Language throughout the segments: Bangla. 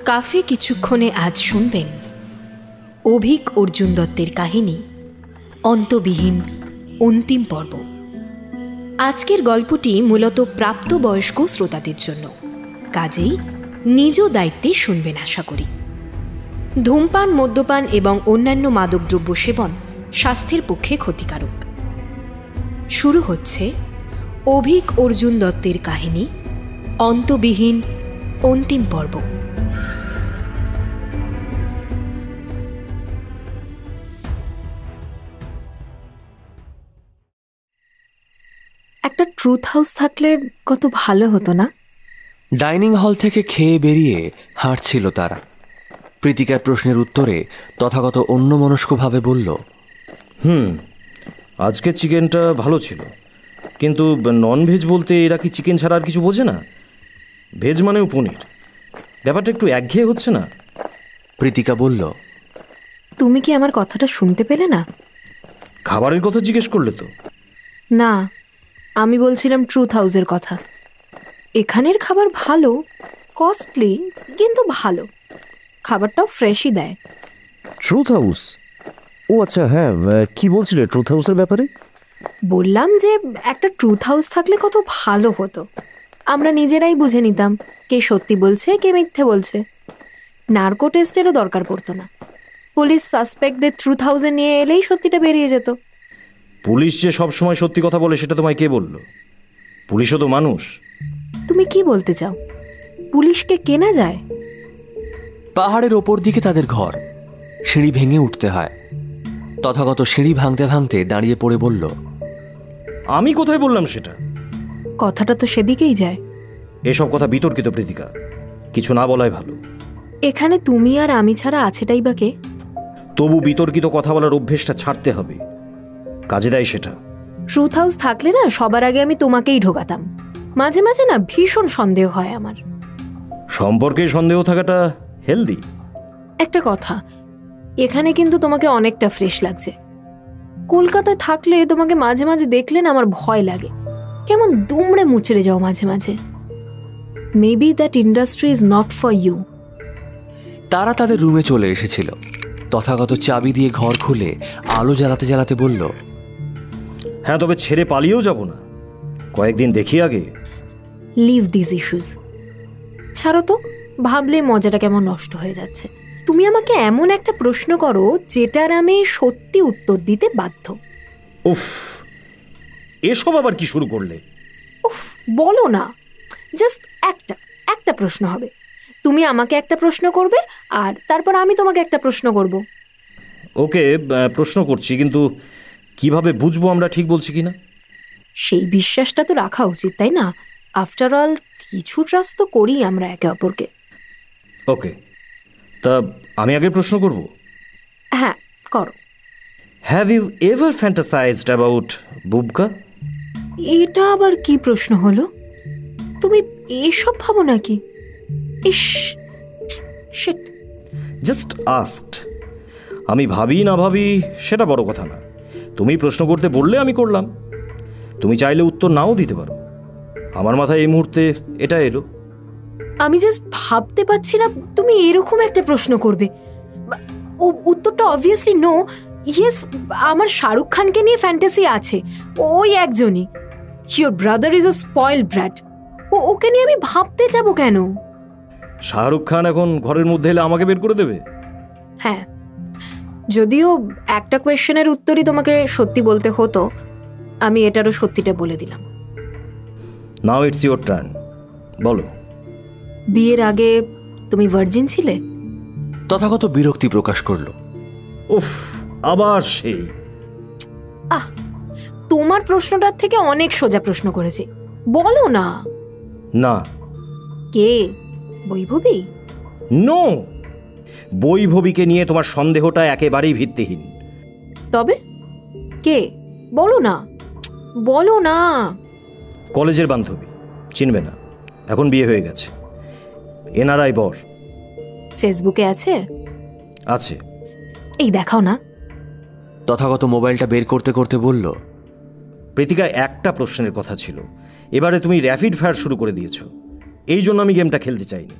কাফে কিছুক্ষণে আজ শুনবেন অভিক অর্জুন দত্তের কাহিনী অন্তবিহীন অন্তিম পর্ব। আজকের গল্পটি মূলত প্রাপ্তবয়স্ক শ্রোতাদের জন্য, কাজেই নিজ দায়িত্বে শুনবেন আশা করি। ধূমপান, মদ্যপান এবং অন্যান্য মাদকদ্রব্য সেবন স্বাস্থ্যের পক্ষে ক্ষতিকারক। শুরু হচ্ছে অভিক অর্জুন দত্তের কাহিনী অন্তবিহীন অন্তিম পর্ব। একটা ট্রুথ হাউস থাকলে কত ভালো হতো না? ডাইনিং হল থেকে খেয়ে বেরিয়ে হাঁটছিল তারা। প্রীতিকার প্রশ্নের উত্তরে তথাগত অন্যমনস্কভাবে বলল, আজকে চিকেনটা ভালো ছিল, কিন্তু নন ভেজ বলতে এরা কি চিকেন ছাড়া আর কিছু বোঝে না? ভেজ মানেও পনির, ব্যাপারটা একটু একঘেয়ে হচ্ছে না? প্রীতিকা বলল, তুমি কি আমার কথাটা শুনতে পেলে না? খাবারের কথা জিজ্ঞেস করলে তো? না, আমি বলছিলাম ট্রুথ হাউসের কথা। এখানের খাবার ভালো, কস্টলি, কিন্তু ভালো। খাবারটাও ফ্রেশই দেয়। Truth house? ও আচ্ছা, হ্যাঁ, কি বলছিলে ট্রুথ হাউসের ব্যাপারে? বললাম যে একটা ট্রুথ হাউস থাকলে কত ভালো হতো। আমরা নিজেরাই বুঝে নিতাম কে সত্যি বলছে কে মিথ্যে বলছে। নার্কো টেস্টেরও দরকার পড়তো না। পুলিশ সাসপেক্টদের ট্রুথ হাউসে নিয়ে এলেই সত্যিটা বেরিয়ে যেত। পুলিশ যে সব সময় সত্যি কথা বলে সেটা তোমায় কে বলল? পুলিশও তো মানুষ। তুমি কি বলতে চাও? পুলিশকে কেনা যায়? পাহাড়ের ওপর দিকে তাদের ঘর, সিঁড়ি ভেঙে উঠতে হয়। তথাগত সিঁড়ি ভাঙতে ভাঙতে দাঁড়িয়ে পড়ে বলল, আমি কোথায় বললাম সেটা? কথাটা তো সেদিকেই যায়। এসব কথা বিতর্কিত প্রীতিকা, কিছু না বলাই ভালো। এখানে তুমি আর আমি ছাড়া আছেটাই বা কে? তবু বিতর্কিত কথা বলার অভ্যেসটা ছাড়তে হবে, কাজে দেয় সেটা। ট্রুথ হাউস থাকলে না সবার আগে আমি তোমাকেই ঢোকাতাম। মাঝে মাঝে না ভীষণ সন্দেহ হয় আমার। সম্পর্কে সন্দেহ থাকাটা হেলদি। একটা কথা, এখানে কিন্তু তোমাকে অনেকটা ফ্রেশ লাগছে। কলকাতায় থাকলে তোমাকে মাঝে মাঝে দেখলে না আমার ভয় লাগে, কেমন দুমড়ে মুচড়ে যাও মাঝে মাঝে। Maybe that industry is not for you. তারা তাদের রুমে চলে এসেছিল। তথাগত চাবি দিয়ে ঘর খুলে আলো জ্বালাতে জ্বালাতে বলল, হ্যাঁ, তবে ছেড়ে পালিয়েও যাব না, কয়েকদিন দেখি আগে। Leave this issues. ছাড়ো তো, ভাবলে মজাটা কেমন নষ্ট হয়ে যাচ্ছে। তুমি আমাকে এমন একটা প্রশ্ন করো যেটার আমি সত্যি উত্তর দিতে বাধ্য। উফ, এসব আবার কি শুরু করলে? উফ, বলো না। জাস্ট একটা প্রশ্ন হবে। তুমি আমাকে একটা প্রশ্ন করবে আর তারপর আমি তোমাকে একটা প্রশ্ন করব। ওকে, প্রশ্ন করছি, কিন্তু কিভাবে বুঝবো আমরা ঠিক বলছি কিনা? সেই বিশ্বাসটা তো রাখা উচিত, তাই না? আফটার অল কিছু ট্রাস্ট তো করি আমরা একে অপরকে। ওকে, তা আমি আগে প্রশ্ন করব? হ্যাঁ, করো। Have you ever fantasized about Bubka? এটা আবার কি প্রশ্ন হলো? তুমি এসব ভাবো নাকি? ইস, শিট। Just asked. আমি ভাবি না ভাবি সেটা বড় কথা না। তুমি প্রশ্ন করতে বললে আমি করলাম। তুমি চাইলে উত্তর নাও দিতে পারো। আমার মাথায় এই মুহূর্তে এটা এলো। আমি জাস্ট ভাবতে পারছি না তুমি এরকম একটা প্রশ্ন করবে। উত্তরটা অবভিয়াসলি নো। ইয়েস, আমার শাহরুখ খানকে নিয়ে ফ্যান্টাসি আছে, ওই একজনই। Your brother is a spoiled brat. ওকে নিয়ে আমি ভাবতে যাব কেন? শাহরুখ খান এখন ঘরের মধ্যে এলে আমাকে বের করে দেবে? হ্যাঁ, যদিও একটা কোয়েশ্চেনের উত্তরই তোমাকে সত্যি বলতে হতো, আমি এটারও সত্যিটা বলে দিলাম। নাও ইটস ইওর টার্ন, বলো। বিয়ের আগে তুমি ভার্জিন ছিলে? তথাগত বিরক্তি প্রকাশ করল। উফ, আবার সেই। তোমার প্রশ্নটার থেকে অনেক সোজা প্রশ্ন করেছি, বলো না। না। কে? বৈভবী? নো, বৈভবীকে নিয়ে তোমার সন্দেহটা একেবারেই ভিত্তিহীন। তবে কে? বলো না, বলো না। কলেজের বান্ধবী, চিনবে না, এখন বিয়ে হয়ে গেছে। এনআরআই বর। ফেসবুকে আছে? আছে। এই দেখাও না। তথাগত মোবাইলটা বের করতে করতে বলল, প্রীতিকা, একটা প্রশ্নের কথা ছিল, এবারে তুমি র্যাপিড ফায়ার শুরু করে দিয়েছো। এই জন্য আমি গেমটা খেলতে চাইনি।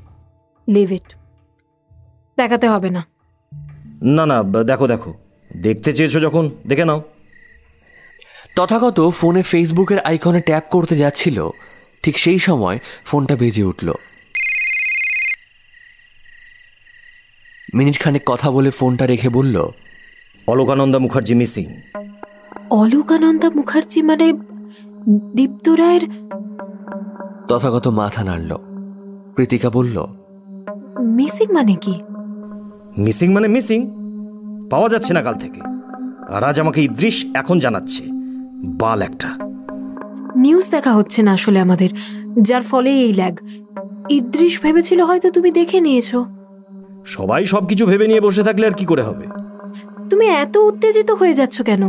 Leave it. দেখাতে হবে না। না না, দেখো দেখো, দেখতে চেয়েছো যখন দেখে নাও। তথাগত ফোনে ফেসবুকের আইকনে ট্যাপ করতে যাচ্ছিল, ঠিক সেই সময় ফোনটা বেজে উঠল। মিনিট খানেক কথা বলে ফোনটা রেখে বলল, অলোকানন্দা মুখার্জি মিসিং। অলোকানন্দা মুখার্জি মানে দীপ্ত রায়ের? তথাগত মাথা নাড়ল। প্রীতিকা বলল, মিসিং মানে কি? মিসিং মানে মিসিং, পাওয়া যাচ্ছে না কাল থেকে। আর আজ আমাকে ইদ্রিস এখন জানাচ্ছে। বাল একটা। নিউজ দেখা হচ্ছে না আসলে আমাদের, যার ফলে এই ল্যাগ। ইদ্রিস ভেবেছিল হয়তো তুমি দেখে নিয়েছো। সবাই সবকিছু ভেবে নিয়ে বসে থাকলে আর কি করে হবে? তুমি এত উত্তেজিত হয়ে যাচ্ছ কেন?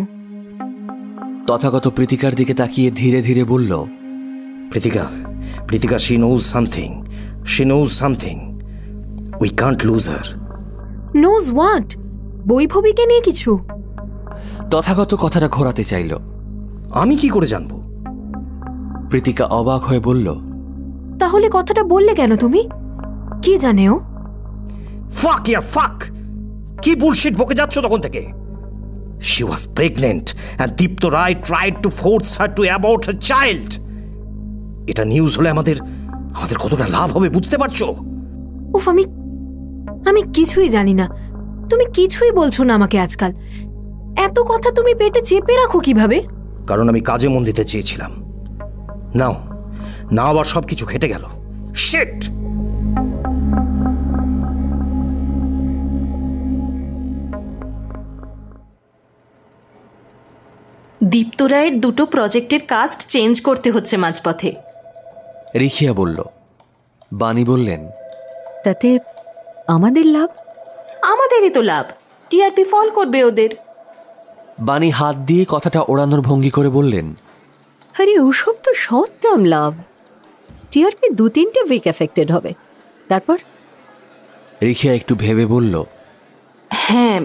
তথাগত প্রীতিকার দিকে তাকিয়ে ধীরে ধীরে বলল, Pritika, Pritika, she knows something. She knows something. We can't lose her. Knows what? বৈভবীকে নিয়ে কিছু? তথাগত কথাটা ঘোরাতে চাইল। আমি কি করে জানবো? প্রীতিকা অবাক হয়ে বলল, তাহলে কথাটা বললে কেন তুমি? কি জানে ও? ফাক ইয়া ফাক! কি বুলশিট বকে যাচ্ছ তখন থেকে? She was pregnant and Dipto Rai tried to force her to abort her child. এটা নিউজ হলে আমাদের কতটা লাভ হবে বুঝতে পারছো? উফ, আমি কিছুই জানি না। তুমি কিছুই বলছো না আমাকে আজকাল। এত কথা তুমি পেটে চেপে রাখো কিভাবে? কারণ আমি কাজে মন দিতে চেয়েছিলাম। নাও না, আবার সবকিছু খেটে গেল। শিট! দীপ্ত রায়ের দুটো প্রজেক্টের কাস্ট চেঞ্জ করতে হচ্ছে মাঝপথে। রিখিয়া বলল। বাণী বললেন, তাতে আমাদের লাভ? আমাদেরই তো লাভ, টিআরপি ফল করবে ওদের। বাণী হাত দিয়ে কথাটা ওড়ানোর ভঙ্গি করে বললেন, আরে ওসব তো শর্ট টার্ম লাভ। টিআরপি 2-3টে উইক এফেক্টেড হবে, তারপর? রিখিয়া একটু ভেবে বলল, হ্যাঁ,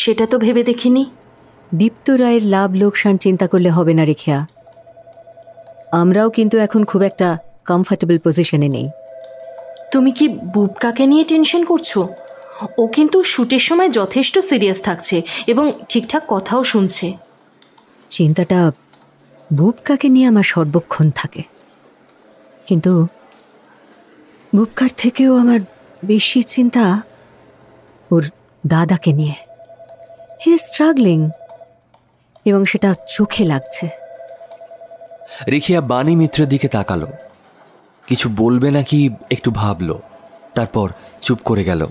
সেটা তো ভেবে দেখিনি। দীপ্ত রায়ের লাভ লোকসান চিন্তা করলে হবে না রেখিয়া। আমরাও কিন্তু এখন খুব একটা কমফর্টেবল পজিশনে নেই। তুমি কি বুবকাকে নিয়ে টেনশন করছো? ও কিন্তু শুটের সময় যথেষ্ট সিরিয়াস থাকছে এবং ঠিকঠাক কথাও শুনছে। চিন্তাটা বুবকাকে নিয়ে আমার সর্বক্ষণ থাকে, কিন্তু বুবকার থেকেও আমার বেশি চিন্তা ওর দাদাকে নিয়ে। হি ইজ স্ট্রাগলিং এবং সেটা চোখে লাগছে। রিখিয়া বাণী মিত্রের দিকে তাকালো। কিছু বলবে নাকি একটু ভাবলো, তারপর চুপ করে গেল।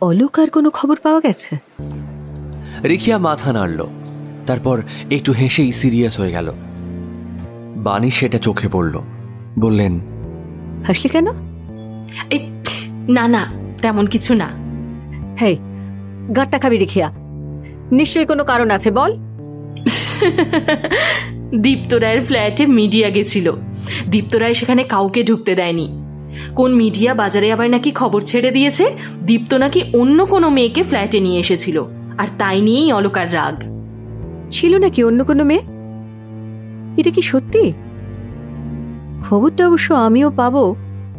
অলোকার কোনো খবর পাওয়া গেছে? রিখিয়া মাথা নাড়ল, তারপর একটু হেসেই সিরিয়াস হয়ে গেল। বাণী সেটা চোখে পড়ল, বললেন, হাসলি কেন? এই না না, তেমন কিছু না। হেই, গাঁটটা খাবি রেখিয়া, নিশ্চয়ই কোনো কারণ আছে, বল। দীপ্ত রায়ের ফ্ল্যাটে মিডিয়া গেছিল। দীপ্ত রায় সেখানে কাউকে ঢুকতে দেয়নি। কোন মিডিয়া বাজারে আবার নাকি খবর ছেড়ে দিয়েছে দীপ্ত নাকি অন্য কোনো মেয়েকে ফ্ল্যাটে নিয়ে এসেছিল, আর তাই নিয়েই অলোকার রাগ। ছিল নাকি অন্য কোনো মেয়ে? এটা কি সত্যি? খবরটা অবশ্য আমিও পাবো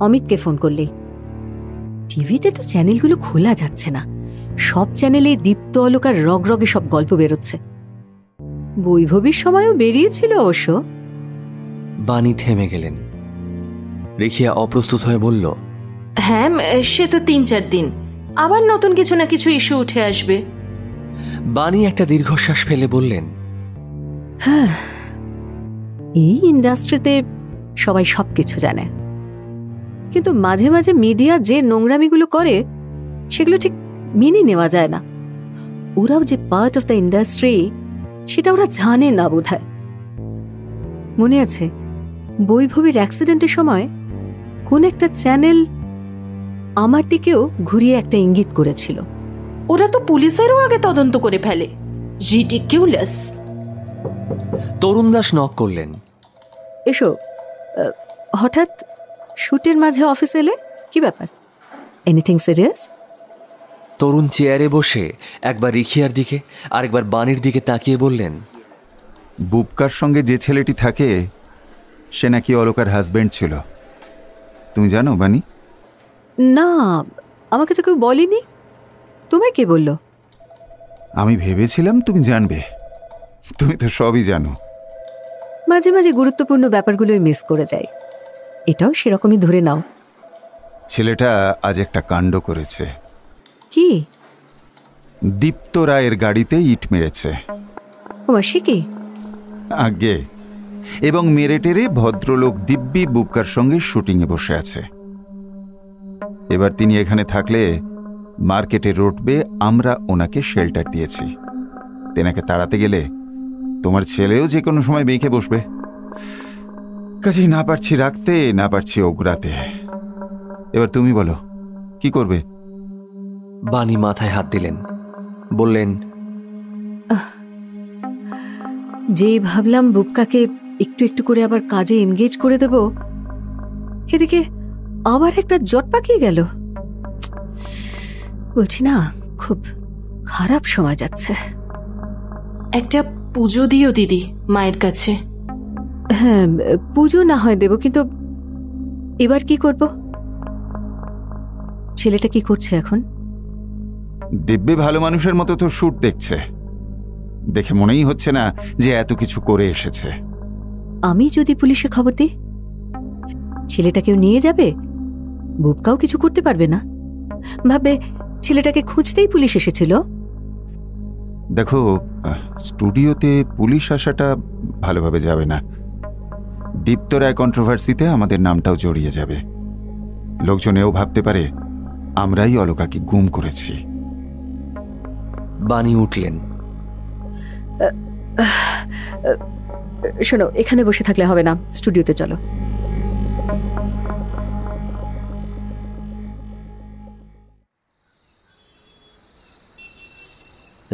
অমিতকে ফোন করলেই। টিভিতে তো চ্যানেলগুলো খোলা যাচ্ছে না, সব চ্যানেলে দীপ্ত অলোকার রগরগে সব গল্প বেরোচ্ছে। বৈভবীর সময়ও বেরিয়েছিল অবশ্য। বাণী থেমে গেলেন। রিখিয়া অপ্রস্তুত হয়ে বলল, হ্যাঁ, সে তো 3-4 দিন, আবার নতুন কিছু না কিছু ইস্যু উঠে আসবে। বাণী একটা দীর্ঘশ্বাস ফেলে বললেন, হ্যাঁ, এই ইন্ডাস্ট্রিতে সবাই সবকিছু জানে, কিন্তু মাঝে মাঝে মিডিয়া যে নোংরামিগুলো করে সেগুলো ঠিক মেনে নেওয়া যায় না। ওরাও যে পার্ট অফ দ্য ইন্ডাস্ট্রি সেটা ওরা জানে না বোধহয়। মনে আছে বৈভবীর অ্যাক্সিডেন্টের সময় কোন একটা চ্যানেল আমার দিকেও ঘুরিয়ে একটা ইঙ্গিত করেছিল। ওরা তো পুলিশেরও আগে তদন্ত করে ফেলে। রিডিকিউলাস। তরুণ দাস নক করলেন। এসো। হঠাৎ শুটের মাঝে অফিসে এলে, কি ব্যাপার? Anything serious? তরুণ চেয়ারে বসে একবার রিখিয়ার দিকে আর একবার বাণীর দিকে তাকিয়ে বললেন, বুবকার সঙ্গে যে ছেলেটি থাকে সে নাকি অলোকার হাজব্যান্ড ছিল। তুমি জানো বাণী? না, আমাকে তো কেউ বলেনি। তোমায় কে বলল? আমি ভেবেছিলাম তুমি জানবে, তুমি তো সবই জানো। মাঝে মাঝে গুরুত্বপূর্ণ ব্যাপারগুলোই মিস করে যাই, এটাও সেরকমই ধরে নাও। ছেলেটা আজ একটা কাণ্ড করেছে। কি? দীপ্ত রায়ের গাড়িতে ইট মেরেছে। ওমা, সে কি? আগে, এবং মেরে টেরে ভদ্রলোক দিব্যি বুবকার সঙ্গে শুটিংয়ে বসে আছে। এবার তিনি এখানে থাকলে মার্কেটে রটবে আমরা ওনাকে শেল্টার দিয়েছি। তেনাকে তাড়াতে গেলে তোমার ছেলেও যে কোনো সময় বেঁকে বসবে। কাজেই না পারছি রাখতে, না পারছি ওগরাতে। এবার তুমি বলো কি করবে? বাণী মাথায় হাত দিলেন, বললেন, যেই ভাবলাম বুবকাকে একটু একটু করে আবার কাজে এনগেজ করে দেব, এদিকে আবার একটা জট পাকিয়ে গেল। বলছি না, খুব খারাপ সময় যাচ্ছে। একটা পুজো দিও দিদি মায়ের কাছে। হ্যাঁ, পুজো না হয় দেব, কিন্তু এবার কি করব? ছেলেটা কি করছে এখন? দিব্যি ভালো মানুষের মতো তো শুট দেখছে। দেখে মনেই হচ্ছে না যে এত কিছু করে এসেছে। আমি যদি পুলিশে খবর দিই, ছেলেটা কেউ নিয়ে যাবে, বুবকাও কিছু করতে পারবে না। ভাবে ছেলেটাকে খুঁজতেই পুলিশ এসেছিল। দেখো, স্টুডিওতে পুলিশ আসাটা ভালোভাবে যাবে না। দীপ্ত রায় কন্ট্রোভার্সিতে আমাদের নামটাও জড়িয়ে যাবে। লোকজন এও ভাবতে পারে আমরাই অলকাকে গুম করেছি। বাণী উঠলেন। শোনো, এখানে বসে থাকলে হবে না, স্টুডিওতে চলো।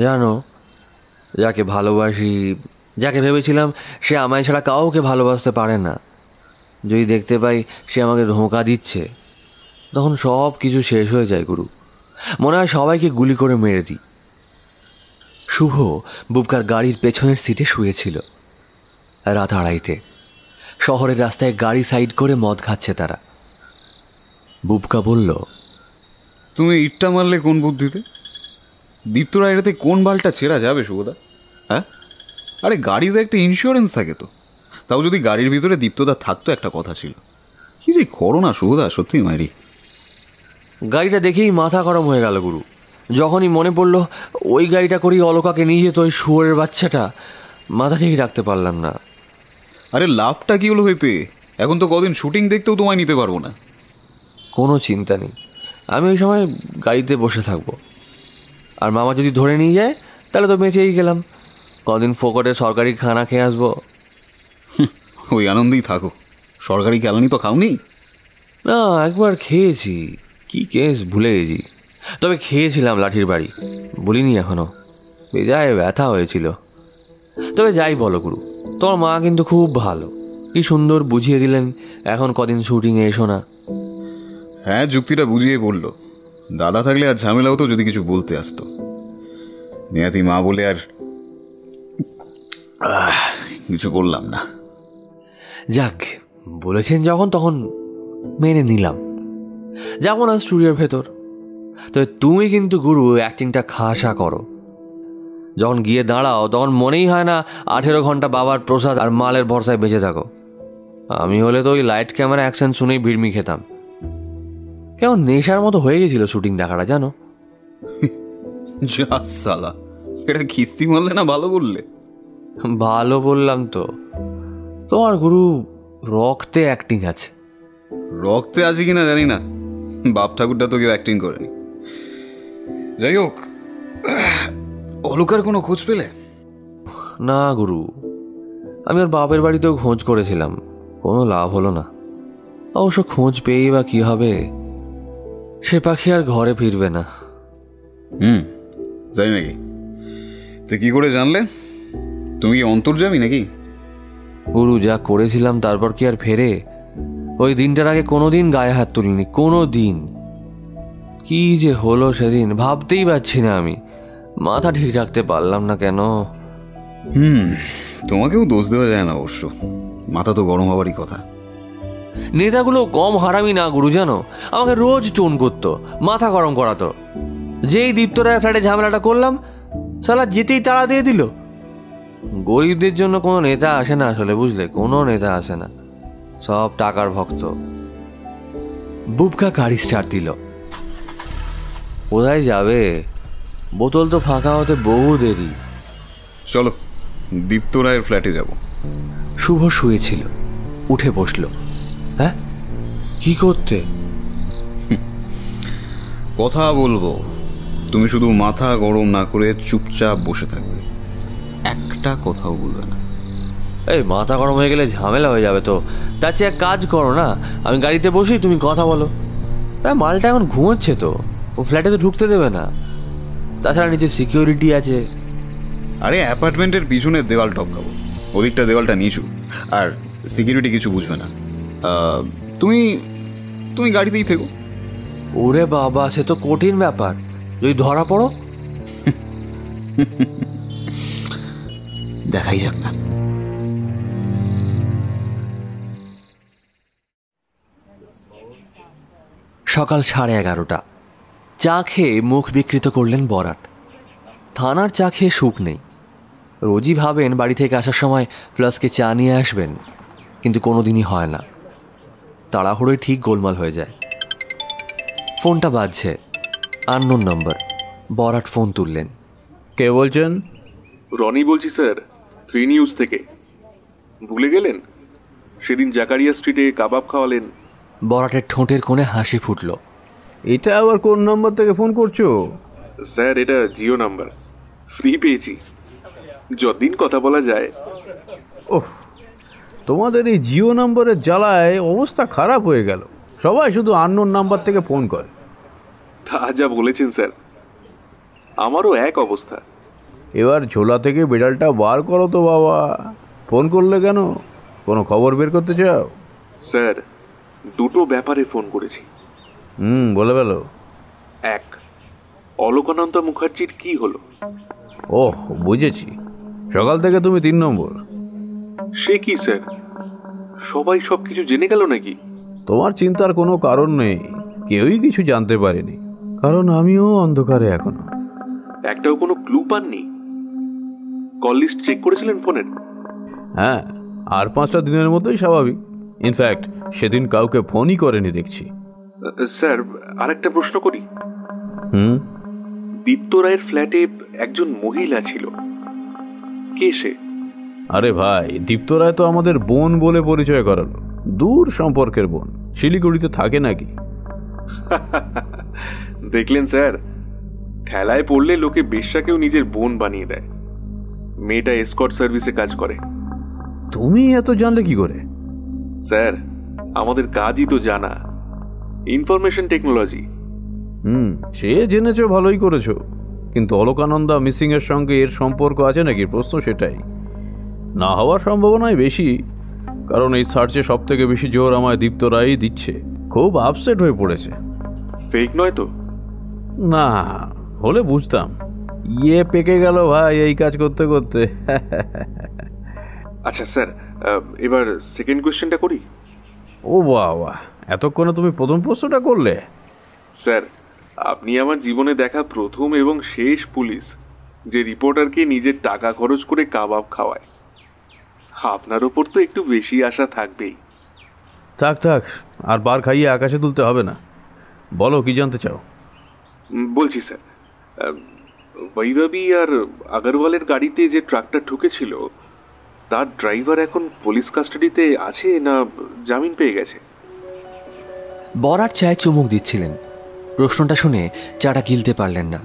জানো, যাকে ভালোবাসি, যাকে ভেবেছিলাম সে আমায় ছাড়া কাউকে ভালোবাসতে পারে না, যদি দেখতে পাই সে আমাকে ধোঁকা দিচ্ছে, তখন সব কিছু শেষ হয়ে যায় গুরু। মনে হয় সবাইকে গুলি করে মেরে দিই। শুভ বুবকার গাড়ির পেছনের সিটে শুয়েছিল। রাত 2:30। শহরের রাস্তায় গাড়ি সাইড করে মদ খাচ্ছে তারা। বুবকা বলল, তুমি ইটটা মারলে কোন বুদ্ধিতে? দীপ্ত রায়টাতে কোন বালটা ছেঁড়া যাবে শুভদা? হ্যাঁ, আরে গাড়িতে একটা ইন্স্যুরেন্স থাকে তো। তাও যদি গাড়ির ভিতরে দীপ্তদা থাকতো একটা কথা ছিল। কি যে করো না শুভদা, সত্যি মাইরি। গাড়িটা দেখেই মাথা গরম হয়ে গেল গুরু। যখনই মনে পড়ল ওই গাড়িটা করেই অলকাকে নিয়ে যেত ওই শুয়োরের বাচ্চাটা, মাথা ঠিক রাখতে পারলাম না। আরে লাভটা কি হলো হইতে? এখন তো কদিন শুটিং দেখতেও তোমায় নিতে পারবো না। কোনো চিন্তা নেই, আমি ওই সময় গাড়িতে বসে থাকবো। আর মামা যদি ধরে নিয়ে যায় তাহলে তো বেঁচেই গেলাম, কদিন ফোকটে সরকারি খানা খেয়ে আসবো। ওই আনন্দেই থাকো। সরকারি ক্যালানি তো খাওনি? না, একবার খেয়েছি, কি কেস ভুলে গেছি। তবে খেয়েছিলাম লাঠির বাড়ি, বলিনি এখনো। বেজায় ব্যথা হয়েছিল। তবে যাই বলো গুরু, তোমার মা কিন্তু খুব ভালো, কি সুন্দর বুঝিয়ে দিলেন এখন কদিন শুটিংয়ে এসো না। হ্যাঁ, যুক্তিটা বুঝিয়ে বললো। দাদা থাকলে আর ঝামেলা হতো যদি কিছু বলতে আসতো। নেহাতি মা বলে আর কিছু বললাম না। যাক, বলেছেন যখন তখন মেনে নিলাম। যাবো না স্টুডিওর ভেতর। তবে তুমি কিন্তু গুরু অ্যাক্টিংটা খাসা করো। যখন গিয়ে দাঁড়াও তখন মনেই হয় না 18 ঘন্টা বাবার প্রসাদ আর মালের ভরসায় বেঁচে থাকো। আমি হলে তো ওই লাইট ক্যামেরা অ্যাকশন শুনেই ভিড়মি খেতাম। কেমন নেশার মতো হয়ে গেছিল শুটিং দেখাটা, জানো। যা সালা, এটা কিস্তি মারলে না ভালো বললে? ভালো বললাম তো। তোমার গুরু রক্তে অ্যাক্টিং আছে। রক্তে আছে কিনা জানি না, বাপ ঠাকুরটা তো কেউ অ্যাক্টিং করেনি। যাই হোক, অলকার কোনো খোঁজ পেলে? না গুরু, আমি ওর বাপের বাড়িতেও খোঁজ করেছিলাম, কোনো লাভ হলো না। অবশ্য খোঁজ পেয়েই বা কি হবে, সে পাখি আর ঘরে ফিরবে না। যাই নাকি? তো কি করে জানলে? তুমি কি অন্তর্যামী নাকি? গুরু, যা করেছিলাম তারপর কি আর ফেরে? ওই দিনটার আগে কোনোদিন গায়ে হাত তুলিনি, কোনো দিন। কি যে হলো সেদিন ভাবতেই পারছি না আমি, মাথা ঠিক রাখতে পারলাম না কেন। তোমাকেও দোষ দেওয়া যায় না অবশ্য, মাথা তো গরম হওয়ারই কথা। নেতাগুলো কম হারামি না গুরু, জানো, আমাকে রোজ টোন করতো, মাথা গরম করাতো। যেই দীপ্ত রায় ফ্ল্যাটে ঝামেলাটা করলাম, শালা যেতেই তাড়া দিয়ে দিল। গরিবদের জন্য কোনো নেতা আসে না আসলে, বুঝলে, কোনো নেতা আসে না, সব টাকার ভক্ত। বুবকা গাড়ি স্টার্ট দিল। কোথায় যাবে? বোতল তো ফাঁকা হতে বহু দেরি। চলো দীপ্ত রায়ের ফ্ল্যাটে যাব। শুভ শুয়েছিল, উঠে বসলো। হ্যাঁ, কি করতে? কথা বলবো, তুমি শুধু মাথা গরম না করে চুপচাপ বসে থাকবে, একটা কথাও বলবে না। এই মাথা গরম হয়ে গেলে ঝামেলা হয়ে যাবে তো। তার চেয়ে এক কাজ করো না, আমি গাড়িতে বসি, তুমি কথা বলো। হ্যাঁ, মালটা এখন ঘুমোচ্ছে তো, ও ফ্ল্যাটে তো ঢুকতে দেবে না। তাছাড়া নিচে সিকিউরিটি আছে। আরে অ্যাপার্টমেন্টের পিছনের দেওয়াল টপকাবো, ওদিকটা দেওয়ালটা নিচু, আর সিকিউরিটি কিছু বুঝবে না। তুমি তুমি গাড়িতেই থেকো। ওরে বাবা, সে তো কঠিন ব্যাপার, যদি ধরা পড়ো। দেখাই যাক না। সকাল 11:30। চা খেয়ে মুখ বিকৃত করলেন বরাট। থানার চা খেয়ে সুখ নেই। রোজই ভাবেন বাড়ি থেকে আসার সময় প্লাসকে চা নিয়ে আসবেন, কিন্তু কোনোদিনই হয় না। তাড়াহুড়োয় ঠিক গোলমাল হয়ে যায়। ফোনটা বাজছে, আননোন নম্বর। বরাট ফোন তুললেন। কে বলছেন? রনি বলছি স্যার, 3 নিউজ থেকে। ভুলে গেলেন সেদিন জাকারিয়া স্ট্রিটে কাবাব খাওয়ালেন? বরাটের ঠোঁটের কোণে হাসি ফুটল। এটা আবার কোন নাম্বার থেকে ফোন করছো? স্যার, এটা জিও নাম্বার, ফ্রি পেয়েছি, যতদিন কথা বলা যায়। ওহ, তোমাদের এই জিও নাম্বারের জ্বালায় অবস্থা খারাপ হয়ে গেল। সবাই শুধু আননোন নাম্বার থেকে ফোন করে। তা যা বলেছেন স্যার, আমারও এক অবস্থা। এবার ঝোলা থেকে বিড়ালটা বার করো তো বাবা। ফোন করলে কেন? কোনো খবর বের করতে চাও? স্যার, দুটো ব্যাপারে ফোন করেছি। বলে ফেলো। এক, অলোকানন্দা মুখার্জির কি হলো? ওহ, বুঝেছি, সকাল থেকে তুমি 3 নম্বর। সে কি স্যার, সবাই সবকিছু জেনে গেল নাকি? তোমার চিন্তার কোনো কারণ নেই, কেউই কিছু জানতে পারেনি, কারণ আমিও অন্ধকারে এখনো। একটাও কোনো ক্লু পাননি? কল লিস্ট চেক করেছিলেন ফোনের? হ্যাঁ, আর 5টা দিনের মধ্যেই স্বাভাবিক। ইনফ্যাক্ট সেদিন কাউকে ফোনই করেনি দেখছি। স্যার, আরেকটা প্রশ্ন করি। দীপ্ত রায়ের ফ্ল্যাটে একজন মহিলা ছিল, কে সে? আরে ভাই, দীপ্ত রায় তো আমাদের বোন বলে পরিচয় করালো। দূর সম্পর্কের বোন, শিলিগুড়িতে থাকে নাকি? দেখলেন স্যার, ঠেলায় পড়লে লোকে বেশ্যাকেও নিজের বোন বানিয়ে দেয়। মেয়েটা এসকর্ট সার্ভিসে কাজ করে। তুমি এত জানলে কি করে? স্যার, আমাদের কাজই তো জানা, ইনফরমেশন টেকনোলজি। সে জেনেছো, ভালোই করেছো, কিন্তু অলোকানন্দা মিসিং এর সঙ্গে এর সম্পর্ক আছে নাকি? প্রশ্ন সেটাই। না হওয়ার সম্ভাবনাই বেশি, কারণ এই সার্চে সব থেকে বেশি জোর আমায় দীপ্ত রায়ই দিচ্ছে। খুব আপসেট হয়ে পড়েছে। ফেক নয় তো? না হলে বুঝতাম। পেকে গেল ভাই এই কাজ করতে করতে। আচ্ছা স্যার, এবার সেকেন্ড কোয়েশ্চেনটা করি। ও বাবা, এতক্ষণে তুমি প্রথম প্রশ্নটা করলে? স্যার, আপনি আমার জীবনে দেখা প্রথম এবং শেষ পুলিশ যে রিপোর্টারকে নিজের টাকা খরচ করে কাবাব খাওয়ায়। আপনার ওপর তো একটু বেশি আশা থাকবেই। থাক থাক, আর বার খাইয়ে আকাশে তুলতে হবে না। বলো, কি জানতে চাও? বলছি স্যার, বৈভবী আর আগরওয়ালের গাড়িতে যে ট্রাকটা ঢুকেছিল, তার ড্রাইভার এখন পুলিশ কাস্টাডিতে আছে না জামিন পেয়ে গেছে? বরাট চায়ে চুমুক দিচ্ছিলেন। প্রশ্নটা শুনে চাটা গিলতে পারলেন না।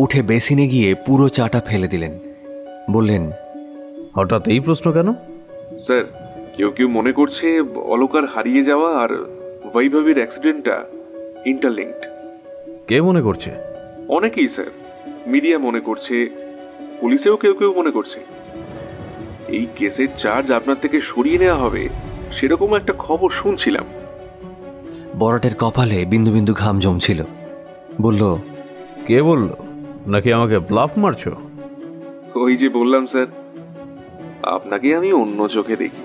উঠে বেসিনে গিয়ে পুরো চাটা ফেলে দিলেন। বললেন, হঠাৎ এই প্রশ্ন কেন? স্যার, কেউ কেউ মনে করছে অলোকার হারিয়ে যাওয়া আর বৈভবীর অ্যাক্সিডেন্টটা ইন্টারলিঙ্কড। কে মনে করছে? অনেকেই স্যার, মিডিয়া মনে করছে, পুলিশেও কেউ কেউ মনে করছে। এই কেসের চার্জ আপনার থেকে সরিয়ে নেওয়া হবে, সেরকম একটা খবর শুনছিলাম। বরাটের কপালে বিন্দু বিন্দু ঘাম জমছিল। বলল, কে বলল? নাকি আমাকে ব্লাফ মারছো? ওই যে বললাম স্যার, আপনাকে আমি অন্য চোখে দেখি।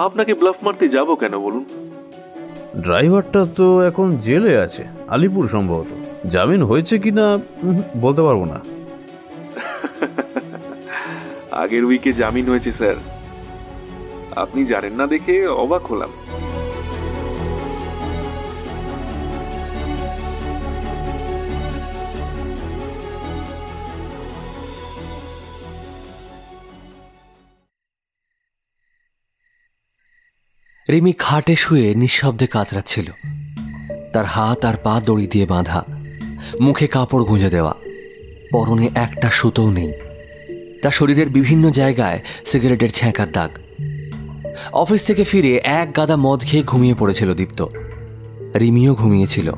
আপনাকে ব্লাফ মারতে যাব কেন বলুন? ড্রাইভারটা তো এখন জেলে আছে, আলিপুর সম্ভবত। জামিন হয়েছে কিনা বলতে পারবো না। আগের উইকে জামিন হয়েছে স্যার, আপনি জানেন না দেখে অবাক হলাম। রিমি খাটে শুয়ে নিঃশব্দে কাতরাচ্ছিল। তার হাত আর পা দড়ি দিয়ে বাঁধা, মুখে কাপড় গুঁজে দেওয়া, পরনে একটা সুতোও নেই। তার শরীরের বিভিন্ন জায়গায় সিগারেটের ছ্যাঁকার দাগ। অফিস থেকে ফিরে এক গাদা মদ খেয়ে ঘুমিয়ে পড়েছিল দীপ্ত। রিমিও ঘুমিয়েছিল।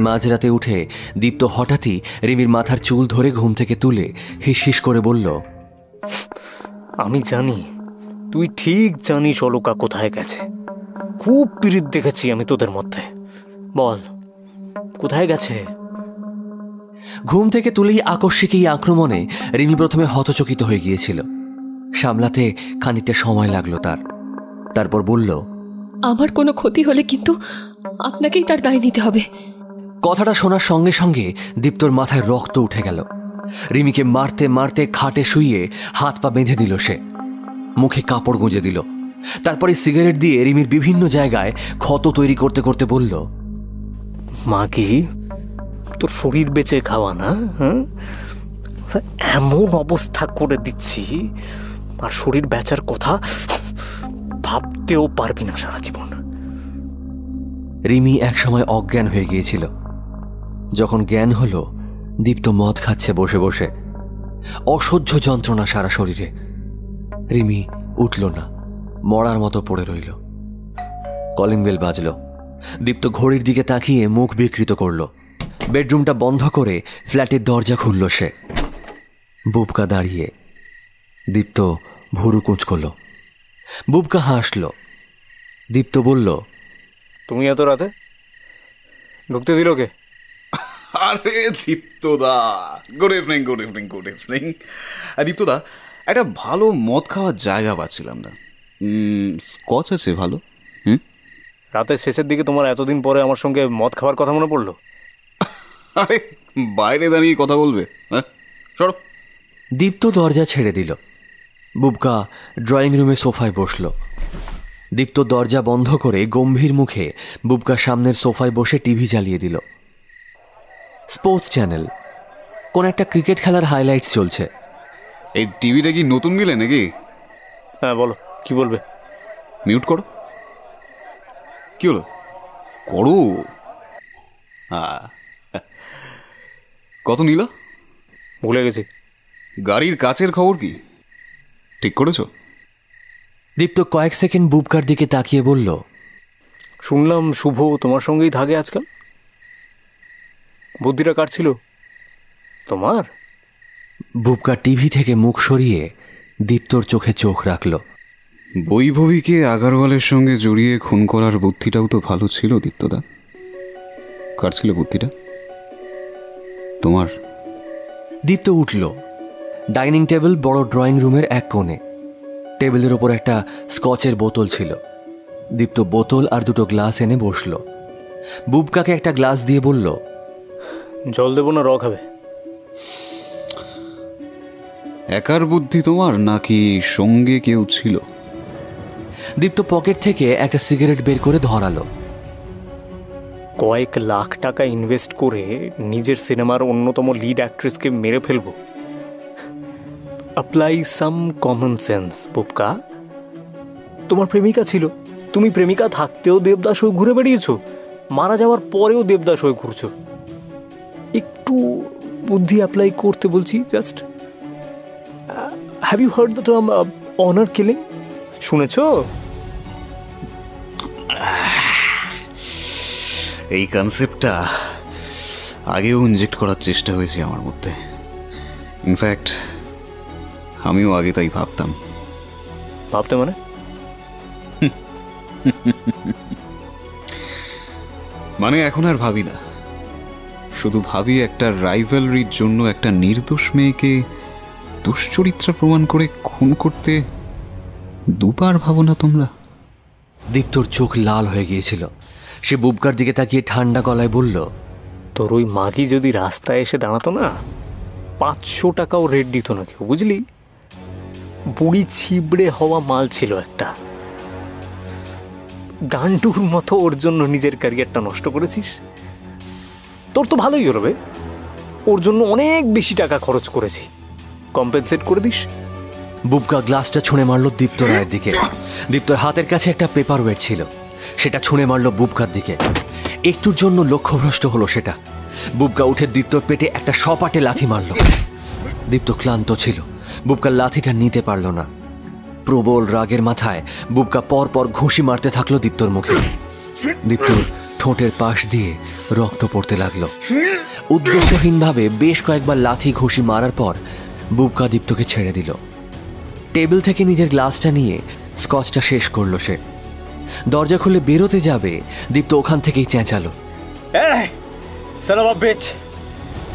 মাঝরাতে উঠে দীপ্ত হঠাৎই রিমির মাথার চুল ধরে ঘুম থেকে তুলে হিস করে বলল, আমি জানি তুই ঠিক জানিস অলকা কোথায় গেছে। খুব পীড়িত দেখেছি আমি তোদের মধ্যে। বল, কোথায় গেছে? ঘুম থেকে তুলেই আকস্মিক এই আক্রমণে রিমি প্রথমে হতচকিত হয়ে গিয়েছিল। সামলাতে খানিকটা সময় লাগলো তার। তারপর বলল, আমার কোনো ক্ষতি হলে কিন্তু আপনাকেই তার দায় নিতে হবে। কথাটা শোনার সঙ্গে সঙ্গে দীপ্তর মাথায় রক্ত উঠে গেল। রিমিকে মারতে মারতে খাটে শুইয়ে হাত পা বেঁধে দিল সে। মুখে কাপড় গুঁজে দিল। তারপরে সিগারেট দিয়ে রিমির বিভিন্ন জায়গায় ক্ষত তৈরি করতে করতে বলল, মা কি তোর শরীর বেঁচে খাওয়া না? এমন অবস্থা করে দিচ্ছি আর শরীর বেচার কথা ভাবতেও পারবি না সারা জীবন। রিমি একসময় অজ্ঞান হয়ে গিয়েছিল। যখন জ্ঞান হলো, দীপ্ত মদ খাচ্ছে বসে বসে। অসহ্য যন্ত্রণা সারা শরীরে। রিমি উঠল না, মরার মতো পড়ে রইল। Calling bell বাজল। দীপ্ত ঘড়ির দিকে তাকিয়ে মুখ বিকৃত করল। বেডরুমটা বন্ধ করে ফ্ল্যাটের দরজা খুলল সে। বুবকা দাঁড়িয়ে। দীপ্ত ভুরু কুঁচকল। বুবকা হাসল। দীপ্ত বলল, তুমি এত রাতে ঢুকতে দিল কে? আরে দীপ্তদা, good evening, good evening, good evening. দীপ্তদা, একটা ভালো মদ খাওয়ার জায়গা পাচ্ছিলাম না। স্কচ আছে ভালো? রাতের শেষের দিকে তোমার এতদিন পরে আমার সঙ্গে মদ খাওয়ার কথা মনে পড়লো? আরে বাইরে দাঁড়িয়ে কথা বলবে? হ্যাঁ, সরো। দীপ্ত দরজা ছেড়ে দিল। বুবকা ড্রয়িং রুমে সোফায় বসল। দীপ্ত দরজা বন্ধ করে গম্ভীর মুখে বুবকার সামনের সোফায় বসে টিভি চালিয়ে দিল। Sports channel. কোন একটা ক্রিকেট খেলার হাইলাইটস চলছে। এই টিভিটা কি নতুন নিলে নাকি? হ্যাঁ, বলো, কি বলবে? মিউট করো। কি হলো? করো। হ্যাঁ, কত নিল? ভুলে গেছি। গাড়ির কাচের খবর কি ঠিক করেছো? দীপ্ত কয়েক সেকেন্ড বুবকার দিকে তাকিয়ে বলল, শুনলাম শুভ তোমার সঙ্গেই থাকে আজকাল। বুদ্ধিটা কাটছিল তোমার? বুবকা টিভি থেকে মুখ সরিয়ে দীপ্তর চোখে চোখ রাখল। বৈভবীকে আগারওয়ালের সঙ্গে জড়িয়ে খুন করার বুদ্ধিটাও তো ভালো ছিল দীপ্তদা। কার ছিল বুদ্ধিটা? তোমার। দীপ্ত উঠল। ডাইনিং টেবিল বড় ড্রয়িং রুমের এক কোণে। টেবিলের ওপর একটা স্কচের বোতল ছিল। দীপ্ত বোতল আর দুটো গ্লাস এনে বসল। বুবকাকে একটা গ্লাস দিয়ে বলল, জল দেবো না র খাবে? একার বুদ্ধি তোমার নাকি সঙ্গে কেউ ছিল? দীপ্ত পকেট থেকে একটা সিগারেট বের করে ধরালো। কয়েক লাখ টাকা ইনভেস্ট করে নিজের সিনেমার অন্যতম লিড অ্যাক্ট্রেসকে মেরে ফেলবো। Apply some common sense Bubka. তোমার প্রেমিকা ছিল, তুমি প্রেমিকা থাকতেও দেবদাস হয়ে ঘুরে বেরিয়েছো, মারা যাওয়ার পরেও দেবদাস হয়ে ঘুরছো। একটু বুদ্ধি অ্যাপ্লাই করতে বলছি just. Have you heard the term honour killing? শুনেছো? এই কনসেপ্টটা আগেও ইনজেক্ট করার চেষ্টা হয়েছে আমার মধ্যে। ইনফ্যাক্ট আমিও আগে তাই ভাবতাম। ভাবতে মানে? মানে এখন আর ভাবি না, শুধু ভাবি একটা রাইভালরির জন্য একটা নির্দোষ মেয়েকে দুশ্চরিত্রা প্রমাণ করে খুন করতে দুবার ভাবো না তোমরা? দীপ্তর চোখ লাল হয়ে গিয়েছিল। সে বুবকার দিকে তাকিয়ে ঠান্ডা গলায় বলল, তোর ওই মাগি যদি রাস্তায় এসে দাঁড়াতো না, 500 টাকাও রেট দিত না কেউ, বুঝলি? বুড়ি ছিবড়ে হওয়া মাল ছিল একটা। গান্ডুর মতো ওর জন্য নিজের ক্যারিয়ারটা নষ্ট করেছিস। তোর তো ভালোই হবে, ওর জন্য অনেক বেশি টাকা খরচ করেছি, কম্পেনসেট করে দিস। বুবকা গ্লাসটা ছুঁড়ে মারল দীপ্ত রায়ের দিকে। দীপ্তর হাতের কাছে একটা পেপার ওয়েট ছিল, সেটা ছুঁড়ে মারল বুবকার দিকে। একটুর জন্য লক্ষ্যভ্রষ্ট হলো সেটা। বুবকা উঠে দীপ্তর পেটে একটা সপাটে লাথি মারল। দীপ্ত ক্লান্ত ছিল, বুবকার লাথিটা নিতে পারল না। প্রবল রাগের মাথায় বুবকা পর পর ঘুষি মারতে থাকলো দীপ্তর মুখে। দীপ্তর ঠোঁটের পাশ দিয়ে রক্ত পড়তে লাগলো। উদ্দেশ্যহীনভাবে বেশ কয়েকবার লাথি ঘুষি মারার পর বুবকা দীপ্তকে ছেড়ে দিল। টেবিল থেকে নিজের গ্লাসটা নিয়ে স্কচটা শেষ করলো সে। দরজা খুলে বেরোতে যাবে, দীপ্ত ওখান থেকেই চেঁচালো,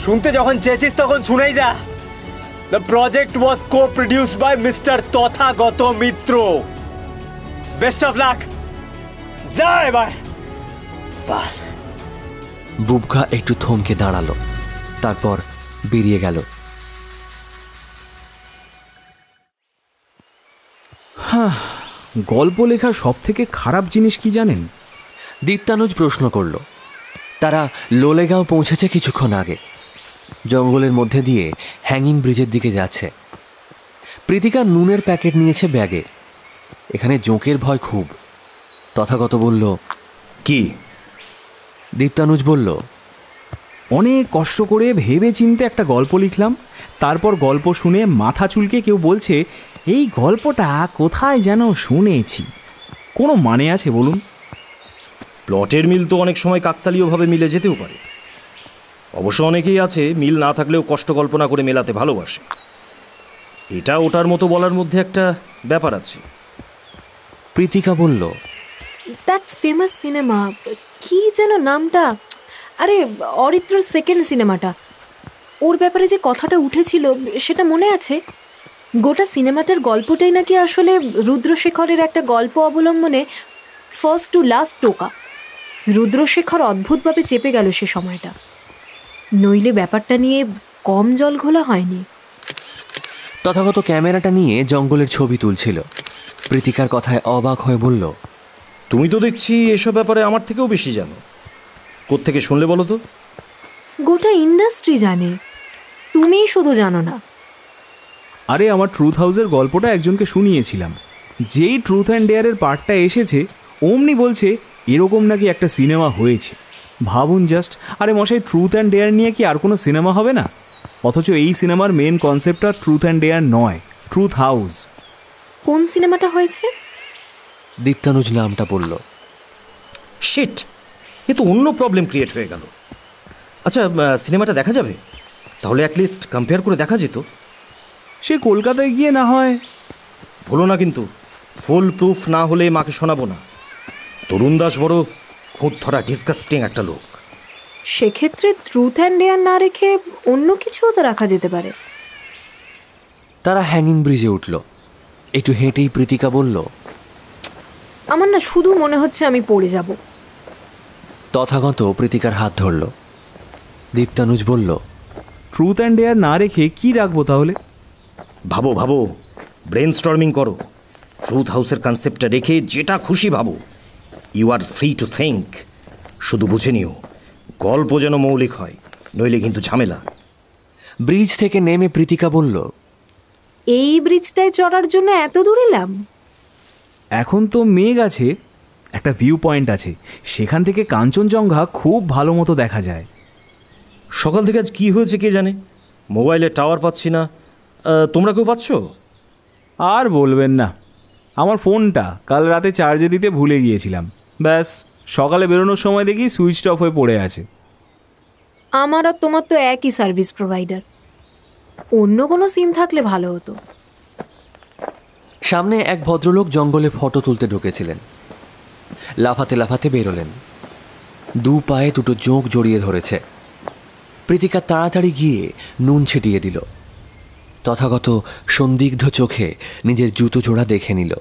শুনতে যখন চেয়েছিস তখন শুনেই যা। The project was co-produced by Mr. Tathagata Mitra. Best of luck. যা এবার। বুবকা একটু থমকে দাঁড়ালো, তারপর বেরিয়ে গেল। গল্প লেখার সব থেকে খারাপ জিনিস কি জানেন? দীপ্তানুজ প্রশ্ন করল। তারা লোলেগাঁও পৌঁছেছে কিছুক্ষণ আগে। জঙ্গলের মধ্যে দিয়ে হ্যাঙ্গিং ব্রিজের দিকে যাচ্ছে। প্রীতিকা নুনের প্যাকেট নিয়েছে ব্যাগে। এখানে জোঁকের ভয় খুব। তথাগত বলল, কি? দীপ্তানুজ বলল, অনেক কষ্ট করে ভেবে চিনতে একটা গল্প লিখলাম, তারপর গল্প শুনে মাথা চুলকে কেউ বলছে এই গল্পটা কোথায় যেন শুনেছি। কোনো মানে আছে বলুন? প্লটের মিল তো অনেক সময় কাকতালীয়ভাবে মিলে যেতেও পারে। অবশ্য অনেকেই আছে মিল না থাকলেও কষ্ট কল্পনা করে মেলাতে ভালোবাসে। এটা ওটার মতো বলার মধ্যে একটা ব্যাপার আছে। প্রীতিকা বলল, দ্যাট ফেমাস সিনেমা, কি যেন নামটা? আরে অরিত্রর সেকেন্ড সিনেমাটা, ওর ব্যাপারে যে কথাটা উঠেছিল সেটা মনে আছে? গোটা সিনেমাটার গল্পটাই নাকি আসলে রুদ্রশেখরের একটা গল্প অবলম্বনে ফার্স্ট টু লাস্ট টোকা। রুদ্রশেখর অদ্ভুতভাবে চেপে গেল সে সময়টা, নইলে ব্যাপারটা নিয়ে কম জল ঘোলা হয়নি। তথাগত ক্যামেরাটা নিয়ে জঙ্গলের ছবি তুলছিল। প্রীতিকার কথায় অবাক হয়ে বলল, তুমি তো দেখছি এসব ব্যাপারে আমার থেকেও বেশি জানো। কোত্থেকে শুনলে বলো তো? গোটা ইন্ডাস্ট্রি জানে, তুমিই শুধু জানো না। আরে আমার ট্রুথ হাউসের গল্পটা একজনকে শুনিয়েছিলাম। যেই ট্রুথ অ্যান্ড ডেয়ারের পার্টটা এসেছে অমনি বলছে এরকম নাকি একটা সিনেমা হয়েছে। ভাবুন জাস্ট। আরে মশাই, ট্রুথ অ্যান্ড ডেয়ার নিয়ে কি আর কোনো সিনেমা হবে না? অথচ এই সিনেমার মেন কনসেপ্টটা ট্রুথ অ্যান্ড ডেয়ার নয়, ট্রুথ হাউস। কোন সিনেমাটা হয়েছে? দীপ্তানুজ নামটা বলল। শিট, এ তো অন্য প্রবলেম ক্রিয়েট হয়ে গেল। আচ্ছা, সিনেমাটা দেখা যাবে? তাহলে অ্যাটলিস্ট কম্পেয়ার করে দেখা যেত। সে কলকাতায় গিয়ে না হয়। বলো না কিন্তু, ফুল প্রুফ না হলে মাকে শোনাবো না। তরুণ দাস বড় খুঁত ধরা ডিসগাস্টিং একটা লোক। সেক্ষেত্রে ট্রুথ অ্যান্ড ডেয়ার না রেখে অন্য কিছুও তো রাখা যেতে পারে। তারা হ্যাঙ্গিং ব্রিজে উঠল। একটু হেঁটেই প্রীতিকা বলল, আমার না শুধু মনে হচ্ছে আমি পড়ে যাব। তথাগত প্রীতিকার হাত ধরল। দীপ্তানুজ বলল, ট্রুথ অ্যান্ড ডেয়ার না রেখে কি রাখবো তাহলে? ভাবো ভাবো, ব্রেন স্টর্মিং করো। ট্রুথ হাউসের কনসেপ্টটা রেখে যেটা খুশি ভাবো। You are free to think. শুধু বুঝে নিও গল্প যেন মৌলিক হয়, নইলে কিন্তু ঝামেলা। ব্রিজ থেকে নেমে প্রীতিকা বলল, এই ব্রিজটায় চড়ার জন্য এত দূর এলাম? এখন তো মেঘ আছে, একটা ভিউ পয়েন্ট আছে, সেখান থেকে কাঞ্চনজঙ্ঘা খুব ভালো মতো দেখা যায়। সকাল থেকে আজ কী হয়েছে কে জানে, মোবাইলে টাওয়ার পাচ্ছি না। তোমরা কেউ পাচ্ছ? আর বলবেন না, আমার ফোনটা কাল রাতে চার্জে দিতে ভুলে গিয়েছিলাম। ব্যাস সকালে বেরোনোর সময় দেখি সুইচ অফ হয়ে পড়ে আছে। আমার আর তোমার তো একই সার্ভিস প্রোভাইডার। অন্য কোনো সিম থাকলে ভালো হতো। সামনে এক ভদ্রলোক জঙ্গলে ফটো তুলতে ঢুকেছিলেন। লাফাতে লাফাতে বেরোলেন। দু পায়ে দুটো জোঁক জড়িয়ে ধরেছে। প্রীতিকা তাড়াতাড়ি গিয়ে নুন ছিটিয়ে দিল। তথাগত সন্দিগ্ধ চোখে নিজের জুতো জোড়া দেখে নিল।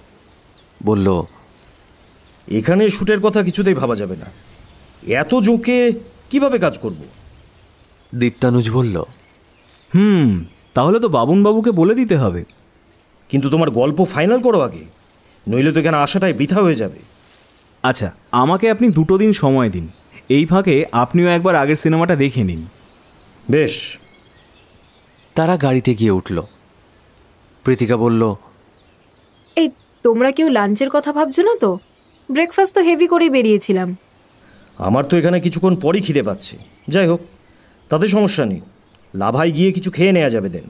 বলল, এখানে শ্যুটের কথা কিছুতেই ভাবা যাবে না। এত জোঁকে কিভাবে কাজ করব? দীপ্তানুজ বলল, তাহলে তো বাবুনবাবুকে বলে দিতে হবে। কিন্তু তোমার গল্প ফাইনাল করো আগে, নইলে তো এখানে আসাটাই বৃথা হয়ে যাবে। আচ্ছা, আমাকে আপনি 2 দিন সময় দিন। এই ফাঁকে আপনিও একবার আগের সিনেমাটা দেখে নিন। বেশ। তারা গাড়িতে গিয়ে উঠল। প্রীতিকা বলল, এই তোমরা কেউ লাঞ্চের কথা ভাবছো না তো? ব্রেকফাস্ট তো হেভি করেই বেরিয়েছিলাম। আমার তো এখানে কিছুক্ষণ পরই খিদে পাচ্ছে। যাই হোক, তাতে সমস্যা নেই, লাভায় গিয়ে কিছু খেয়ে নেওয়া যাবে দেন।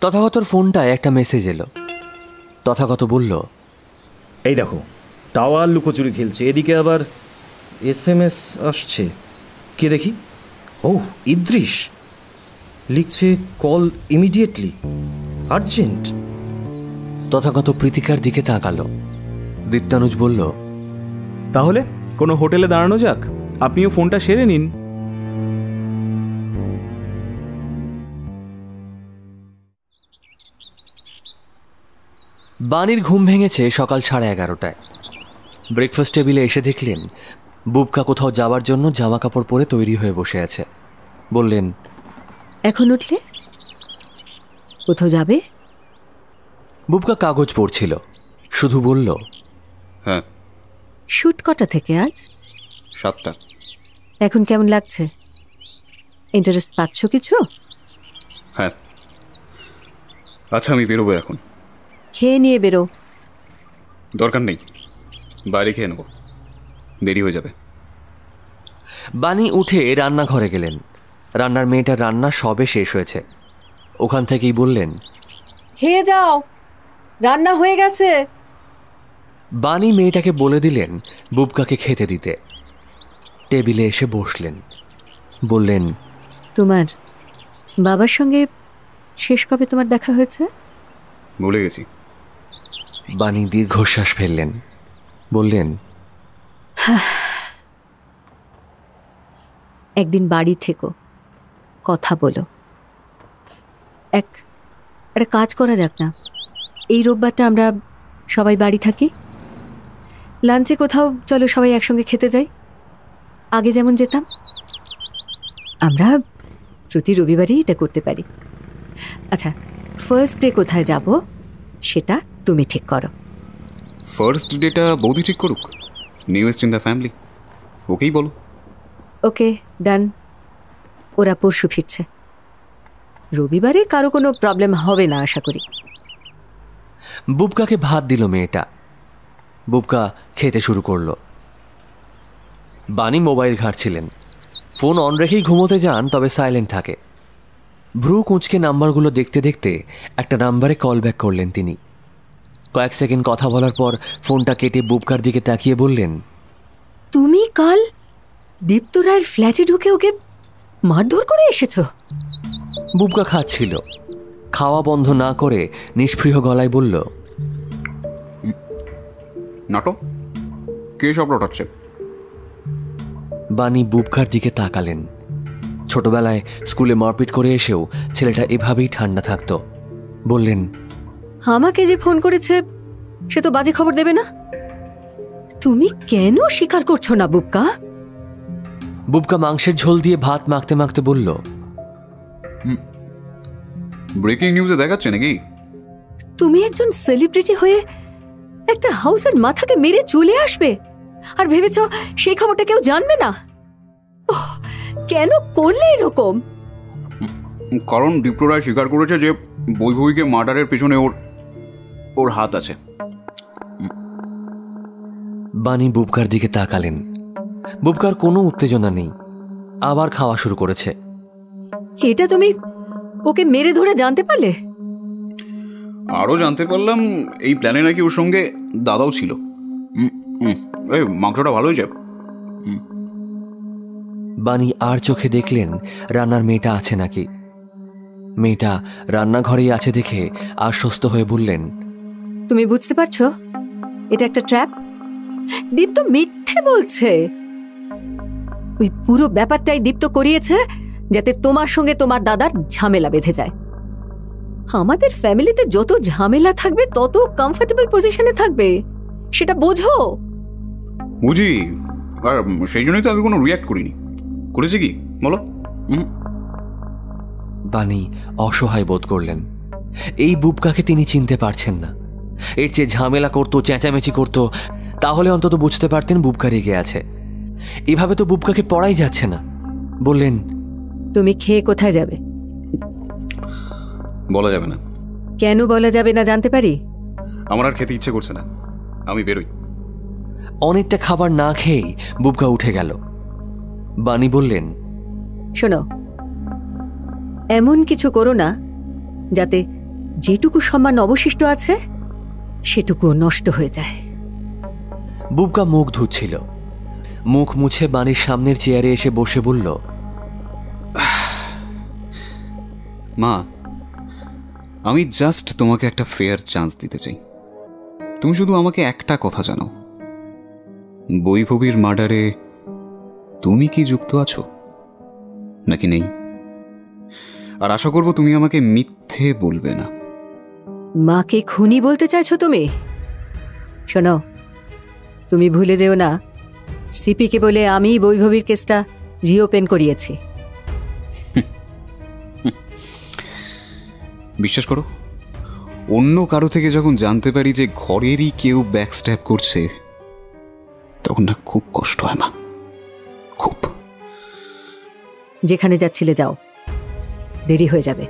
তথাগতর ফোনটায় একটা মেসেজ এলো। তথাগত বলল, এই দেখো, টাওয়ার লুকোচুরি খেলছে, এদিকে আবার SMS আসছে। কে দেখি? ও, ইদ্রিস লিখছে, কল ইমিডিয়েটলি, আর্জেন্ট। তথাগত প্রীতিকার দিকে তাকালো। দীপ্তানুজ বলল, তাহলে কোনো হোটেলে দাঁড়ানো যাক, আপনিও ফোনটা সেরে নিন। বাণীর ঘুম ভেঙেছে সকাল 11:30টায়। ব্রেকফাস্ট টেবিলে এসে দেখলেন বুবকা কোথাও যাবার জন্য জামা কাপড় পরে তৈরি হয়ে বসে আছে। বললেন, এখন উঠলে কোথাও যাবে? বুবকা কাগজ পড়ছিল, শুধু বলল, হ্যাঁ। শুট কটা থেকে আজ? 7টা। এখন কেমন লাগছে? ইন্টারেস্ট পাচ্ছ কিছু? হ্যাঁ। আচ্ছা, আমি বেরোবো এখন। খেয়ে নিয়ে বেরো। দরকার নেই, বাইরে খেয়ে নেবো, দেরি হয়ে যাবে। বাণী উঠে রান্নাঘরে গেলেন। রান্নার মেয়েটার রান্না সবে শেষ হয়েছে। ওখান থেকেই বললেন, খেয়ে যাও, রান্না হয়ে গেছে। বাণী মেয়েটাকে বলে দিলেন বুবকাকে খেতে দিতে। টেবিলে এসে বসলেন। বললেন, তোমার বাবার সঙ্গে শেষ কবে তোমার দেখা হয়েছে? ভুলে গেছি। বাণী দীর্ঘশ্বাস ফেললেন। বললেন, একদিন বাড়ি থেকো, কথা বলো। একটা কাজ করা যাক না, এই রোববারটা আমরা সবাই বাড়ি থাকি, লাঞ্চে কোথাও চলো সবাই একসঙ্গে খেতে যাই, আগে যেমন যেতাম। আমরা প্রতি রবিবারই এটা করতে পারি। আচ্ছা, ফার্স্ট ডে কোথায় যাব সেটা তুমি ঠিক করো। ফার্স্ট ডেটা বৌদি ঠিক করুক, নিউয়েস্ট ইন দ্য ফ্যামিলি, ওকেই বলো। ওকে, ডান। ওরা পরশু ফিরছে, রবিবারে কারো কোনো প্রবলেম হবে না আশা করি। বুবকাকে ভাত দিল মেয়েটা। বুবকা খেতে শুরু করলো। বাণী মোবাইল ঘাঁটছিলেন। ফোন অন রেখেই ঘুমোতে যান, তবে সাইলেন্ট থাকে। ভ্রু কুঁচকে নাম্বারগুলো দেখতে দেখতে একটা নাম্বারে কল ব্যাক করলেন তিনি। কয়েক সেকেন্ড কথা বলার পর ফোনটা কেটে বুবকার দিকে তাকিয়ে বললেন, তুমি কাল দীপ্ত রায়ের ফ্ল্যাটে ঢুকে ওকে মারধর করে এসেছো? বুবকা খাচ্ছিল। খাওয়া বন্ধ না করে নিষ্পৃহ গলায় বলল, নাটক কে সব রটাচ্ছে? বাণী বুবকার দিকে তাকালেন। ছোটবেলায় স্কুলে মারপিট করে এসেও ছেলেটা এভাবেই ঠান্ডা থাকতো। বললেন, আমাকে যে ফোন করেছে সে তো বাজে খবর দেবে না? তুমি কেন স্বীকার করছো না বুবকা? বুবকা মাংসের ঝোল দিয়ে ভাত মাখতে মাখতে বলল, ব্রেকিং নিউজে দেখাচ্ছে নাকি? তুমি একজন সেলিব্রিটি হয়ে একটা হাউসের মাথাকে মেরে চলে আসবে আর ভেবেছ সেই খবরটা কেউ জানবে না? কেন করলে এরকম? কারণ দীপ্ত রায় স্বীকার করেছে যে বৈভবীকে মার্ডারের পেছনে ওর হাত আছে। বাণী বুবকার দিকে তাকালেন। বুবকার কোনো উত্তেজনা নেই, আবার খাওয়া শুরু করেছে। এটা তুমি ওকে মেরে ধরে জানতে পারলে? আরও জানতে পারলাম এই প্ল্যানে নাকি ওর সঙ্গে দাদাও ছিল। এই মাংসটা ভালো হয়েছে। বাণী আর চোখে দেখলেন রান্নার মেয়েটা আছে নাকি। মেয়েটা রান্নাঘরেই আছে দেখে আশ্বস্ত হয়ে বললেন, তুমি বুঝতে পারছো এটা একটা ট্র্যাপ? দীপ্ত মিথ্যে বলছে। ওই পুরো ব্যাপারটাই দীপ্ত করিয়েছে যাতে তোমার সঙ্গে তোমার দাদার ঝামেলা বেঁধে যায়। আমাদের ফ্যামিলিতে যত ঝামেলা থাকবে তত কমফোর্টেবল পজিশনে থাকবে, সেটা বোঝো। বুঝি, আর সেই জন্যই তো আমি কোনো রিয়াক্ট করিনি। করেছি কি বলো? বানি অসহায় বোধ করলেন। এই বুবকাকে তিনি চিনতে পারছেন না। এর চেয়ে ঝামেলা করতো, চেঁচামেচি করতো, তাহলে অন্তত বুঝতে পারতেন বুবকা রেগে আছে। এভাবে তো বুবকাকে পড়াই যাচ্ছে না। বললেন, তুমি খেয়ে কোথায় যাবে? বলা যাবে না। কেন বলা যাবে না জানতে পারি? আমার আর খেতে ইচ্ছে করছে না, আমি বেরোই। অনেকটা খাবার না খেয়েই বুবকা উঠে গেল। বানি বললেন, শোনো, এমন কিছু করো না যাতে যেটুকু সম্মান অবশিষ্ট আছে সেটুকু নষ্ট হয়ে যায়। বুবকা মুখ ধুচ্ছিল। মুখ মুছে বানির সামনের চেয়ারে এসে বসে বলল, মা, আমি জাস্ট তোমাকে একটা ফেয়ার চান্স দিতে চাই। তুমি শুধু আমাকে একটা কথা জানাও, বৈভবীর মার্ডারে তুমি কি যুক্ত আছো নাকি নেই? আর আশা করবো তুমি আমাকে মিথ্যে বলবে না। মাকে খুনি বলতে চাইছো তুমি? শোনো, তুমি ভুলে যেও না সিপিকে বলে আমি বৈভবীর কেসটা রিওপেন করিয়েছি। বিশ্বাস করো, অন্য কারো থেকে যখন জানতে পারি যে ঘরেরই কেউ ব্যাকস্ট্যাপ করছে, তখন না খুব কষ্ট হয় মা, খুব। যেখানে যাচ্ছিলে যাও, দেরি হয়ে যাবে।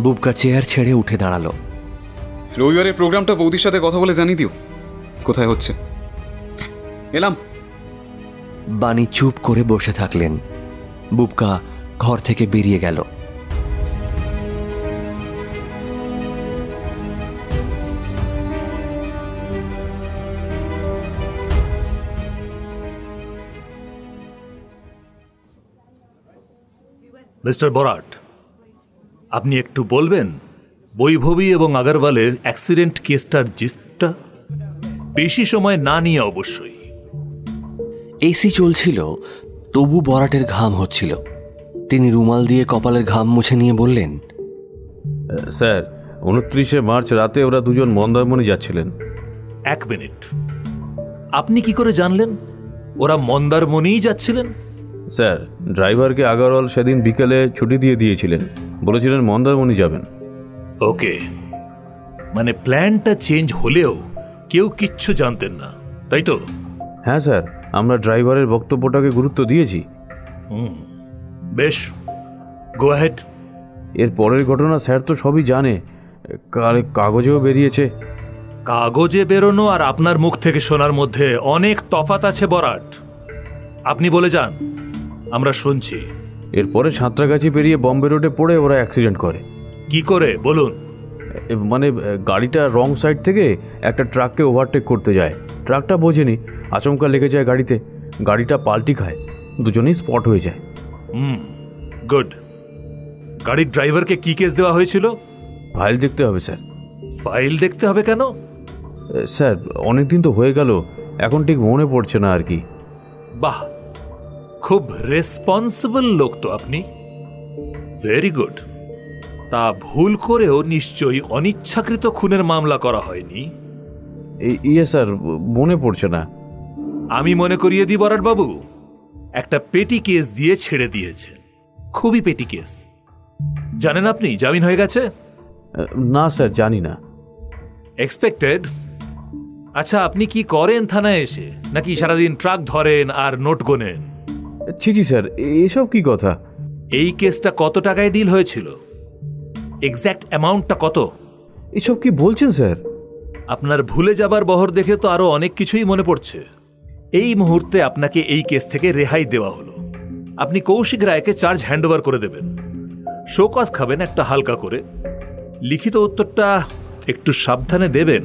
বুবকা চেয়ার ছেড়ে উঠে দাঁড়ালো। রবিবারের প্রোগ্রামটা বৌদির সাথে কথা বলে জানিয়ে দিও কোথায় হচ্ছে। এলাম। বানি চুপ করে বসে থাকলেন। বুবকা ঘর থেকে বেরিয়ে গেল। মিস্টার বরাট, আপনি একটু বলবেন বৈভবী এবং আগরওয়ালের অ্যাক্সিডেন্ট কেসটার জিস্টটা? বেশি সময় না নিয়ে অবশ্যই। এসি চলছিল, তবু বরাটের ঘাম হচ্ছিল। তিনি রুমাল দিয়ে কপালের ঘাম মুছে নিয়ে বললেন, স্যার, 29শে মার্চ রাতে ওরা দুজন মন্দারমণি যাচ্ছিলেন। এক মিনিট, আপনি কি করে জানলেন ওরা মন্দারমণিই যাচ্ছিলেন? স্যার, ড্রাইভারকে আগরওয়াল সেদিন বিকেলে ছুটি দিয়ে দিয়েছিলেন, বলেছিলেন মন্দারমণি যাবেন। ওকে, মানে প্ল্যানটা চেঞ্জ হলেও কেউ কিচ্ছু জানতেন না, তাই তো? হ্যাঁ স্যার, আমরা ড্রাইভারের বক্তব্যটাকে গুরুত্ব দিয়েছি। বেশ, গো অ্যাহেড। এর পরের ঘটনা স্যার তো সবই জানে, কাগজেও বেরিয়েছে। কাগজে বেরোনো আর আপনার মুখ থেকে শোনার মধ্যে অনেক তফাৎ আছে বরাট। আপনি বলে যান, আমরা শুনছি। এরপরে সাঁতরাগাছি পেরিয়ে বম্বে রোডে পড়ে ওরা অ্যাক্সিডেন্ট করে। কি করে বলুন? মানে গাড়িটা রং সাইড থেকে একটা ট্রাককে ওভারটেক করতে যায়, ট্রাকটা বোঝেনি, আচমকা লেগে যায় গাড়িতে, গাড়িটা পাল্টি খায়, দুজনেই স্পট হয়ে যায়। গুড। গাড়ির ড্রাইভারকে কি কেস দেওয়া হয়েছিল? ফাইল দেখতে হবে স্যার। ফাইল দেখতে হবে কেন? স্যার, অনেকদিন তো হয়ে গেল, এখন ঠিক মনে পড়ছে না আর কি। বাহ, খুব রেসপন্সিবল লোক তো আপনি। Very good. তা ভুল করেও নিশ্চয়ই অনিচ্ছাকৃত খুনের মামলা করা হয়নি? ইয়ে স্যার, মনে পড়ছে না। আমি মনে করিয়ে দিই বরাট বাবু, একটা পেটি কেস দিয়ে ছেড়ে দিয়েছেন, খুবই পেটি কেস। জানেন আপনি জামিন হয়ে গেছে? না স্যার, জানি না। এক্সপেক্টেড। আচ্ছা, আপনি কি করেন থানায় এসে, নাকি সারাদিন ট্রাক ধরেন আর নোট গোনেন? ছি স্যার, এসব কি কথা? এই কেসটা কত টাকায় ডিল হয়েছিল? এক্স্যাক্ট অ্যামাউন্টটা কত? এসব কি বলছেন স্যার? আপনার ভুলে যাবার বহর দেখে তো আরো অনেক কিছুই মনে পড়ছে। এই মুহূর্তে আপনাকে এই কেস থেকে রেহাই দেওয়া হলো। আপনি কৌশিক রায়কে চার্জ হ্যান্ডওভার করে দেবেন। শোকজ খাবেন একটা হালকা করে। লিখিত উত্তরটা একটু সাবধানে দেবেন।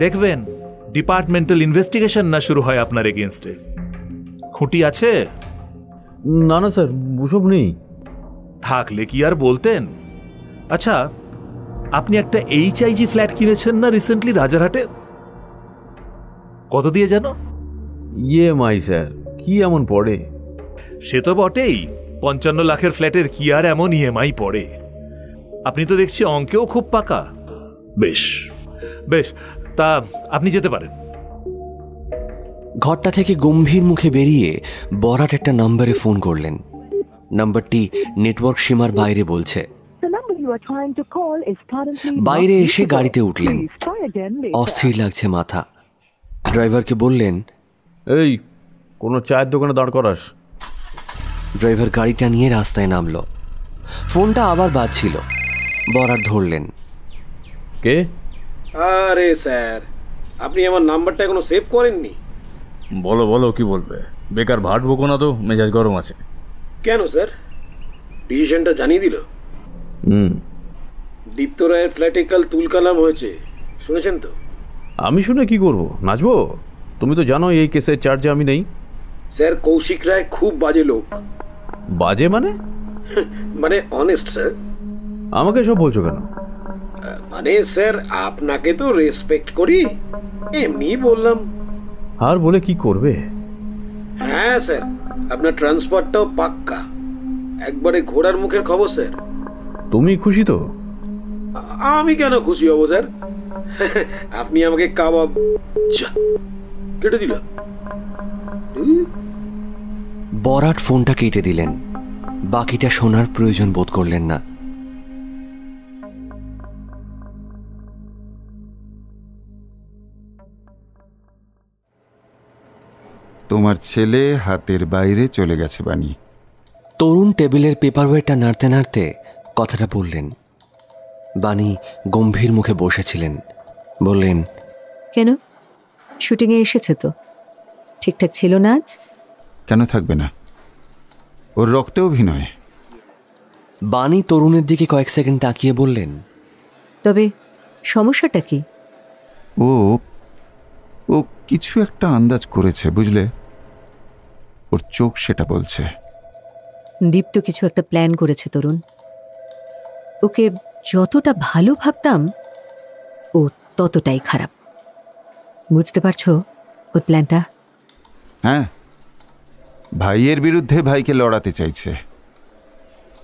দেখবেন ডিপার্টমেন্টাল ইনভেস্টিগেশন না শুরু হয় আপনার এগেইনস্টে। খুঁটি আছে? না না স্যার, ওসব নেই। থাকলে কি আর বলতেন। আচ্ছা, আপনি একটা HIG ফ্ল্যাট কিনেছেন না রিসেন্টলি রাজারহাটে? কত দিয়ে জানো? EMI স্যার, কি এমন পড়ে? সে তো বটেই, 55 লাখের ফ্ল্যাটের কি আর এমন EMI পড়ে? আপনি তো দেখছি অঙ্কেও খুব পাকা। বেশ বেশ, তা আপনি যেতে পারেন। ঘরটা থেকে গম্ভীর মুখে বেরিয়ে বরাট একটা নম্বরে ফোন করলেন। নম্বরটি নেটওয়ার্ক সীমার বাইরে বলছে। বাইরে এসে গাড়িতে উঠলেন। অস্থির লাগছে মাথা। ড্রাইভারকে বললেন, এই কোনো চায়ের দোকানে দাঁড় করাস। ড্রাইভার গাড়িটা নিয়ে রাস্তায় নামলো। ফোনটা আবার বাজছিল। বরাট ধরলেন। কে? আরে স্যার, আপনি আমার নাম্বারটা এখনো সেভ করেননি? বলো বলো, কি বলবে? বেকার ভাট বকো না তো, মেজাজ গরম আছে। কেন স্যার? ডিসিশনটা জানিয়ে দিল। দীপ্ত রায়ের ফ্ল্যাটে কাল তুলকালাম হয়েছে, শুনেছেন তো? আমি শুনে কি করব? নাচবো? তুমি তো জানো এই কেসের চার্জে আমি নেই। স্যার, কৌশিক রায় খুব বাজে লোক। বাজে মানে? মানে অনেস্ট স্যার। আমাকে সব বলছো কেন? মানে স্যার, আপনাকে তো রেসপেক্ট করি, এমনি বললাম। আর বলে কি করবে? হ্যাঁ স্যার, আপনার ট্রান্সফারটাও পাক্কা, একবারে ঘোড়ার মুখের খবর স্যার। তুমি খুশি তো? আমি কেন খুশি হব স্যার? আপনি আমাকে কাবাব কেটে দিল। বরাট ফোনটা কেটে দিলেন। বাকিটা শোনার প্রয়োজন বোধ করলেন না। তোমার ছেলে হাতের বাইরে চলে গেছে বানি। তরুণ টেবিলের পেপারওয়েটটা নাড়তে নাড়তে কথাটা বললেন। বানি গম্ভীর মুখে বসেছিলেন। বললেন, কেন? শুটিংয়ে এসেছে তো, ঠিকঠাক ছিল না আজ? কেন থাকবে না? ওর রক্তে অভিনয়। বানি তরুণের দিকে কয়েক সেকেন্ড তাকিয়ে বললেন, তবে সমস্যাটা কি? ও ও কিছু একটা আন্দাজ করেছে, বুঝলে? ওর চোখ সেটা বলছে। দীপ্ত কিছু একটা প্ল্যান করেছে তরুণ। ওকে যতটা ভালো ভাবতাম ও ততটাই খারাপ। বুঝতে পারছো ওর প্ল্যানটা? হ্যাঁ, ভাইয়ের বিরুদ্ধে ভাইকে লড়াতে চাইছে।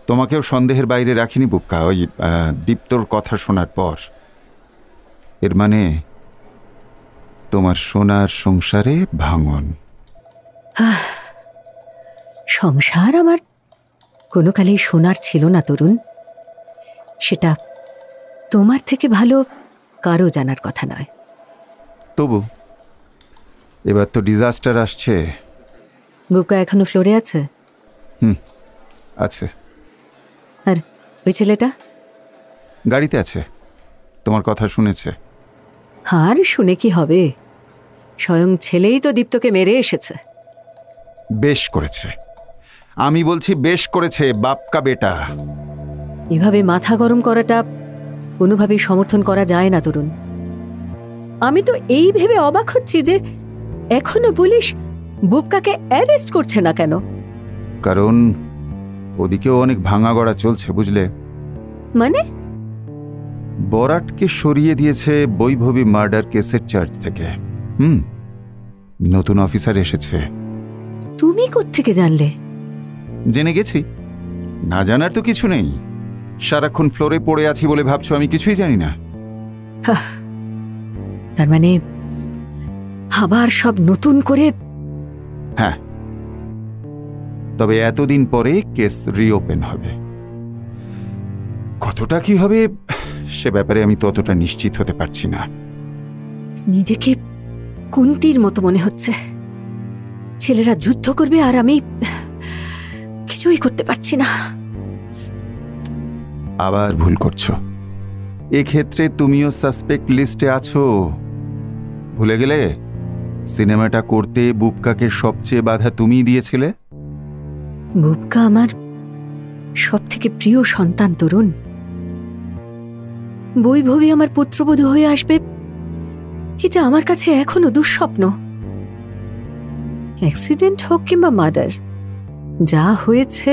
তোমাকেও সন্দেহের বাইরে রাখিনি বুক্কা, ওই দীপ্তর কথা শোনার পর। এর মানে তোমার সোনার সংসারে ভাঙন। সংসার আমার কোনো কালেই সোনার ছিল না তরুণ। সেটা তোমার থেকে ভালো কারো জানার কথা নয়। তবু এবার তো ডিজাস্টার আসছে। বুকা এখনো ফ্লোরে আছে? আছে। আর ওই ছেলেটা? গাড়িতে আছে, তোমার কথা শুনেছে। আর শুনে কি হবে? স্বয়ং ছেলেই তো দীপ্তকে মেরে এসেছে। বেশ করেছে, আমি বলছি বেশ করেছে, বাপকা বেটা। এভাবে মাথা গরম করাটা কোনোভাবেই সমর্থন করা যায় না তরুণ। আমি তো এই ভেবে অবাক হচ্ছি যে এখনো পুলিশ বুবকাকে অ্যারেস্ট করছে না কেন। কারণ ওদিকেও অনেক ভাঙা গড়া চলছে, বুঝলে? মানে? বরাটকে সরিয়ে দিয়েছে বৈভবী মার্ডার কেসের চার্জ থেকে। নতুন অফিসার এসেছে। তুমি কোত্থেকে জানলে? জেনে গেছি, না জানার তো কিছু নেই। সারাক্ষণ ফ্লোরে পড়ে আছি বলে ভাবছো আমি কিছুই জানি না? তার মানে আবার সব নতুন করে? হ্যাঁ, তবে এতদিন পরে কেস রিওপেন হবে। কতটা কি হবে সে ব্যাপারে আমি ততটা নিশ্চিত হতে পারছি না। নিজেকে কুন্তির মতো মনে হচ্ছে। ছেলেরা যুদ্ধ করবে আর আমি কিছুই করতে পারছি না। আবার ভুল করছো। এক্ষেত্রে তুমিও সাসপেক্ট লিস্টে আছো। ভুলে গেলে সিনেমাটা করতে বুবকাকে সবচেয়ে বাধা তুমিই দিয়েছিলে। বুবকা আমার সব থেকে প্রিয় সন্তান তরুণ। বৈভবী আমার পুত্রবধূ হয়ে আসবে, এটা আমার কাছে এখনো দুঃস্বপ্ন। অ্যাক্সিডেন্ট হোক কিংবা মার্ডার, যা হয়েছে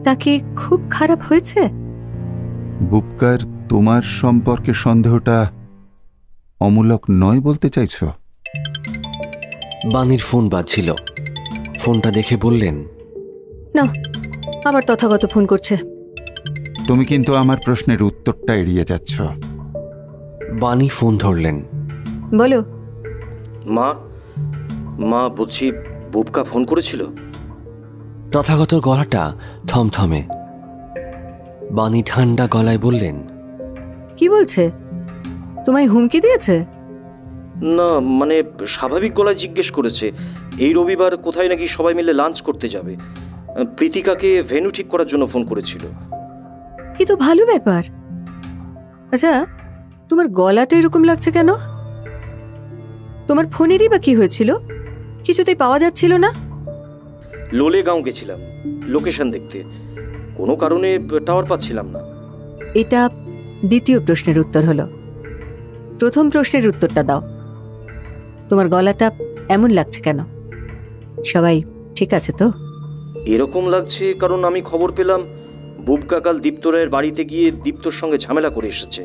তা কি খুব খারাপ হয়েছে? বুবকার তোমার সম্পর্কে সন্দেহটা অমূলক নয় বলতে চাইছো? বানির ফোন বাজছিল। ফোনটা দেখে বললেন, না, আবার তথাগত ফোন করছে। তুমি কিন্তু আমার প্রশ্নের উত্তরটা এড়িয়ে যাচ্ছ। বাণী ফোন ধরলেন। বলো। মা মা বলছি, বুবকা ফোন করেছিল? তথাগত গলাটা থমথমে। বাণী ঠান্ডা গলায় বললেন, কি বলছে? তোমায় হুমকি দিয়েছে? না, মানে স্বাভাবিক গলায় জিজ্ঞেস করেছে। এই রবিবার কোথায় নাকি সবাই মিলে লাঞ্চ করতে যাবে। প্রীতিকাকে ভেন্যু ঠিক করার জন্য ফোন করেছিল। কি তো ভালো ব্যাপার। আচ্ছা, তোমার গলাটা এরকম লাগছে কেন? তোমার ফোনেরই বা কি হয়েছিল? কিছুতেই পাওয়া যাচ্ছিল না। লোলেগাঁও গেছিলাম লোকেশন দেখতে, কোনো কারণে টাওয়ার পাচ্ছিলাম না। এটা দ্বিতীয় প্রশ্নের উত্তর হলো। প্রথম প্রশ্নের উত্তরটা দাও। তোমার গলাটা এমন লাগছে কেন? সবাই ঠিক আছে তো? এরকম লাগছে কারণ আমি খবর পেলাম বুবকা কাল দীপ্ত রায়ের বাড়িতে গিয়ে দীপ্তর সঙ্গে ঝামেলা করে এসেছে,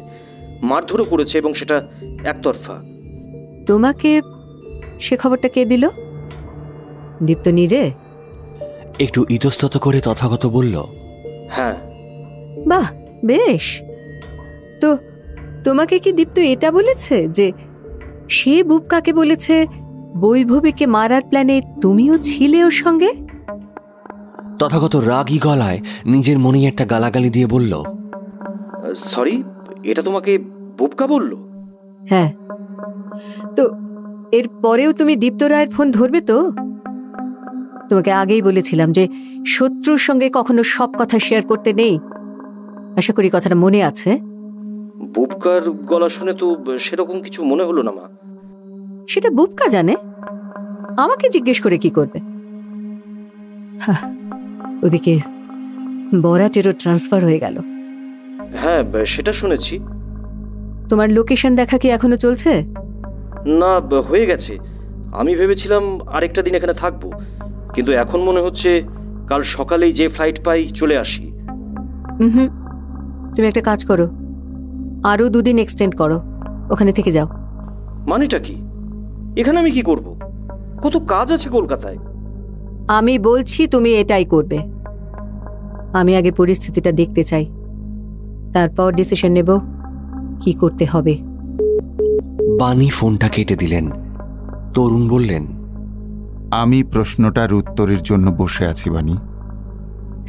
মারধরও করেছে, এবং সেটা একতরফা। তোমাকে সে খবরটা কে দিল? দীপ্ত নিজে? একটু ইতস্তত করে তথাগত বলল, হ্যাঁ। বাহ, বেশ। তো তোমাকে কি দীপ্ত এটা বলেছে যে সে বুবকাকে বলেছে বৈভবীকে মারার প্ল্যানে তুমিও ছিলে ওর সঙ্গে? তথাগত রাগী গলায় নিজের মনেই একটা গালাগালি দিয়ে বলল, সরি, এটা তোমাকে বুবকা বলল? হ্যাঁ। তো এর পরেও তুমি দীপ্ত রায়ের ফোন ধরবে তো? তোমাকে আগেই বলেছিলাম যে শত্রুর সঙ্গে কখনো সব কথা শেয়ার করতে নেই। আশা করি কথাটা মনে আছে। বুবকার গলা শুনে তো সেরকম কিছু মনে হলো না মা। সেটা বুবকা জানে, আমাকে জিজ্ঞেস করে কি করবে? ওদিকে বরাটেরও ট্রান্সফার হয়ে গেল। হ্যাঁ, সেটা শুনেছি। তোমার লোকেশন দেখা কি এখনো চলছে? না, হয়ে গেছে। আমি ভেবেছিলাম আরেকটা দিন এখানে থাকবো, কিন্তু এখন মনে হচ্ছে কাল সকালেই যে ফ্লাইট পাই চলে আসি। তুমি একটা কাজ করো, আরো 2 দিন এক্সটেন্ড করো, ওখানে থেকে যাও। মানেটা কি? এখানে আমি কি করব? কত কাজ আছে কলকাতায়। আমি বলছি তুমি এটাই করবে। আমি আগে পরিস্থিতিটা দেখতে চাই, তারপর ডিসিশন নেব কি করতে হবে। বাণী ফোনটা কেটে দিলেন। তরুণ বললেন, আমি প্রশ্নটার উত্তরের জন্য বসে আছি বাণী।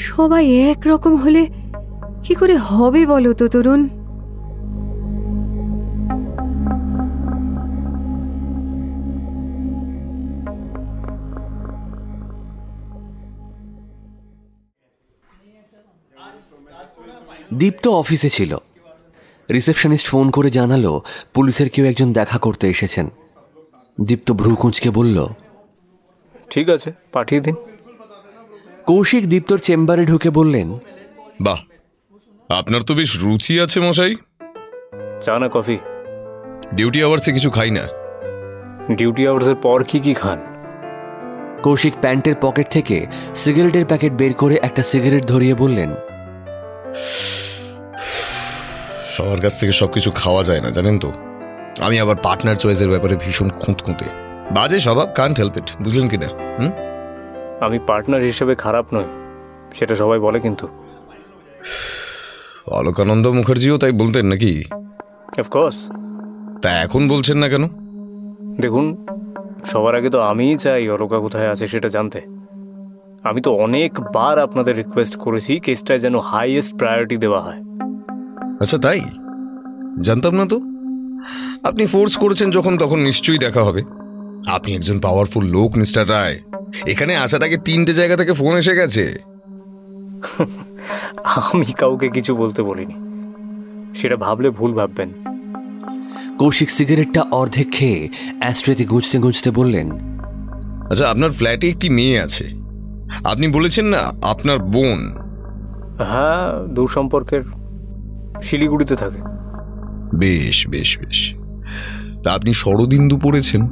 সবাই একরকম হলে কি করে হবে বলো তো তরুণ? দীপ্ত অফিসে ছিল। রিসেপশনিস্ট ফোন করে জানালো পুলিশের কেউ একজন দেখা করতে এসেছেন। দীপ্ত ভ্রু কুঁচকে বলল, ঠিক আছে, পাঠিয়ে দিন। কৌশিক দীপ্তর চেম্বারে ঢুকে বললেন, বাহ, আপনার তো বেশ রুচি আছে মশাই। চা না কফি? ডিউটি আওয়ার্সে কিছু খাই না। ডিউটি আওয়ার্সের পর কি খান? কৌশিক প্যান্টের পকেট থেকে সিগারেটের প্যাকেট বের করে একটা সিগারেট ধরিয়ে বললেন, সবার কাছ থেকে সবকিছু খাওয়া যায় না জানেন তো। আমি আবার পার্টনার চয়েসের ব্যাপারে ভীষণ খুঁতখুঁতে। বাজে স্বভাব, কান্ট হেল্প ইট, বুঝলেন কিনা? আমি পার্টনার হিসেবে খারাপ নই, সেটা সবাই বলে, কিন্তু অলোকানন্দ মুখার্জিও তাই বলতেন নাকি? অফকোর্স। তা এখন বলছেন না কেন? দেখুন, সবার আগে তো আমিই চাই অলোকা কোথায় আছে সেটা জানতে। আমি তো অনেকবার আপনাদের রিকোয়েস্ট করেছি কেসটায় যেন হাইয়েস্ট প্রায়োরিটি দেওয়া হয়। আচ্ছা, তাই? জানতাম না তো। আপনি ফোর্স করেছেন যখন, তখন নিশ্চয়ই দেখা হবে। আপনি একজন পাওয়ারফুল লোক মিস্টার রায়। এখানে আসার আগে 3টে জায়গা থেকে ফোন এসে গেছে। আমি কাউকে কিছু বলতে বলিনি, সেটা ভাবলে ভুল ভাববেন। কৌশিক সিগারেটটা অর্ধেক খেয়ে অ্যাস্ট্রেতে গুঁজতে গুঁজতে বললেন, আচ্ছা, আপনার ফ্ল্যাটে একটি মেয়ে আছে, আপনি বলেছেন না আপনার বোন? হ্যাঁ, দূর সম্পর্কের, শিলিগুড়িতে থাকে। বেশ বেশ বেশ। তা আপনি শরদিন্দু পড়েছেন,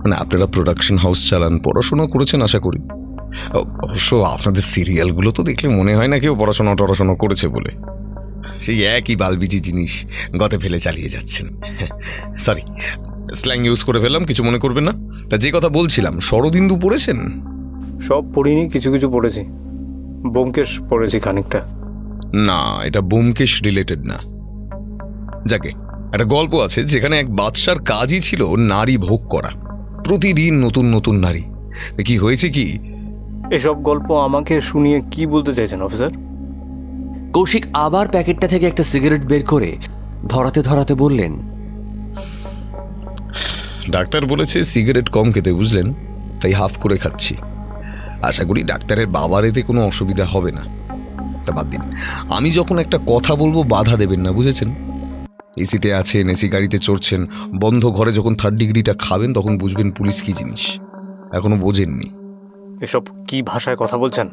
মানে আপনারা প্রোডাকশন হাউস চালান, পড়াশোনা করেছেন আশা করি। অবশ্য আপনাদের সিরিয়ালগুলো তো দেখলে মনে হয় না কেউ পড়াশোনা করেছে বলে। সেই একই বালবিজি জিনিস গতে ফেলে চালিয়ে যাচ্ছেন। সরি, স্ল্যাং ইউজ করে ফেললাম, কিছু মনে করবেন না। তা যে কথা বলছিলাম, শরদিন্দু পড়েছেন? সব পড়িনি, কিছু কিছু পড়েছি। ব্যোমকেশ পড়েছি খানিকটা। না, এটা ব্যোমকেশ রিলেটেড না। যাকে একটা গল্প আছে যেখানে এক বাদশার কাজই ছিল নারী ভোগ করা, প্রতিদিন নতুন নতুন নারী। কি হয়েছে কি? এসব গল্প আমাকে শুনিয়ে কি বলতে চাইছেন অফিসার? কৌশিক আবার প্যাকেটটা থেকে একটা সিগারেট বের করে ধরাতে ধরাতে বললেন, ডাক্তার বলেছে সিগারেট কম খেতে, বুঝলেন, তাই হাফ করে খাচ্ছি। আশা করি ডাক্তারের বাবার এতে কোনো অসুবিধা হবে না। তা বাদ দিন, আমি যখন একটা কথা বলবো বাধা দেবেন না, বুঝেছেন? এসিতে আছেন, এসি গাড়িতে চড়ছেন, বন্ধ ঘরে যখন 3rd ডিগ্রিটা খাবেন তখন বুঝবেন পুলিশ কি জিনিস। এখনো বোঝেননি। এসব কি ভাষায় কথা বলছেন?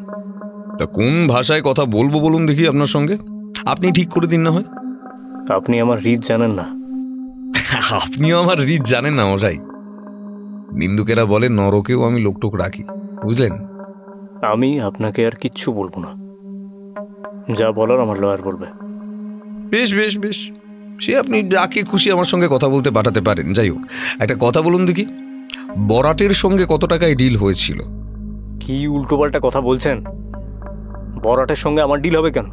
তা কোন ভাষায় কথা বলবো বলুন দেখি আপনার সঙ্গে? আপনি ঠিক করে দিন না হয়। আপনি আমার রিচ জানেন না। আপনিও আমার রিচ জানেন না মশাই। নিন্দুকেরা বলে নরকেও আমি লোকটোক রাখি, বুঝলেন? আমি আপনাকে আর কিচ্ছু বলবো না, যা বলার আমার লয়ার বলবে। বেশ বেশ বেশ, সে আপনি যাকে খুশি আমার সঙ্গে কথা বলতে পাঠাতে পারেন। যাই হোক, একটা কথা বলুন দেখি, বরাটের সঙ্গে কত টাকায় ডিল হয়েছিল? কি উল্টোপাল্টা কথা বলছেন? বরাটের সঙ্গে আমার ডিল হবে কেন?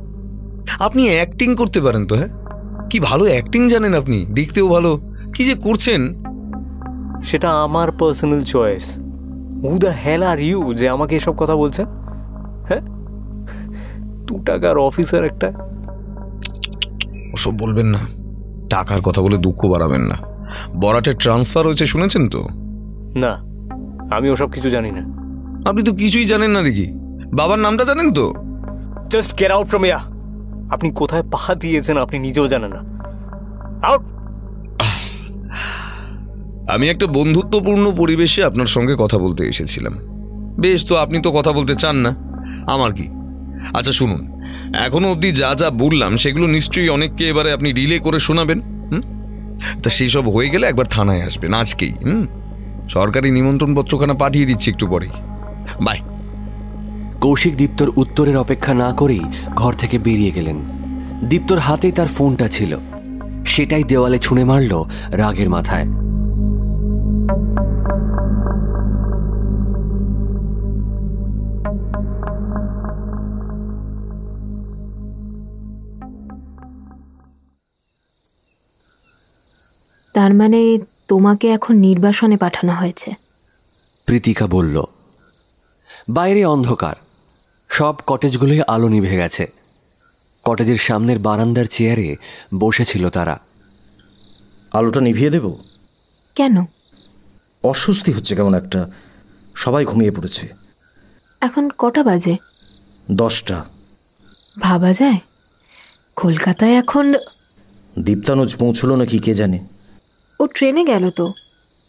আপনি অ্যাক্টিং করতে পারেন তো? হ্যাঁ, কি ভালো অ্যাক্টিং জানেন আপনি, দেখতেও ভালো। কি যে করছেন! সেটা আমার personal choice. Who the hell are you যে আমাকে এসব কথা বলছেন? হ্যাঁ, 2 টাকার অফিসার একটা। ওসব বলবেন না, টাকার কথা বলে দুঃখ বাড়াবেন না। বরাটের ট্রান্সফার হয়েছে শুনেছেন তো? না, আমি ওসব কিছু জানি না। আপনি তো কিছুই জানেন না দেখি। বাবার নামটা জানেন তো? Just get out from here. আপনি কোথায় পা দিয়েছেন আপনি নিজেও জানেন না। আউট। আমি একটা বন্ধুত্বপূর্ণ পরিবেশে আপনার সঙ্গে কথা বলতে এসেছিলাম। বেশ, তো আপনি তো কথা বলতে চান না, আমার কি? আচ্ছা শুনুন, এখনো অবধি যা যা বললাম সেগুলো নিশ্চয়ই অনেককে এবারে আপনি রিলে করে শোনাবেন। তা সেই সব হয়ে গেলে একবার থানায় আসবেন আজকেই। সরকারি নিমন্ত্রণপত্রখানা পাঠিয়ে দিচ্ছি একটু পরেই। বাই। কৌশিক দীপ্তর উত্তরের অপেক্ষা না করেই ঘর থেকে বেরিয়ে গেলেন। দীপ্তর হাতে তার ফোনটা ছিল, সেটাই দেওয়ালে ছুঁড়ে মারল রাগের মাথায়। তার মানে তোমাকে এখন নির্বাসনে পাঠানো হয়েছে? প্রীতিকা বলল। বাইরে অন্ধকার, সব কটেজগুলোই আলো নিভে গেছে। কটেজের সামনের বারান্দার চেয়ারে বসেছিল তারা। আলোটা নিভিয়ে দেব? কেন? অস্বস্তি হচ্ছে কেমন একটা। সবাই ঘুমিয়ে পড়েছে। এখন কটা বাজে? 10টা। ভাবা যায় কলকাতায় এখন। দীপ্তানুজ পৌঁছলো নাকি কে জানে। ও ট্রেনে গেল তো,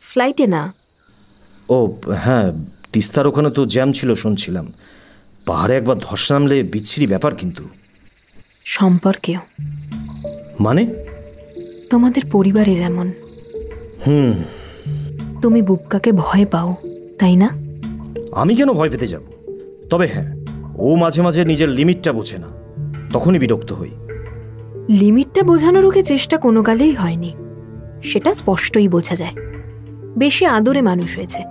ফ্লাইটে না। ও হ্যাঁ, তিস্তার ওখানে তো জ্যাম ছিল শুনছিলাম। পাহাড়ে একবার ধস নামলে বিচ্ছিরি ব্যাপার। কিন্তু সম্পর্কেও মানে? তোমাদের পরিবারে যেমন। তুমি বুবকাকে ভয় পাও, তাই না? আমি কেন ভয় পেতে যাব? তবে হ্যাঁ, ও মাঝে মাঝে নিজের লিমিটটা বোঝে না, তখনই বিরক্ত হই। লিমিটটা বোঝানোর ওকে চেষ্টা কোনো কালেই হয়নি, সেটা স্পষ্টই বোঝা যায়। বেশি আদরে মানুষ হয়েছে,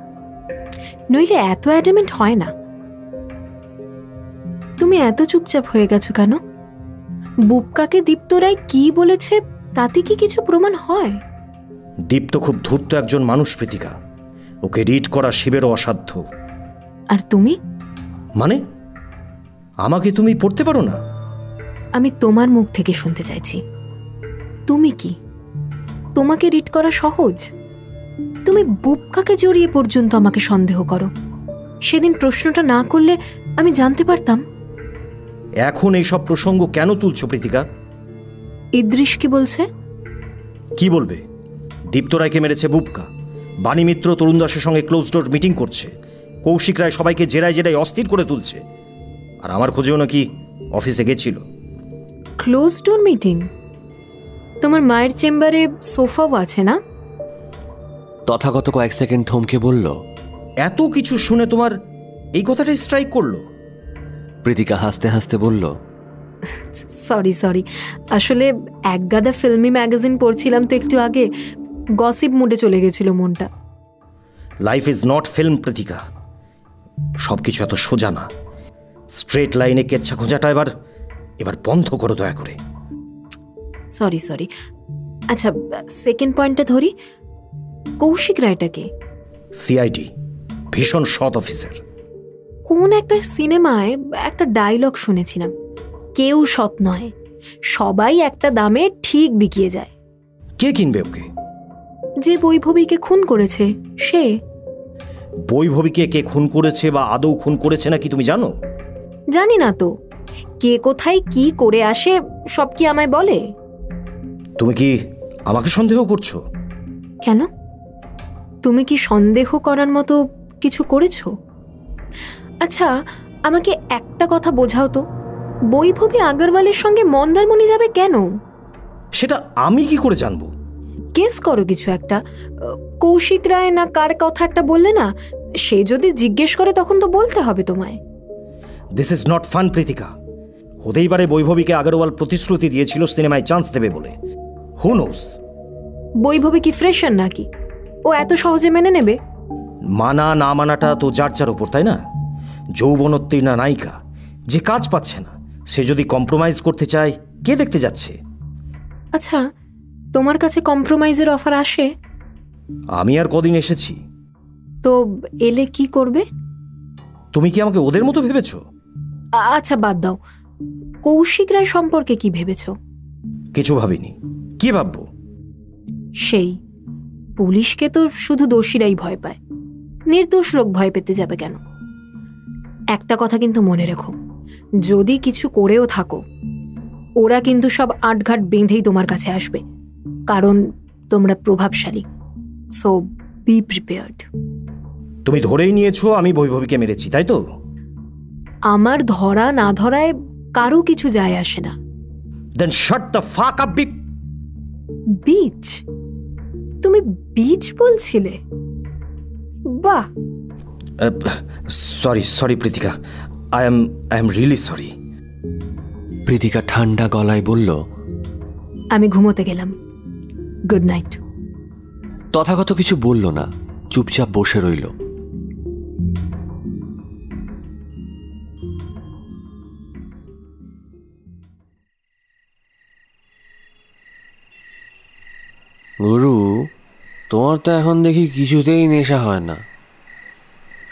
নইলে এত অ্যাডামেন্ট হয় না। তুমি এত চুপচাপ হয়ে গেছো কেন? বুবকাকে দীপ্ত রায় কি বলেছে তাতে কি কিছু প্রমাণ হয়? দীপ্ত খুব ধূর্ত একজন মানুষ প্রীতিকা, ওকে রিড করা শিবেরও অসাধ্য। আর তুমি? মানে আমাকে তুমি পড়তে পারো না? আমি তোমার মুখ থেকে শুনতে চাইছি, তুমি কি? তোমাকে রিড করা সহজ? তুমি বুবকাকে জড়িয়ে পর্যন্ত আমাকে সন্দেহ করো। সেদিন প্রশ্নটা না করলে আমি জানতে পারতাম। এখন এইসব প্রসঙ্গ কেন তুলছো প্রীতিকা? ইদ্রিশ কি বলছে? কি বলবে? দীপ্ত রায়কে মেরেছে বুবকা, বাণী মিত্র তরুণ দাসের সঙ্গে ক্লোজ ডোর মিটিং করছে, কৌশিক রায় সবাইকে জেরায় জেরায় অস্থির করে তুলছে, আর আমার খোঁজেও নাকি অফিসে গেছিল। Close door meeting? তোমার মায়ের চেম্বারে সোফাও আছে না? তথাগত কয়েক সেকেন্ড থমকে বলল, এত কিছু শুনে তোমার এই কথাটাই স্ট্রাইক করলো? প্রীতিকা হাসতে হাসতে বলল, সরি, আসলে একগাদা ফিল্মি ম্যাগাজিন পড়ছিলাম তো একটু আগে, গসিপ মুডে চলে গেছিল মনটা। Life is not film Pritika, সবকিছু এত সোজা না। স্ট্রেট লাইনে কেচ্ছা খোঁজাটা এবার বন্ধ করো দয়া করে। সরি, আচ্ছা, সেকেন্ড পয়েন্টটা ধরি। কৌশিক রায়টাকে সিআইডি, ভীষণ সৎ অফিসার। কোন একটা সিনেমায় একটা ডায়লগ শুনেছিলাম, কেউ সৎ নয়, সবাই একটা দামে ঠিক বিকিয়ে যায়। কে কিনবে ওকে? যে বৈভবীকে খুন করেছে সে। বৈভবীকে কে খুন করেছে বা আদৌ খুন করেছে নাকি তুমি জানো? জানি না তো, কে কোথায় কি করে আসে সব কি আমায় বলে? তুমি কি আমাকে সন্দেহ করছো? কেন? তুমি কি সন্দেহ করার মতো কিছু করেছো? আচ্ছা, আমাকে একটা কথা বোঝাও তো, বৈভবী আগরওয়ালের সঙ্গে মন্দারমণি যাবে কেন? সেটা আমি কি করে জানবো? গেস করো কিছু একটা। কৌশিক রায় না কার কথা একটা বললে না, সে যদি জিজ্ঞেস করে তখন তো বলতে হবে তোমায়। This is not fun Pritika. হতেই পারে বৈভবীকে আগরওয়াল প্রতিশ্রুতি দিয়েছিল সিনেমায় চান্স দেবে বলে। হু নোস? বৈভবী কি ফ্রেশার নাকি? ও এত সহজে মেনে নেবে? মানা না মানাটা তো যার যার উপর, তাই না? যৌবনোত্তীর্ণা নায়িকা যে কাজ পাচ্ছে না, সে যদি কম্প্রোমাইজ করতে চায়, কে দেখতে যাচ্ছে? আচ্ছা, তোমার কাছে কম্প্রোমাইজের অফার আসে? আমি আর কদিন এসেছি। তো এলে কি করবে? তুমি কি আমাকে ওদের মতো ভেবেছো? আচ্ছা বাদ দাও, কৌশিক রায় সম্পর্কে কি ভেবেছো? কিছু ভাবিনি। কি ভাববো? সেই পুলিশকে তো শুধু দোষীরাই ভয় পায়, নির্দোষ লোক ভয় পেতে যাবে কেন? একটা কথা কিন্তু মনে রেখো, যদি কিছু করেও থাকো, ওরা কিন্তু সব আটঘাট বেঁধেই তোমার কাছে আসবে, কারণ তোমরা প্রভাবশালী। So be prepared. তুমি ধরেই নিয়েছো আমি বৈভবীকে মেরেছি, তাই তো? আমার ধরা না ধরায় কারো কিছু যায় আসে না। Then shut the fuck up. Bitch? তুমি বিচ বলছিলে? বাহ। Sorry Pritika, I am really sorry. Pritika ঠান্ডা গলায় বলল, আমি ঘুমোতে গেলাম, গুড নাইট। তথাগত কিছু বলল না, চুপচাপ বসে রইল। গুরু, তোমার তো এখন দেখি কিছুতেই নেশা হয় না।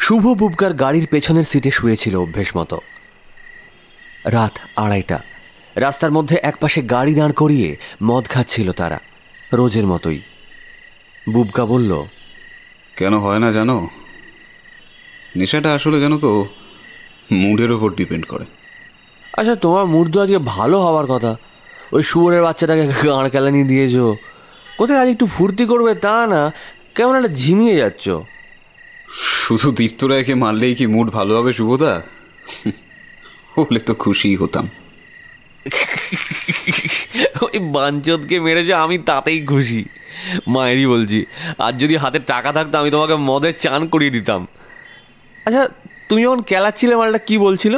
শুভ বুবকার গাড়ির পেছনের সিটে শুয়েছিল অভ্যেস মতো। রাত 2:30। রাস্তার মধ্যে একপাশে গাড়ি দাঁড় করিয়ে মদ খাচ্ছিল তারা, রোজের মতোই। বুবকা বলল, কেন হয় না জানো? নেশাটা আসলে জানো তো মুডের ওপর ডিপেন্ড করে। আচ্ছা, তোমার মুড তো আজকে ভালো হওয়ার কথা। ওই শুয়োরের বাচ্চাটাকে গাঁড় কেলানি দিয়েছো, কোথায় আজ একটু ফুর্তি করবে তা না, কেমন একটা ঝিমিয়ে যাচ্ছ। শুধু দীপ্ত রায়কে মারলেই কি মুড ভালো হবে শুভদা? হলে তো খুশি হতাম। ওই বাঞ্চদকে মেরেছে, আমি তাতেই খুশি। মায়েরই বলছি, আর যদি হাতে টাকা থাকতো আমি তোমাকে মদের চান করিয়ে দিতাম। আচ্ছা, তুমি যখন কেলাচ্ছিলে মালটা কি বলছিল?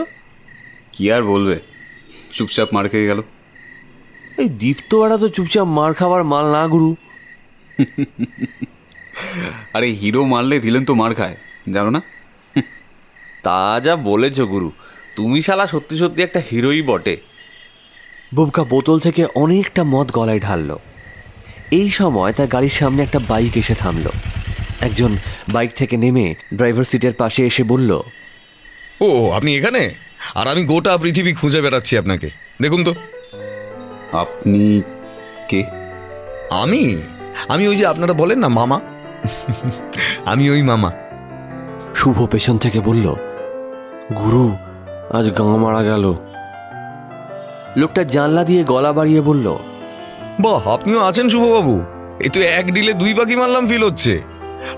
কি আর বলবে, চুপচাপ মার খেয়ে গেল। এই দীপ্তবাড়া তো চুপচাপ মার খাবার মাল না গুরু। আরে হিরো মারলে ভিলেন তো মার খায়, জানো না? তা যা বলেছ গুরু, তুমি শালা সত্যি সত্যি একটা হিরোই বটে। বুবকা বোতল থেকে অনেকটা মদ গলায় ঢালল। এই সময় তার গাড়ির সামনে একটা বাইক এসে থামল। একজন বাইক থেকে নেমে ড্রাইভার সিটের পাশে এসে বলল, ও আপনি এখানে? আর আমি গোটা পৃথিবী খুঁজে বেড়াচ্ছি আপনাকে, দেখুন তো। আপনি কে? আমি ওই যে আপনারা বলেন না মামা, আমি ওই মামা। শুভ পেছন থেকে বলল, গুরু আজ গাঁ মারা গেল। লোকটা জানলা দিয়ে গলা বাড়িয়ে বলল, বাহ, আপনিও আছেন শুভবাবু। এই তো এক ডিলে 2 পাখি মারলাম ফিল হচ্ছে।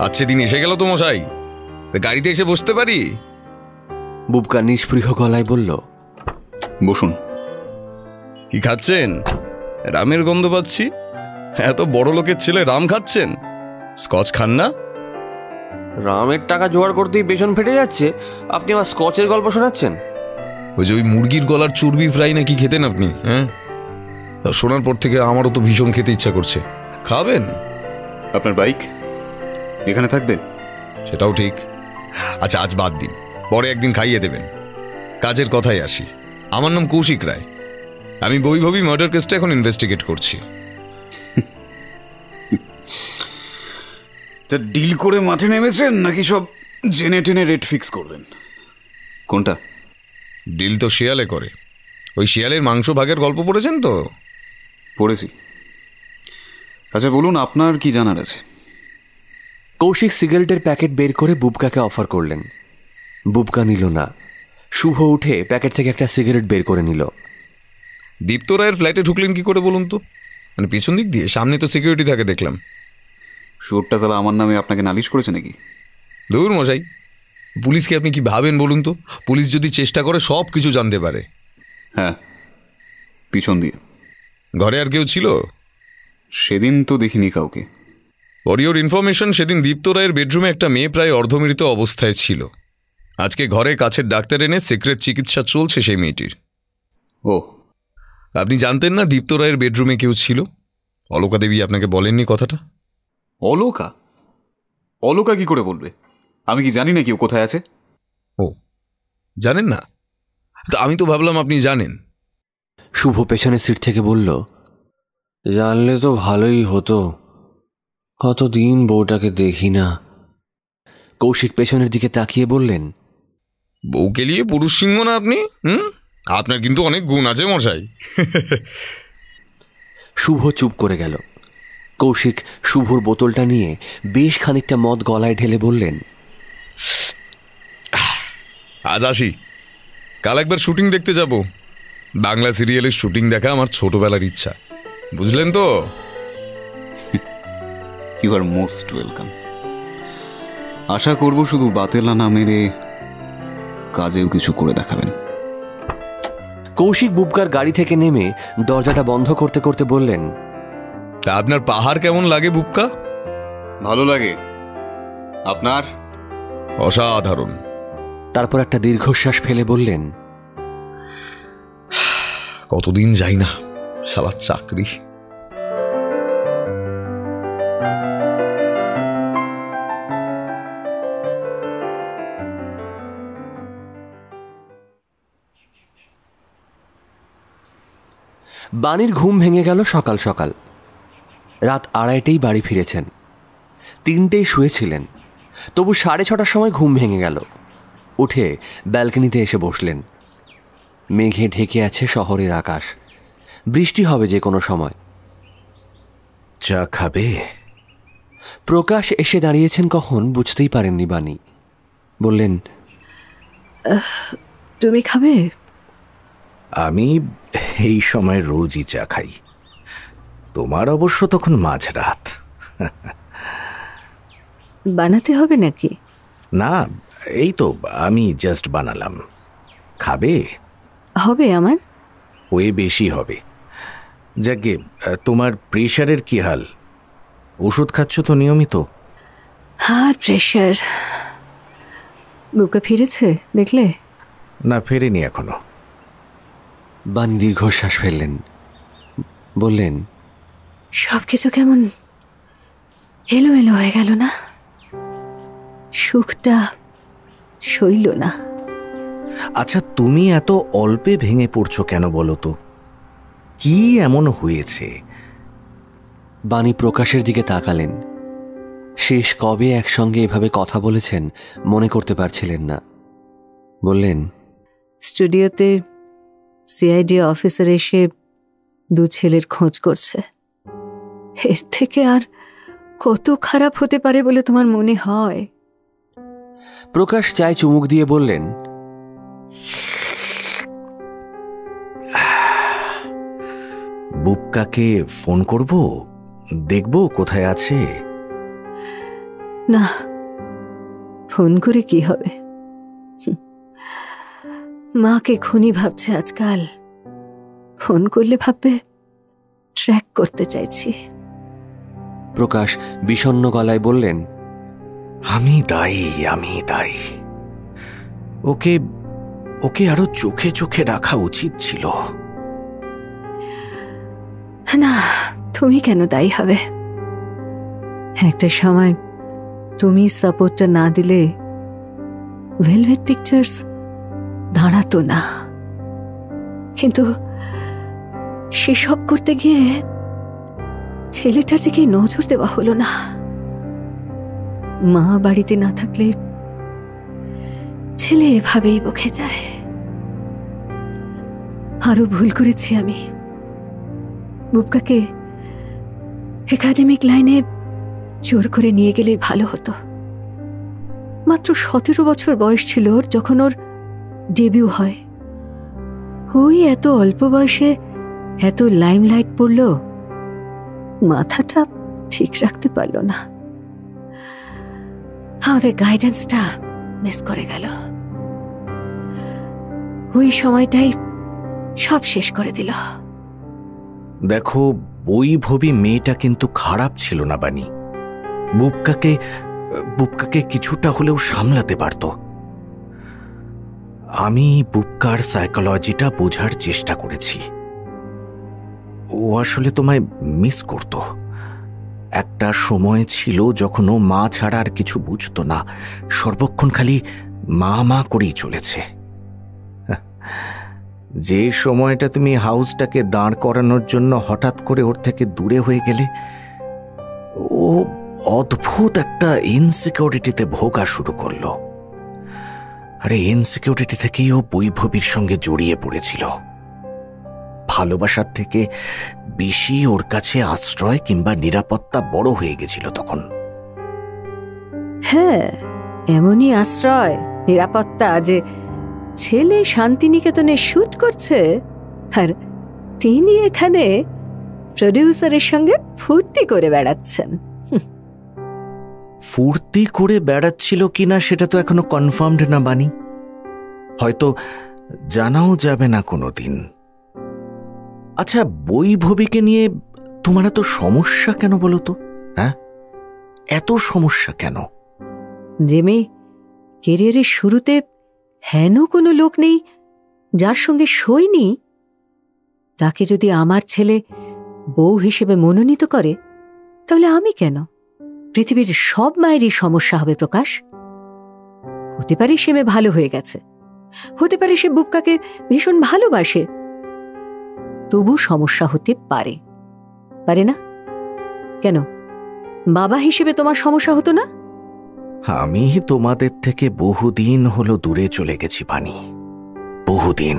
আচ্ছা, দিন এসে গেল তো মশাই, গাড়িতে এসে বসতে পারি? বুবকা নিষ্পৃহ গলায় বলল, বসুন। কি খাচ্ছেন? রামের গন্ধ পাচ্ছি। এত বড় লোকের ছেলে রাম খাচ্ছেন? স্কচ খান না? রামের টাকা জোগাড় করতেই পেছন ফেটে যাচ্ছে, আপনি আমার স্কচের গল্প শোনাচ্ছেন? ওই যে ওই মুরগির গলার চর্বি ফ্রাই নাকি খেতেন আপনি? হ্যাঁ, শোনার পর থেকে আমারও তো ভীষণ খেতে ইচ্ছা করছে। খাবেন? আপনার বাইক এখানে থাকবে? সেটাও ঠিক। আচ্ছা, আজ বাদ দিন, পরে একদিন খাইয়ে দেবেন। কাজের কথায় আসি। আমার নাম কৌশিক রায়। আমি বৈভবী মার্ডার কেসটা এখন ইনভেস্টিগেট করছি। তা ডিল করে মাঠে নেমেছেন নাকি সব জেনে টেনে রেট ফিক্স করবেন? কোনটা? ডিল তো শিয়ালে করে। ওই শিয়ালের মাংস ভাগের গল্প পড়েছেন তো? পড়েছি। আচ্ছা বলুন, আপনার কি জানার আছে? কৌশিক সিগারেটের প্যাকেট বের করে বুবকাকে অফার করলেন। বুবকা নিল না। শুভ উঠে প্যাকেট থেকে একটা সিগারেট বের করে নিল। দীপ্ত রায়ের ফ্ল্যাটে ঢুকলেন কি করে বলুন তো? মানে পিছন দিক দিয়ে? সামনে তো সিকিউরিটি থাকে দেখলাম। শুয়োরটা চালা আমার নামে আপনাকে নালিশ করেছে নাকি? দূর মশাই, পুলিশকে আপনি কি ভাবেন বলুন তো? পুলিশ যদি চেষ্টা করে সব কিছু জানতে পারে। হ্যাঁ, পিছন দিয়ে। ঘরে আর কেউ ছিল? সেদিন তো দেখিনি কাউকে। ফর ইওর ইনফরমেশন, সেদিন দীপ্ত রায়ের বেডরুমে একটা মেয়ে প্রায় অর্ধমৃত অবস্থায় ছিল। আজকে ঘরে কাছের ডাক্তার এনে সিক্রেট চিকিৎসা চলছে সেই মেয়েটির। ও, আপনি জানতেন না দীপ্ত রায়ের বেডরুমে কেউ ছিল? অলকা দেবী আপনাকে বলেননি কথাটা? অলকা? অলকা কি করে বলবে? আমি কি জানি না কেউ কোথায় আছে? ও, জানেন না? তো আমি তো ভাবলাম আপনি জানেন। শুভ পেছনের সিট থেকে বলল, জানলে তো ভালোই হতো, কতদিন বউটাকে দেখি না। কৌশিক পেছনের দিকে তাকিয়ে বললেন, বউকে নিয়ে পুরুষ সিংহ না আপনি? আপনার কিন্তু অনেক গুণ আছে মশাই। শুভ চুপ করে গেল। কৌশিক শুভর বোতলটা নিয়ে বেশ খানিকটা মদ গলায় ঢেলে বললেন, আজ আসি, কাল একবার শুটিং দেখতে যাব। বাংলা সিরিয়ালের শুটিং দেখা আমার ছোটবেলার ইচ্ছা, বুঝলেন তো? You are most welcome. আশা করব শুধু বাতেলা না মেরে কাজেও কিছু করে দেখাবেন। কৌশিক বুবকার গাড়ি থেকে নেমে দরজাটা বন্ধ করতে করতে বললেন, তা আপনার পাহাড় কেমন লাগে বুবকা? ভালো লাগে। আপনার? অসাধারণ। তারপর একটা দীর্ঘশ্বাস ফেলে বললেন, কতদিন যাই না শালা চাকরি। বাণীর ঘুম ভেঙে গেল সকাল সকাল। রাত 2:30 বাড়ি ফিরেছেন। 3টেই শুয়েছিলেন, তবু 6:30টার সময় ঘুম ভেঙে গেল। উঠে ব্যালকনিতে এসে বসলেন। মেঘে ঢেকে আছে শহরের আকাশ, বৃষ্টি হবে যে কোনো সময়। চা খাবে? প্রকাশ এসে দাঁড়িয়েছেন কখন বুঝতেই পারেননি বাণী। বললেন, তুমি খাবে? আমি এই সময় রোজই চা খাই। তোমার অবশ্য তখন মাঝরাত। বানাতে হবে নাকি? না, এই তো আমি জাস্ট বানালাম। খাবে? হবে আমার। ওই বেশি হবে। যাকে তোমার প্রেশারের কি হাল? ওষুধ খাচ্ছ তো নিয়মিত? আর প্রেশার। বুকে ফিরেছে দেখলে? না, ফেরেনি এখনো। বাণী দীর্ঘশ্বাস ফেললেন, বললেন, সবকিছু কেমন এলোমেলো হয়ে গেল না? সুখটা সইল না। আচ্ছা, তুমি এত অল্পে ভেঙে পড়ছো কেন বলো তো? কি এমন হয়েছে? বাণী প্রকাশের দিকে তাকালেন। শেষ কবে একসঙ্গে এভাবে কথা বলেছেন মনে করতে পারছিলেন না। বললেন, স্টুডিওতে সিআইডি অফিসার এসে 2 ছেলের খোঁজ করছে। এর থেকে আর কত খারাপ হতে পারে বলে তোমার মনে হয়? প্রকাশ চায় চুমুক দিয়ে বললেন, বুবকাকে ফোন করব, দেখব কোথায় আছে। না, ফোন করে কি হবে? মাকে খুনি ভাবছে আজকাল। ফোন করলে ভাববে ট্র্যাক করতে চাইছি। প্রকাশ বিষণ্ণ গলায় বললেন, আমি দায়ী। ওকে ওকে আরো চোখে চোখে রাখা উচিত ছিল। না, তুমি কেন দায়ী হবে? একটা সময় তুমি সাপোর্টটা না দিলে ভেলভেট পিকচার্স দাঁড়াতো না। কিন্তু সেসব করতে গিয়ে ছেলেটার দিকে নজর দেওয়া হলো না। মা বাড়িতে না থাকলে ছেলে এভাবেই বকে যায়। আরো ভুল করেছি আমি। বুবকাকে একাডেমিক লাইনে জোর করে নিয়ে গেলে ভালো হতো। মাত্র 17 বছর বয়স ছিল ওর যখন ওর ডেবিউ হয়। ওই এত অল্প বয়সে এত লাইমলাইট পড়ল, মাথাটা ঠিক রাখতে পারল না। আমাদের গাইডেন্সটা মিস করে গেল। ওই সময়টাই সব শেষ করে দিল। দেখো, বৈভবী মেয়েটা কিন্তু খারাপ ছিল না বানি। বুবকাকে কিছুটা হলেও সামলাতে পারত। আমি বুবকার সাইকোলজিটা বোঝার চেষ্টা করেছি। ও আসলে তোমায় মিস করত। একটা সময় ছিল যখন ও মা ছাড়া আর কিছু বুঝতো না, সর্বক্ষণ খালি মা মা করেই চলেছে। যে সময়টা তুমি হাউসটাকে দাঁড় করানোর জন্য হঠাৎ করে ওর থেকে দূরে হয়ে গেলে, ও অদ্ভুত একটা ইনসিকিউরিটিতে ভোগা শুরু করলো। আরে ইনসিকিউরিটি থেকেই ও বৈভবীর সঙ্গে জড়িয়ে পড়েছিল। ভালোবাসার থেকে বেশি ওর কাছে আশ্রয় কিংবা নিরাপত্তা বড় হয়ে গেছিল তখন। হ্যাঁ, এমনই আশ্রয় নিরাপত্তা যে ছেলে শান্তিনিকেতনে শুট করছে আর তিনি এখানে প্রডিউসারের সঙ্গে ফুর্তি করে বেড়াচ্ছেন। ফুর্তি করে বেড়াচ্ছিল কিনা সেটা তো এখনো কনফার্মড না বানি, হয়তো জানাও যাবে না কোনোদিন। আচ্ছা, বৈভবীকে নিয়ে তোমার এত সমস্যা কেন বলো তো? হ্যাঁ, এত সমস্যা কেন? যে মেয়ে কেরিয়ারের শুরুতে হেন কোনো লোক নেই যার সঙ্গে সইনি, তাকে যদি আমার ছেলে বউ হিসেবে মনোনীত করে, তাহলে আমি কেন? পৃথিবীর সব মায়েরই সমস্যা হবে প্রকাশ। হতে পারে সে মেয়ে ভালো হয়ে গেছে, হতে পারে সে বুবকাকে ভীষণ ভালোবাসে, তবু সমস্যা হতে পারে, পারে না? কেন, বাবা হিসেবে তোমার সমস্যা হতো না? আমি তোমাদের থেকে বহুদিন হলো দূরে চলে গেছি বানি, বহুদিন।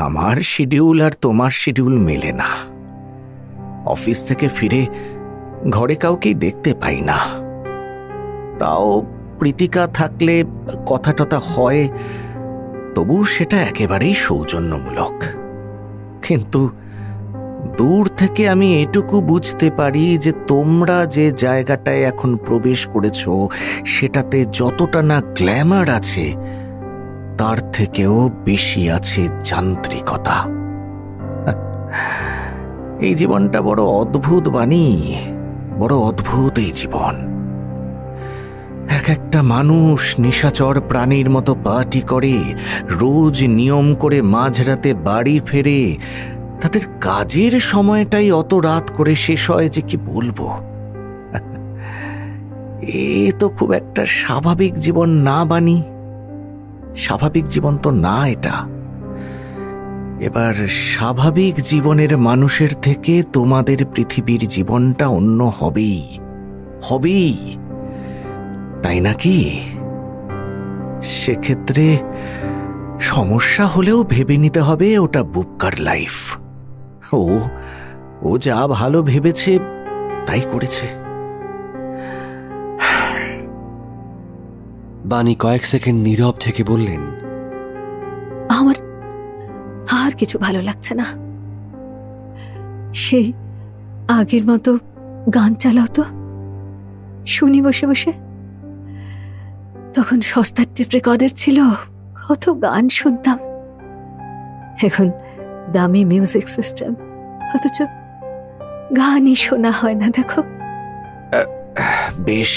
আমার শিডিউল আর তোমার শিডিউল মেলে না। অফিস থেকে ফিরে ঘরে কাউকেই দেখতে পাই না। তাও প্রীতিকা থাকলে কথা টথা হয়, তবু সেটা একেবারেই সৌজন্যমূলক। কিন্তু দূর থেকে আমি এটুকু বুঝতে পারি যে তোমরা যে জায়গাটায় এখন প্রবেশ করেছ সেটাতে যতটা না গ্ল্যামার আছে, তার থেকেও বেশি আছে যান্ত্রিকতা। এই জীবনটা বড় অদ্ভুত বানি, বড় অদ্ভুত এই জীবন। এক একটা মানুষ নিশাচর প্রাণীর মতো পার্টি করে, রোজ নিয়ম করে মাঝরাতে বাড়ি ফেরে, তাদের কাজের সময়টাই অত রাত করে শেষ হয় যে কি বলবো। এ তো খুব একটা স্বাভাবিক জীবন না বানি, স্বাভাবিক জীবন তো না এটা। এবার স্বাভাবিক জীবনের মানুষের থেকে তোমাদের পৃথিবীর জীবনটা অন্য হবেই, হবেই, তাই নাকি? সেক্ষেত্রে সমস্যা হলেও ভেবে নিতে হবে ওটা বুবকার লাইফ। ও যা ভালো ভেবেছে তাই করেছে। বানি কয়েক সেকেন্ড নীরব থেকে বললেন, আমার আর কিছু ভালো লাগছে না। সেই আগের মতো গান চালাও তো, শুনি বসে বসে। তখন সস্তার টেপ রেকর্ডার ছিল, কত গান শুনতাম। এখন দামি মিউজিক সিস্টেম, অথচ গানই শোনা হয় না। দেখো, বেশ,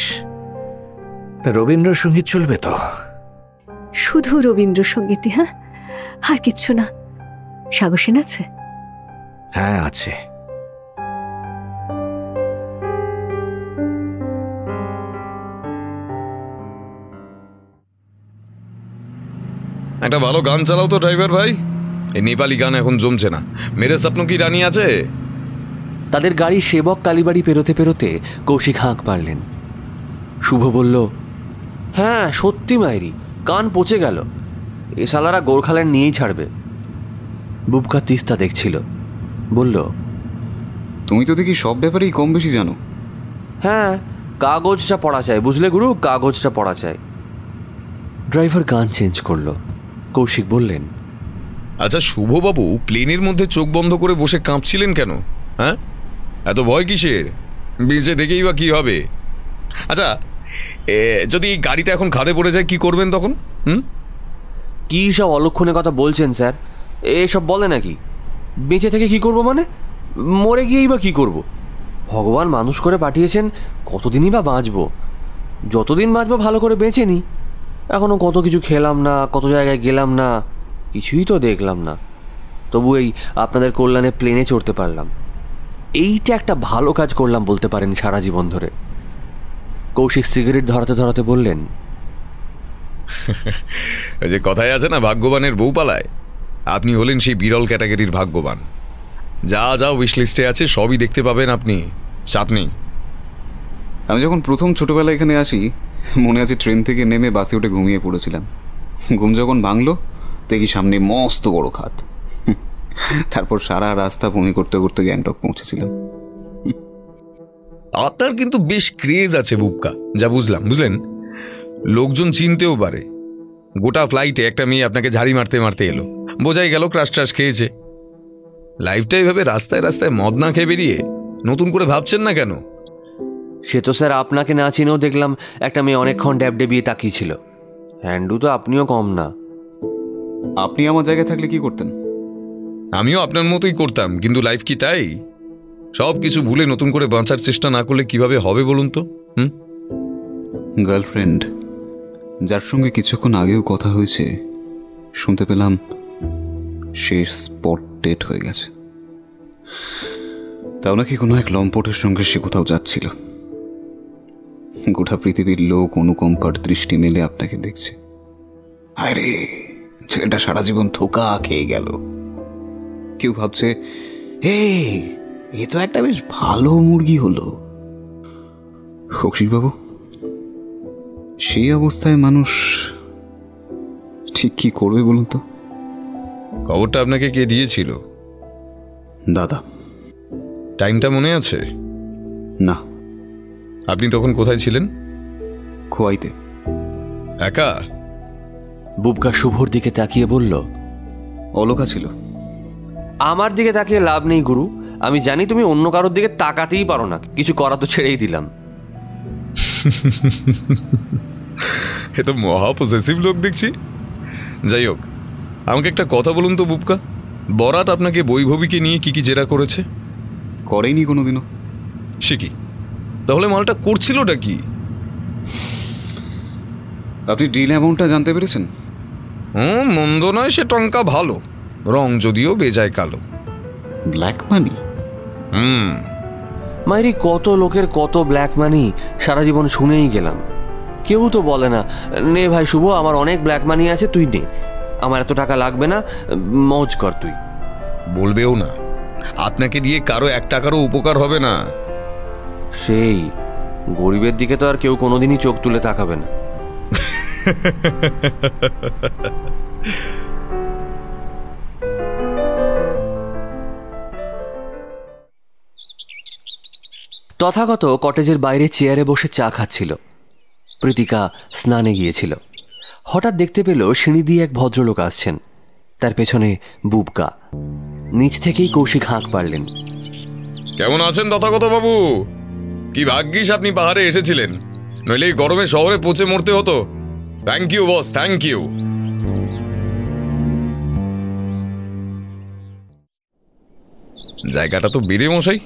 রবীন্দ্রসঙ্গীত চলবে তো? শুধু রবীন্দ্রসঙ্গীতই, হ্যাঁ, আর কিচ্ছু না। সাগসেন আছে? হ্যাঁ, আছে। একটা ভালো গান চালাও তো ড্রাইভার ভাই। এই নেপালি গান এখন জমছে না। মেরে স্বপ্ন কি রানী আছে? তাদের গাড়ি সেবক কালীবাড়ি পেরোতে পেরোতে কৌশিক হাঁক পারলেন। শুভ বলল, হ্যাঁ সত্যি মাইরি, কান পচে গেল, এ শালারা গোর্খাল্যান্ড নিয়েই ছাড়বে। বুবকা তিস্তা দেখছিল, বলল, তুমি তো দেখি সব ব্যাপারেই কম বেশি জানো। হ্যাঁ, কাগজটা পড়া চাই, বুঝলে গুরু, কাগজটা পড়া চাই। ড্রাইভার গান চেঞ্জ করলো। কৌশিক বললেন, আচ্ছা শুভবাবু, প্লেনের মধ্যে চোখ বন্ধ করে বসে কাঁপছিলেন কেন? হ্যাঁ, এত ভয় কিসের? বেঁচে দেখেই বা কি হবে? আচ্ছা, যদি গাড়িটা এখন খাদে পড়ে যায় কি করবেন তখন? কি সব অলক্ষণের কথা বলছেন স্যার? এসব বলে নাকি? বেঁচে থেকে কি করব মানে? মরে গিয়েই বা কি করব? ভগবান মানুষ করে পাঠিয়েছেন, কতদিনই বা বাঁচবো? যতদিন বাঁচবো ভালো করে বেঁচে নিই। এখনও কত কিছু খেলাম না, কত জায়গায় গেলাম না, কিছুই তো দেখলাম না। তবু এই আপনাদের কল্যাণে প্লেনে চড়তে পারলাম, এইটা একটা ভালো কাজ করলাম বলতে পারেন সারা জীবন ধরে। কৌশিক সিগারেট ধরাতে ধরাতে বললেন, যে কথায় আছে না, ভাগ্যবানের বউ পালায়, আপনি হলেন সেই বিরল ক্যাটাগরির ভাগ্যবান। যা যা উইশ লিস্টে আছে সবই দেখতে পাবেন আপনি, চাপ নেই। আমি যখন প্রথম ছোটবেলায় এখানে আসি, মনে আছে ট্রেন থেকে নেমে বাসে উঠে ঘুমিয়ে পড়েছিলাম। ঘুম যখন ভাঙলো দেখি সামনে মস্ত বড় খাদ। তারপর সারা রাস্তা বমি করতে করতে গ্যাংটক পৌঁছেছিলাম। আপনার কিন্তু বেশ ক্রেজ আছে বুবকা, যা বুঝলাম, বুঝলেন? লোকজন চিনতেও পারে। গোটা ফ্লাইটে একটা মেয়ে আপনাকে ঝাড়ি মারতে মারতে এলো, বোঝাই গেল ক্রাশ ট্রাশ খেয়েছে। লাইফটা এভাবে রাস্তায় রাস্তায় মদ না খেয়ে বেরিয়ে নতুন করে ভাবছেন না কেন? সে তো স্যার আপনাকে না চিনেও দেখলাম একটা মেয়ে অনেকক্ষণ ড্যাব ডেবিয়ে তাকিয়েছিল। হ্যান্ডু তো আপনিও কম না। আপনি আমার জায়গায় থাকলে কি করতেন? আমিও আপনার মতোই করতাম, কিন্তু লাইফ কি তাই? সব কিছু ভুলে নতুন করে বাঁচার চেষ্টা না করলে কিভাবে হবে বলুন তো? গার্লফ্রেন্ড, যার সঙ্গে কিছুক্ষণ আগেও কথা হয়েছে, শুনতে পেলাম সে স্পট ডেট হয়ে গেছে। তাও নাকি কোনো এক লম্পটের সঙ্গে সে কোথাও যাচ্ছিল। গোটা পৃথিবীর লোক অনুকম্পার দৃষ্টি মেলে আপনাকে দেখছে। আরে ছেলেটা সারা জীবন ধোঁকা খেয়ে গেল। কেউ ভাবছে, এ তো একটা বেশ ভালো মুরগি হলো। কৌশিকবাবু, সেই অবস্থায় মানুষ ঠিক কি করবে বলুন তো? খবরটা আপনাকে কে দিয়েছিল? দাদা। টাইমটা মনে আছে? না। আপনি তখন কোথায় ছিলেন? খোয়াইতে। একা? বুবকা শুভর দিকে তাকিয়ে বলল, অলোকা ছিল। আমার দিকে তাকিয়ে লাভ নেই গুরু, আমি জানি তুমি অন্য কারোর দিকে তাকাতেই পারো না। কিছু করা তো ছেড়েই দিলাম। এ তো মহা পসেসিভ লোক দেখছি। যাই হোক, আমাকে একটা কথা বলুন তো বুবকা, বরাত আপনাকে বৈভবীকে নিয়ে কি কি জেরা করেছে? করেনি কোনোদিনও। সে কি? তাহলে মালটা করছিলটা কি? আপনি ডিল অ্যামাউন্টটা জানতে পেরেছেন? মন্দ নয়, সে টঙ্কা ভালো, রং যদিও বেজায় কালো। Black money? মাইরি, কত লোকের কত ব্ল্যাক মানি সারা জীবন শুনেই গেলাম। কেউ তো বলে না, নে ভাই শুভ, আমার অনেক ব্ল্যাক মানি আছে, তুই নে, আমার এত টাকা লাগবে না, মৌজ কর তুই। বলবেও না, আপনাকে দিয়ে কারো এক টাকারও উপকার হবে না। সেই গরিবের দিকে তো আর কেউ কোনোদিনই চোখ তুলে তাকাবে না। তথাগত কটেজের বাইরে চেয়ারে বসে চা খাচ্ছিল। প্রীতিকা স্নানে গিয়েছিল। হঠাৎ দেখতে পেল সিঁড়ি দিয়ে এক ভদ্রলোক আসছেন, তার পেছনে বুবকা। নিচ থেকেই কৌশিক হাঁক পারলেন, কেমন আছেন তথাগত বাবু? কি ভাগ্যিস আপনি পাহাড়ে এসেছিলেন, নইলে এই গরমে শহরে পচে মরতে হতো। Thank you boss, thank you. জায়গাটা তো বেড়ে মশাই,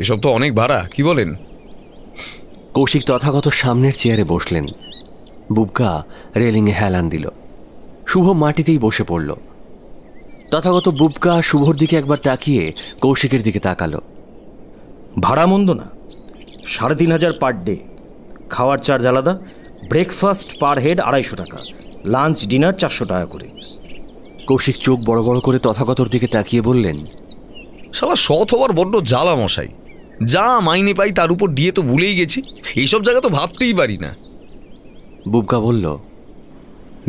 এসব তো অনেক ভাড়া, কি বলেন? কৌশিক তথাগত সামনের চেয়ারে বসলেন। বুবকা রেলিংয়ে হেলান দিল। শুভ মাটিতেই বসে পড়ল। তথাগত বুবকা শুভর দিকে একবার তাকিয়ে কৌশিকের দিকে তাকালো। ভাড়া মন্দ না, ৩৫০০ পার ডে, খাওয়ার চার্জ আলাদা, ব্রেকফাস্ট পার হেড ২৫০ টাকা, লাঞ্চ ডিনার ৪০০ টাকা করে। কৌশিক চোখ বড় বড় করে তথাগতর দিকে তাকিয়ে বললেন, শালা সৎ হওয়ার বড্ড জ্বালা মশাই। যা মাইনে পাই তার উপর দিয়ে তো ভুলেই গেছি, এইসব জায়গা তো ভাবতেই পারি না। বুবকা বলল,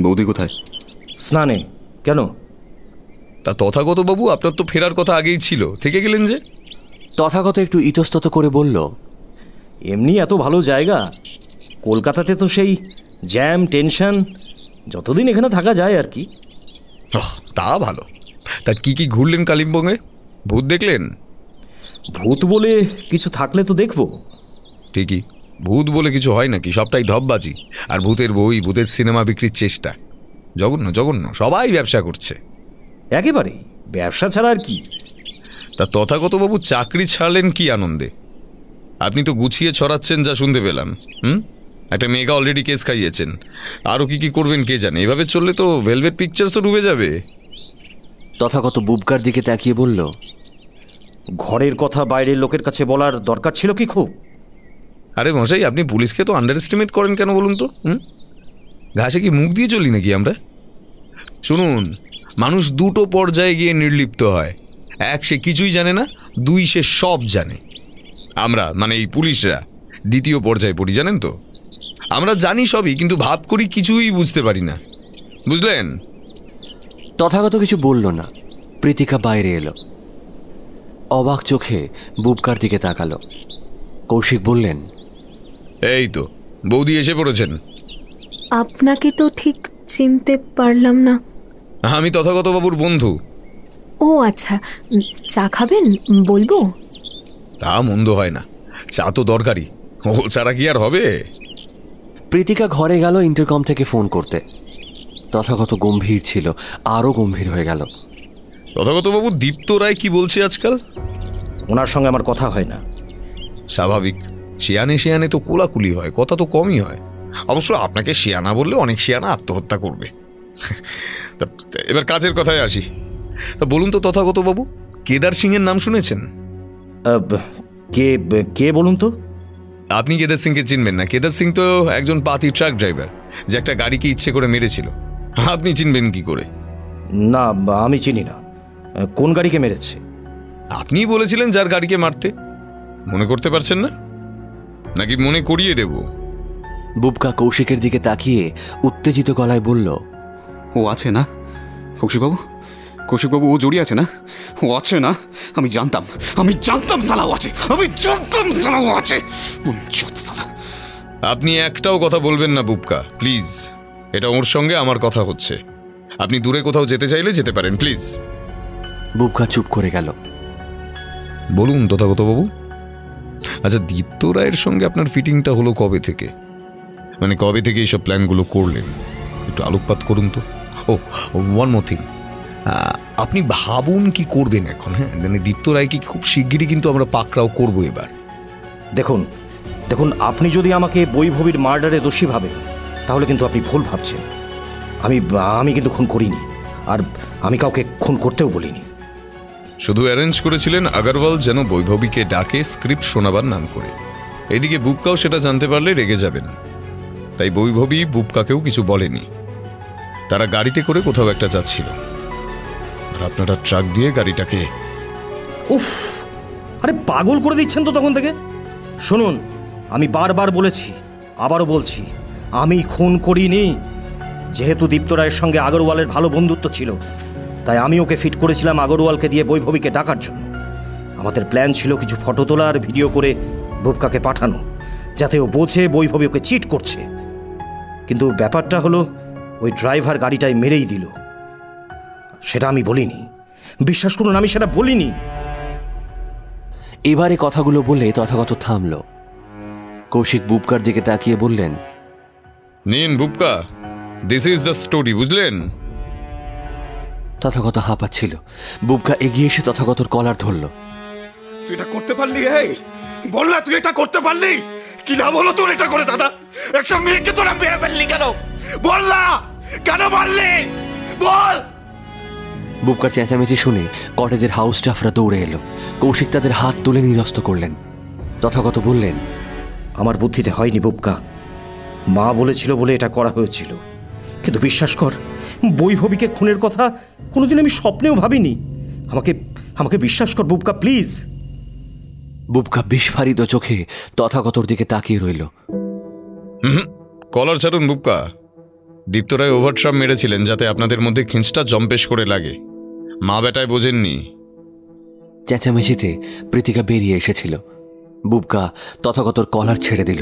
বৌদি কোথায়? স্নানে। কেন? তা তথাগত বাবু, আপনার তো ফেরার কথা আগেই ছিল, থেকে গেলেন যে? তথাগত একটু ইতস্তত করে বলল, এমনি এত ভালো জায়গা, কলকাতাতে তো সেই জ্যাম টেনশন, যতদিন এখানে থাকা যায় আর কি। তা ভালো। তা কি কি ঘুরলেন কালিম্পংয়ে? ভূত দেখলেন? ভূত বলে কিছু থাকলে তো দেখবো। ঠিকই, ভূত বলে কিছু হয় নাকি? সবটাই ঢপবাজি আর ভূতের বই, ভূতের সিনেমা বিক্রির চেষ্টা। জঘন্য জঘন্য, সবাই ব্যবসা করছে। একেবারেই, ব্যবসা ছাড়া আর কি। তা তথাগত বাবু চাকরি ছাড়লেন কি আনন্দে? আপনি তো গুছিয়ে ছড়াচ্ছেন যা শুনতে পেলাম। একটা মেগা অলরেডি কেস খাইয়েছেন, আরও কি কি করবেন কে জানে। এভাবে চললে তো ভেলভেট পিকচার্সও ডুবে যাবে। তথাগত বুবকার দিকে তাকিয়ে বলল, ঘরের কথা বাইরের লোকের কাছে বলার দরকার ছিল কি খুব? আরে মশাই, আপনি পুলিশকে তো আন্ডার এস্টিমেট করেন কেন বলুন তো? ঘাসে কি মুখ দিয়ে চলি নাকি আমরা? শুনুন, মানুষ দুটো পর্যায়ে গিয়ে নির্লিপ্ত হয়। এক, সে কিছুই জানে না, দুই, সে সব জানে। আমরা মানে এই পুলিশরা দ্বিতীয় পর্যায়ে পড়ি, জানেন তো। আমরা জানি সবই, কিন্তু ভাব করি কিছুই বুঝতে পারি না, বুঝলেন? তথাগত কিছু বলল না। প্রীতিকা বাইরে এলো, অবাক চোখে বুবকার দিকে তাকালো। কৌশিক বললেন, এই তো বৌদি এসে পড়েছেন। আপনাকে তো ঠিক চিনতে পারলাম না। আমি তথাগত বাবুর বন্ধু। ও আচ্ছা, চা খাবেন? বলবো? তা মন্দ হয় না, চা তো দরকারি, ও ছাড়া কি আর হবে। প্রীতিকা ঘরে গেল ইন্টারকম থেকে ফোন করতে। তথাগত গম্ভীর ছিল, আরও গম্ভীর হয়ে গেল। তথাগত বাবু, দীপ্ত রায় কি বলছে আজকাল? ওনার সঙ্গে আমার কথা হয় না। স্বাভাবিক, শিয়ানে শিয়ানে তো কোলাকুলি হয়, কথা তো কমই হয়। অবশ্য আপনাকে শিয়ানা বললে অনেক শিয়ানা আত্মহত্যা করবে। এবার কাজের কথায় আসি। তা বলুন তো তথাগত বাবু, কেদার সিং এর নাম শুনেছেন? কে কে বলুন তো? আপনি কেদার সিংকে চিনবেন না? কেদার সিং তো একজন পাতি ট্রাক ড্রাইভার, যে একটা গাড়িকে ইচ্ছে করে মেরেছিল। আপনি চিনবেন কি করে? না, আমি চিনি না। কোন গাড়িকে মেরেছে? আপনি বলেছিলেন যার গাড়িকে মারতে। মনে করতে পারছেন না নাকি মনে করিয়ে দেব? বুবকা কৌশিকের দিকে তাকিয়ে উত্তেজিত গলায় বলল, ও আছে না কৌশিকবাবু? কৌশিকবাবু, ও জড়িয়ে আছে না? ও আছে না? আমি জানতাম সালা ও আছে, আমি জানতাম সালা ও আছে। আপনি একটাও কথা বলবেন না বুবকা, প্লিজ। এটা ওর সঙ্গে আমার কথা হচ্ছে। আপনি দূরে কোথাও যেতে চাইলে যেতে পারেন, প্লিজ। বুবকা চুপ করে গেল। বলুন তথাগত বাবু, আচ্ছা দীপ্ত রায়ের সঙ্গে আপনার ফিটিংটা হলো কবে থেকে? মানে কবে থেকে এইসব প্ল্যানগুলো করলেন? একটু আলোকপাত করুন তো। ও ওয়ান মোর থিং, আপনি ভাবুন কি করবেন এখন। হ্যাঁ, মানে দীপ্ত রায়কে খুব শিগগিরই কিন্তু আমরা পাকড়াও করবো এবার। দেখুন, আপনি যদি আমাকে বৈভবীর মার্ডারে দোষী ভাবেন, তাহলে কিন্তু আপনি ভুল ভাবছেন। আমি কিন্তু খুন করিনি, আর আমি কাউকে খুন করতেও বলিনি। শুধু অ্যারেঞ্জ করেছিলেন আগরওয়াল যেন বৈভবীকে ডাকে স্ক্রিপ্ট শোনাবার নাম করে। এদিকে বুবকাও সেটা জানতে পারলে রেগে যাবেন, তাই বৈভবী বুবকাকেও কিছু বলেনি। তারা গাড়িতে করে কোথাও একটা যাচ্ছিল, আর আপনারা ট্রাক দিয়ে গাড়িটাকে। উফ, আরে পাগল করে দিচ্ছেন তো তখন থেকে। শুনুন, আমি বারবার বলেছি, আবারও বলছি, আমি খুন করিনি। যেহেতু দীপ্ত রায়ের সঙ্গে আগরওয়ালের ভালো বন্ধুত্ব ছিল, তাই আমি ওকে ফিট করেছিলাম আগরওয়ালকে দিয়ে বৈভবীকে ডাকার জন্য। আমাদের প্ল্যান ছিল কিছু ফটো তোলা আর ভিডিও করে বুবকাকে পাঠানো, যাতে ও বোঝে বৈভবী ওকে চিট করছে। কিন্তু ব্যাপারটা হলো, ওই ড্রাইভার গাড়িটাই মেরেই দিল। সেটা আমি বলিনি, বিশ্বাস করুন, আমি সেটা বলিনি। এবারে কথাগুলো বলে তথাগত থামল। কৌশিক বুবকার দিকে তাকিয়ে বললেন, নিন Bubka, this is the story, বুঝলেন? তথাগত হাঁপাচ্ছিল। বুবকা এগিয়ে এসে তথাগতর কলার ধরল। তুই এটা করতে পারলি? এই বল না, তুই এটা করতে পারলি? কি না বলো তোর এটা করে? দাদা, একটা মেয়েকে তোরা মেরে ফেললি কেন? বল না, কেন মারলি? বল। বুবকার চেঁচামেচি শুনে কটেজের হাউস স্টাফরা দৌড়ে এলো। কৌশিক তাদের হাত তুলে নিরস্ত করলেন। তথাগত বললেন, আমার বুদ্ধিতে হয়নি বুবকা, মা বলেছিল বলে এটা করা হয়েছিল। কিন্তু বিশ্বাস কর, বৈভবীকে খুনের কথা কোনোদিন আমি স্বপ্নেও ভাবিনি। আমাকে বিশ্বাস কর বুবকা, প্লিজ। বুবকা বিস্ফারিত চোখে তথাগতর দিকে তাকিয়ে রইল। কলার ছাড়ুন বুবকা। দীপ্ত রায় ওভারট্রাপ মেরেছিলেন যাতে আপনাদের মধ্যে খিঁচটা জম্পেশ করে লাগে। মা বেটায় বোঝেননি। চেঁচামেচিতে প্রীতিকা বেরিয়ে এসেছিল। বুবকা তথাগতর কলার ছেড়ে দিল।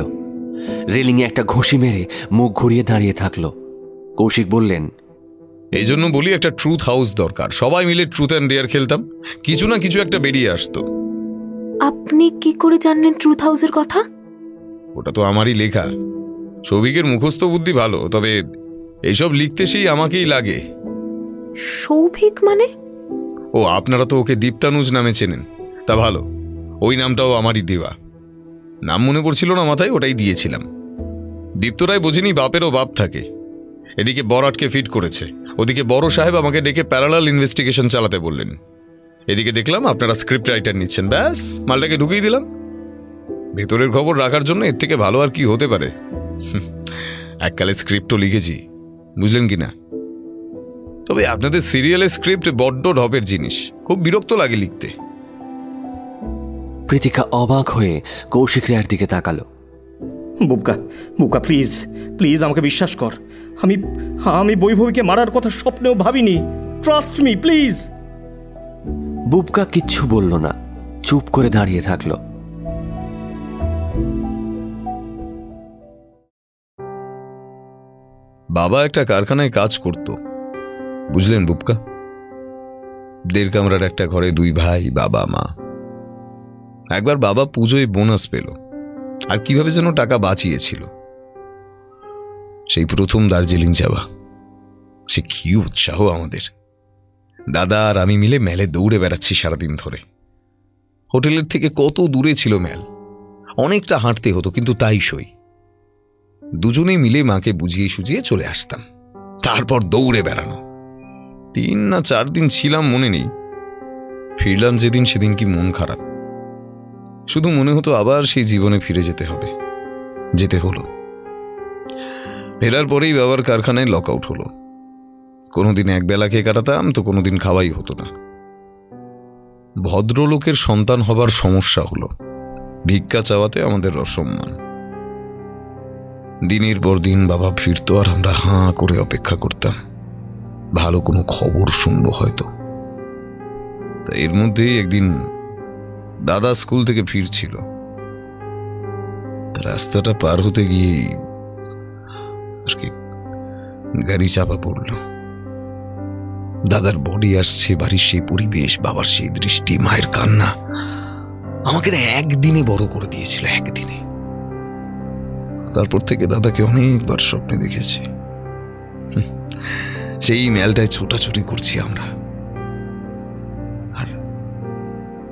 রেলিংয়ে একটা ঘুষি মেরে মুখ ঘুরিয়ে দাঁড়িয়ে থাকলো। কৌশিক বললেন, এই জন্য বলি একটা ট্রুথ হাউস দরকার। সবাই মিলে ট্রুথ অ্যান্ড ডেয়ার খেলতাম, কিছু না কিছু একটা বেরিয়ে আসতো। আপনি কি করে জানলেন ট্রুথ হাউসের কথা? ওটা তো আমারই লেখা। সৌভিকের মুখস্থ বুদ্ধি ভালো, তবে এইসব লিখতে সেই আমাকেই লাগে। সৌভিক মানে? ও, আপনারা তো ওকে দীপ্তানুজ নামে চেনেন। তা ভালো, ওই নামটাও আমারই দেওয়া। নাম মনে পড়ছিল না মাথায়, ওটাই দিয়েছিলাম। দীপ্ত রায় বোঝেনি বাপেরও বাপ থাকে। এদিকে বরাটকে ফিট করেছে, ওদিকে বড় সাহেব আমাকে ডেকে প্যারালাল ইনভেস্টিগেশন চালাতে বললেন। এদিকে দেখলাম আপনারা স্ক্রিপ্ট রাইটার নিচ্ছেন, ব্যাস মালটাকে ঢুকিয়ে দিলাম। ভেতরের খবর রাখার জন্য এর থেকে ভালো আর কি হতে পারে। এককালে স্ক্রিপ্টও লিখেছি, বুঝলেন কি না? তবে আপনাদের সিরিয়ালের স্ক্রিপ্ট বড্ড ঢপের জিনিস, খুব বিরক্ত লাগে লিখতে। প্রীতিকা অবাক হয়ে কৌশিক রায়ের দিকে তাকালো। বুবকা, বুবকা প্লিজ প্লিজ আমাকে বিশ্বাস কর। আমি বৈভবীকে মারার কথা স্বপ্নেও ভাবিনি। Trust me please. বুবকা কিচ্ছু বলল না, চুপ করে দাঁড়িয়ে থাকলো। বাবা একটা কারখানায় কাজ করত, বুঝলেন বুবকা। 1.5 কামরার একটা ঘরে 2 ভাই, বাবা মা। একবার বাবা পুজোয় বোনাস পেল, আর কিভাবে যেন টাকা বাঁচিয়েছিল। সেই প্রথম দার্জিলিং যাওয়া, সে কি উৎসাহ আমাদের। দাদা আর আমি মিলে মেলে দৌড়ে বেড়াচ্ছি সারাদিন ধরে। হোটেলের থেকে কত দূরে ছিল মেল, অনেকটা হাঁটতে হতো, কিন্তু তাই সই। দুজনে মিলে মাকে বুঝিয়ে সুঝিয়ে চলে আসতাম, তারপর দৌড়ে বেড়ানো। 3 না 4 দিন ছিলাম মনে নেই। ফিরলাম যেদিন, সেদিন কি মন খারাপ। শুধু মনে হতো আবার সেই জীবনে ফিরে যেতে হবে। যেতে হলো। ফেরার পরেই বাবার কারখানায় লক আউট হলো। কোনোদিন একবেলা খেয়ে কাটাতাম, তো কোনোদিন খাওয়াই হতো না। ভদ্রলোকের সন্তান হবার সমস্যা হলো, ভিক্ষা চাওয়াতে আমাদের অসম্মান। দিনের পর দিন বাবা ফিরতো, আর আমরা হাঁ করে অপেক্ষা করতাম, ভালো কোনো খবর শুনবো হয়তো। তা এর মধ্যেই একদিন দাদা স্কুল থেকে ফিরছিল। রাস্তাটা পার হতে গিয়ে আর কি গাড়ি চাপা পড়ল। দাদার বডি আসছে, বাড়ির সেই পরিবেশ, বাবার সেই দৃষ্টি, মায়ের কান্না আমাকে একদিনে বড় করে দিয়েছিল, একদিনে। তারপর থেকে দাদাকে অনেকবার স্বপ্নে দেখেছি। সেই মেলটায় ছোটাছুটি করছি আমরা,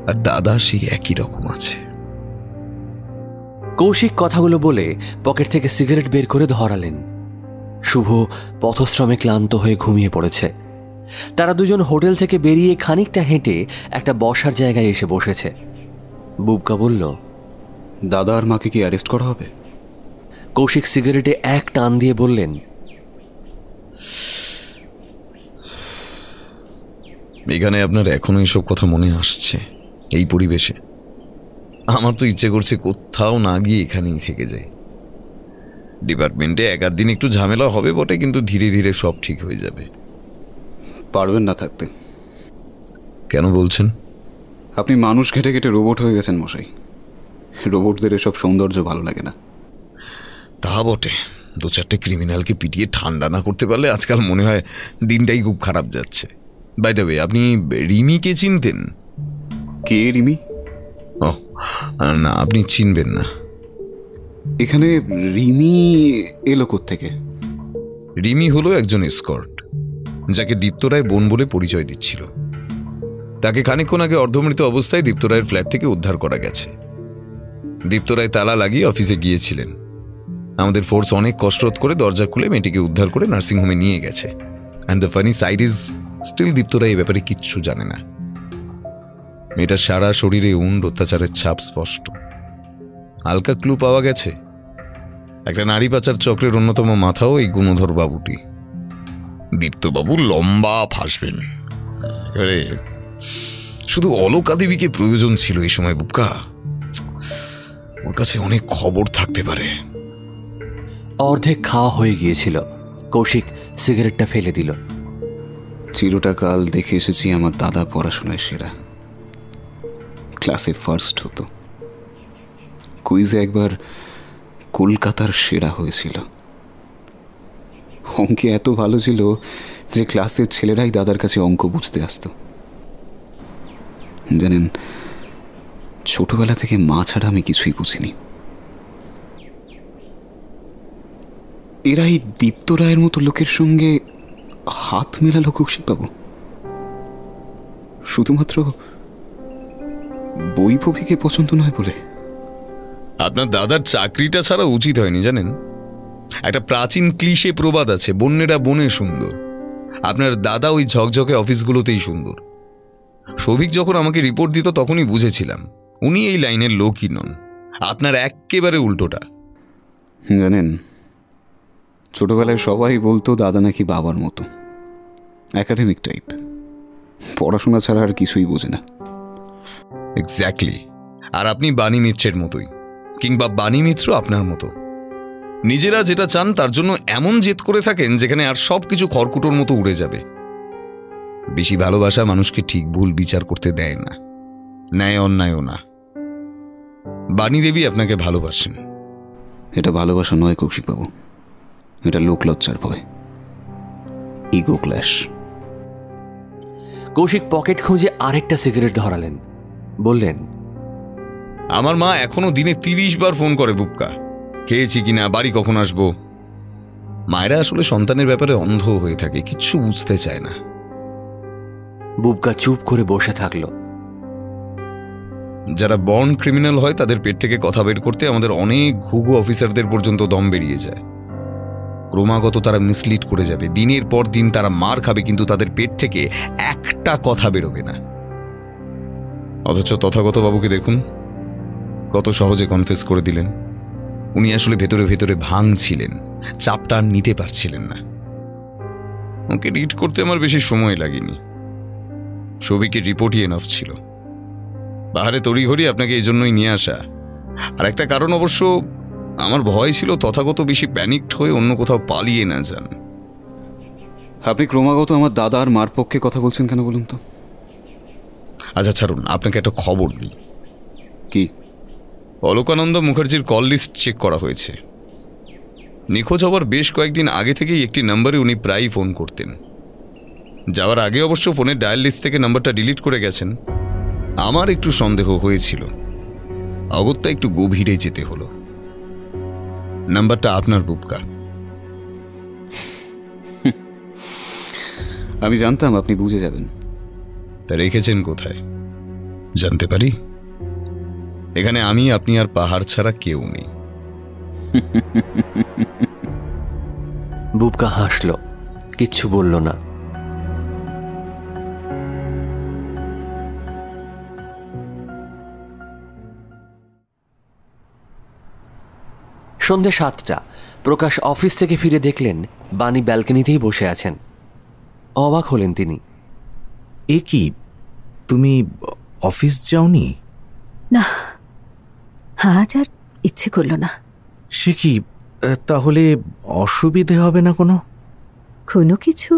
আর দাদা সেই একই রকম আছে। কৌশিক কথাগুলো বলে পকেট থেকে সিগারেট বের করে ধরালেন। শুভ পথশ্রমে ক্লান্ত হয়ে ঘুমিয়ে পড়েছে। তারা দুজন হোটেল থেকে বেরিয়ে খানিকটা হেঁটে একটা বসার জায়গায় এসে বসেছে। বুবকা বলল, দাদা আর মাকে কি অ্যারেস্ট করা হবে? কৌশিক সিগারেটে এক টান দিয়ে বললেন, এখানে আপনার এখনো এসব কথা মনে আসছে? এই পরিবেশে আমার তো ইচ্ছে করছে কোথাও না গিয়ে এখানেই থেকে যাই। ডিপার্টমেন্টে 1-8 দিন একটু ঝামেলা হবে বটে, কিন্তু ধীরে ধীরে সব ঠিক হয়ে যাবে। পারবেন না থাকতে? কেন বলছেন? আপনি মানুষ ঘেটে ঘেটে রোবট হয়ে গেছেন মশাই। রোবটদের এসব সৌন্দর্য ভালো লাগে না। তা বটে, 2-4টে ক্রিমিনালকে পিটিয়ে ঠান্ডা না করতে পারলে আজকাল মনে হয় দিনটাই খুব খারাপ যাচ্ছে। বাই দ্য ওয়ে, আপনি রিমিকে চিনতেন? কে রিমি? ও না, আপনি চিনবেন না। এখানে রিমি এলো কোত্থেকে? রিমি হলো একজন এসকর্ট, যাকে দীপ্ত রায় বোন বলে পরিচয় দিচ্ছিল। তাকে খানিকক্ষণ আগে অর্ধমৃত অবস্থায় দীপ্ত রায়ের ফ্ল্যাট থেকে উদ্ধার করা গেছে। দীপ্ত রায় তালা লাগিয়ে অফিসে গিয়েছিলেন। আমাদের ফোর্স অনেক কসরত করে দরজা খুলে মেয়েটিকে উদ্ধার করে নার্সিংহোমে নিয়ে গেছে। And the funny side is still Dipto Roy এই ব্যাপারে কিচ্ছু জানে না। মেয়েটার সারা শরীরে উন্ড, অত্যাচারের ছাপ স্পষ্ট। হালকা ক্লু পাওয়া গেছে, একটা নারী পাচার চক্রের অন্যতম মাথাও এই গুণধর বাবুটি। দীপ্তবাবু লম্বা ফাঁসবেন। শুধু অলকা দেবীকে প্রয়োজন ছিল এই সময় বুবকা, ওর কাছে অনেক খবর থাকতে পারে। অর্ধেক খাওয়া হয়ে গিয়েছিল। কৌশিক সিগারেটটা ফেলে দিল। চিরটা কাল দেখে এসেছি আমার দাদা পড়াশোনায় সেরা, ক্লাসে ফার্স্ট হতো, কুইজে একবার কলকাতার সেরা হয়েছিল, অঙ্কে এত ভালো ছিল যে ক্লাসের ছেলেরাই দাদার কাছে অঙ্ক বুঝতে আসতো। জানেন, ছোটবেলা থেকে মা ছাড়া আমি কিছুই বুঝিনি। এরা এই দীপ্ত রায়ের মতো লোকের সঙ্গে হাত মেলালো কৌশিকবাবু শুধুমাত্র বৈভবীকে পছন্দ নয় বলে? আপনার দাদার চাকরিটা ছাড়া উচিত হয়নি জানেন। একটা প্রাচীন ক্লিশে প্রবাদ আছে, বন্যেরা বনে সুন্দর। আপনার দাদা ওই ঝকঝকে অফিসগুলোতেই সুন্দর। সৌভিক যখন আমাকে রিপোর্ট দিত তখনই বুঝেছিলাম উনি এই লাইনের লোকই নন। আপনার একেবারে উল্টোটা। জানেন, ছোটবেলায় সবাই বলতো দাদা নাকি বাবার মতো, একাডেমিক টাইপ, পড়াশোনা ছাড়া আর কিছুই বোঝে না। এক্স্যাক্টলি। আর আপনি বাণী মিত্রের মতোই, কিংবা বাণী মিত্র আপনার মতো। নিজেরা যেটা চান তার জন্য এমন জেদ করে থাকেন যেখানে আর সব কিছু খড়কুটোর মতো উড়ে যাবে। বেশি ভালোবাসা মানুষকে ঠিক ভুল বিচার করতে দেয় না, ন্যায় অন্যায়ও না। বাণী দেবী আপনাকে ভালোবাসেন। এটা ভালোবাসা নয় কৌশিকবাবু, এটা লোকলজ্জার ভয়, ইগো ক্ল্যাশ। কৌশিক পকেট খুঁজে আরেকটা সিগারেট ধরালেন, বললেন, আমার মা এখনো দিনে 30 বার ফোন করে বুবকা, খেয়েছি কিনা, বাড়ি কখন আসবো। মায়েরা আসলে সন্তানের ব্যাপারে অন্ধ হয়ে থাকে, কিচ্ছু বুঝতে চায় না। বুবকা চুপ করে বসে থাকলো। যারা বর্ন ক্রিমিনাল হয় তাদের পেট থেকে কথা বের করতে আমাদের অনেক ঘুঘু অফিসারদের পর্যন্ত দম বেরিয়ে যায়। ক্রমাগত তারা মিসলিড করে যাবে, দিনের পর দিন তারা মার খাবে, কিন্তু তাদের পেট থেকে একটা কথা বেরোবে না। অথচ তথাগত বাবুকে দেখুন, কত সহজে কনফেস করে দিলেন। উনি আসলে ভেতরে ভেতরে ভাঙছিলেন, চাপটা আর নিতে পারছিলেন না। ওকে রিড করতে আমার বেশি সময় লাগেনি, সবিকের রিপোর্টই এনাফ ছিল। বাহারে তড়িঘড়ি আপনাকে এই জন্যই নিয়ে আসা। আর একটা কারণ অবশ্য, আমার ভয় ছিল তথাগত বেশি প্যানিকড হয়ে অন্য কোথাও পালিয়ে না যান। আপনি ক্রমাগত আমার দাদা আর মার পক্ষে কথা বলছেন কেন বলুন তো? আচ্ছা ছাড়ুন, আপনাকে একটা খবর দিই। কি? অলোকানন্দ মুখার্জির কল লিস্ট চেক করা হয়েছে। নিখোঁজ হওয়ার বেশ কয়েকদিন আগে থেকেই একটি নম্বরে উনি প্রায়ই ফোন করতেন। যাওয়ার আগে অবশ্য ফোনের ডায়াল লিস্ট থেকে নাম্বারটা ডিলিট করে গেছেন। আমার একটু সন্দেহ হয়েছিল, অগত্যা একটু গভীরে যেতে হলো। নাম্বারটা আপনার বুবকা। আমি জানতাম আপনি বুঝে যাবেন। তা রেখেছেন কোথায় জানতে পারি? এখানে আমি, আপনি আর পাহাড় ছাড়া কেউ নেই। বুবকা হাসল, কিচ্ছু বলল না। সন্ধে 7টা। প্রকাশ অফিস থেকে ফিরে দেখলেন বাণী ব্যালকনিতেই বসে আছেন। অবাক হলেন তিনি। এ কি, তুমি অফিস যাওনি? না, আজ আর ইচ্ছে করলো না। সে কি, তাহলে অসুবিধে হবে না কোনো? কোনো কিছু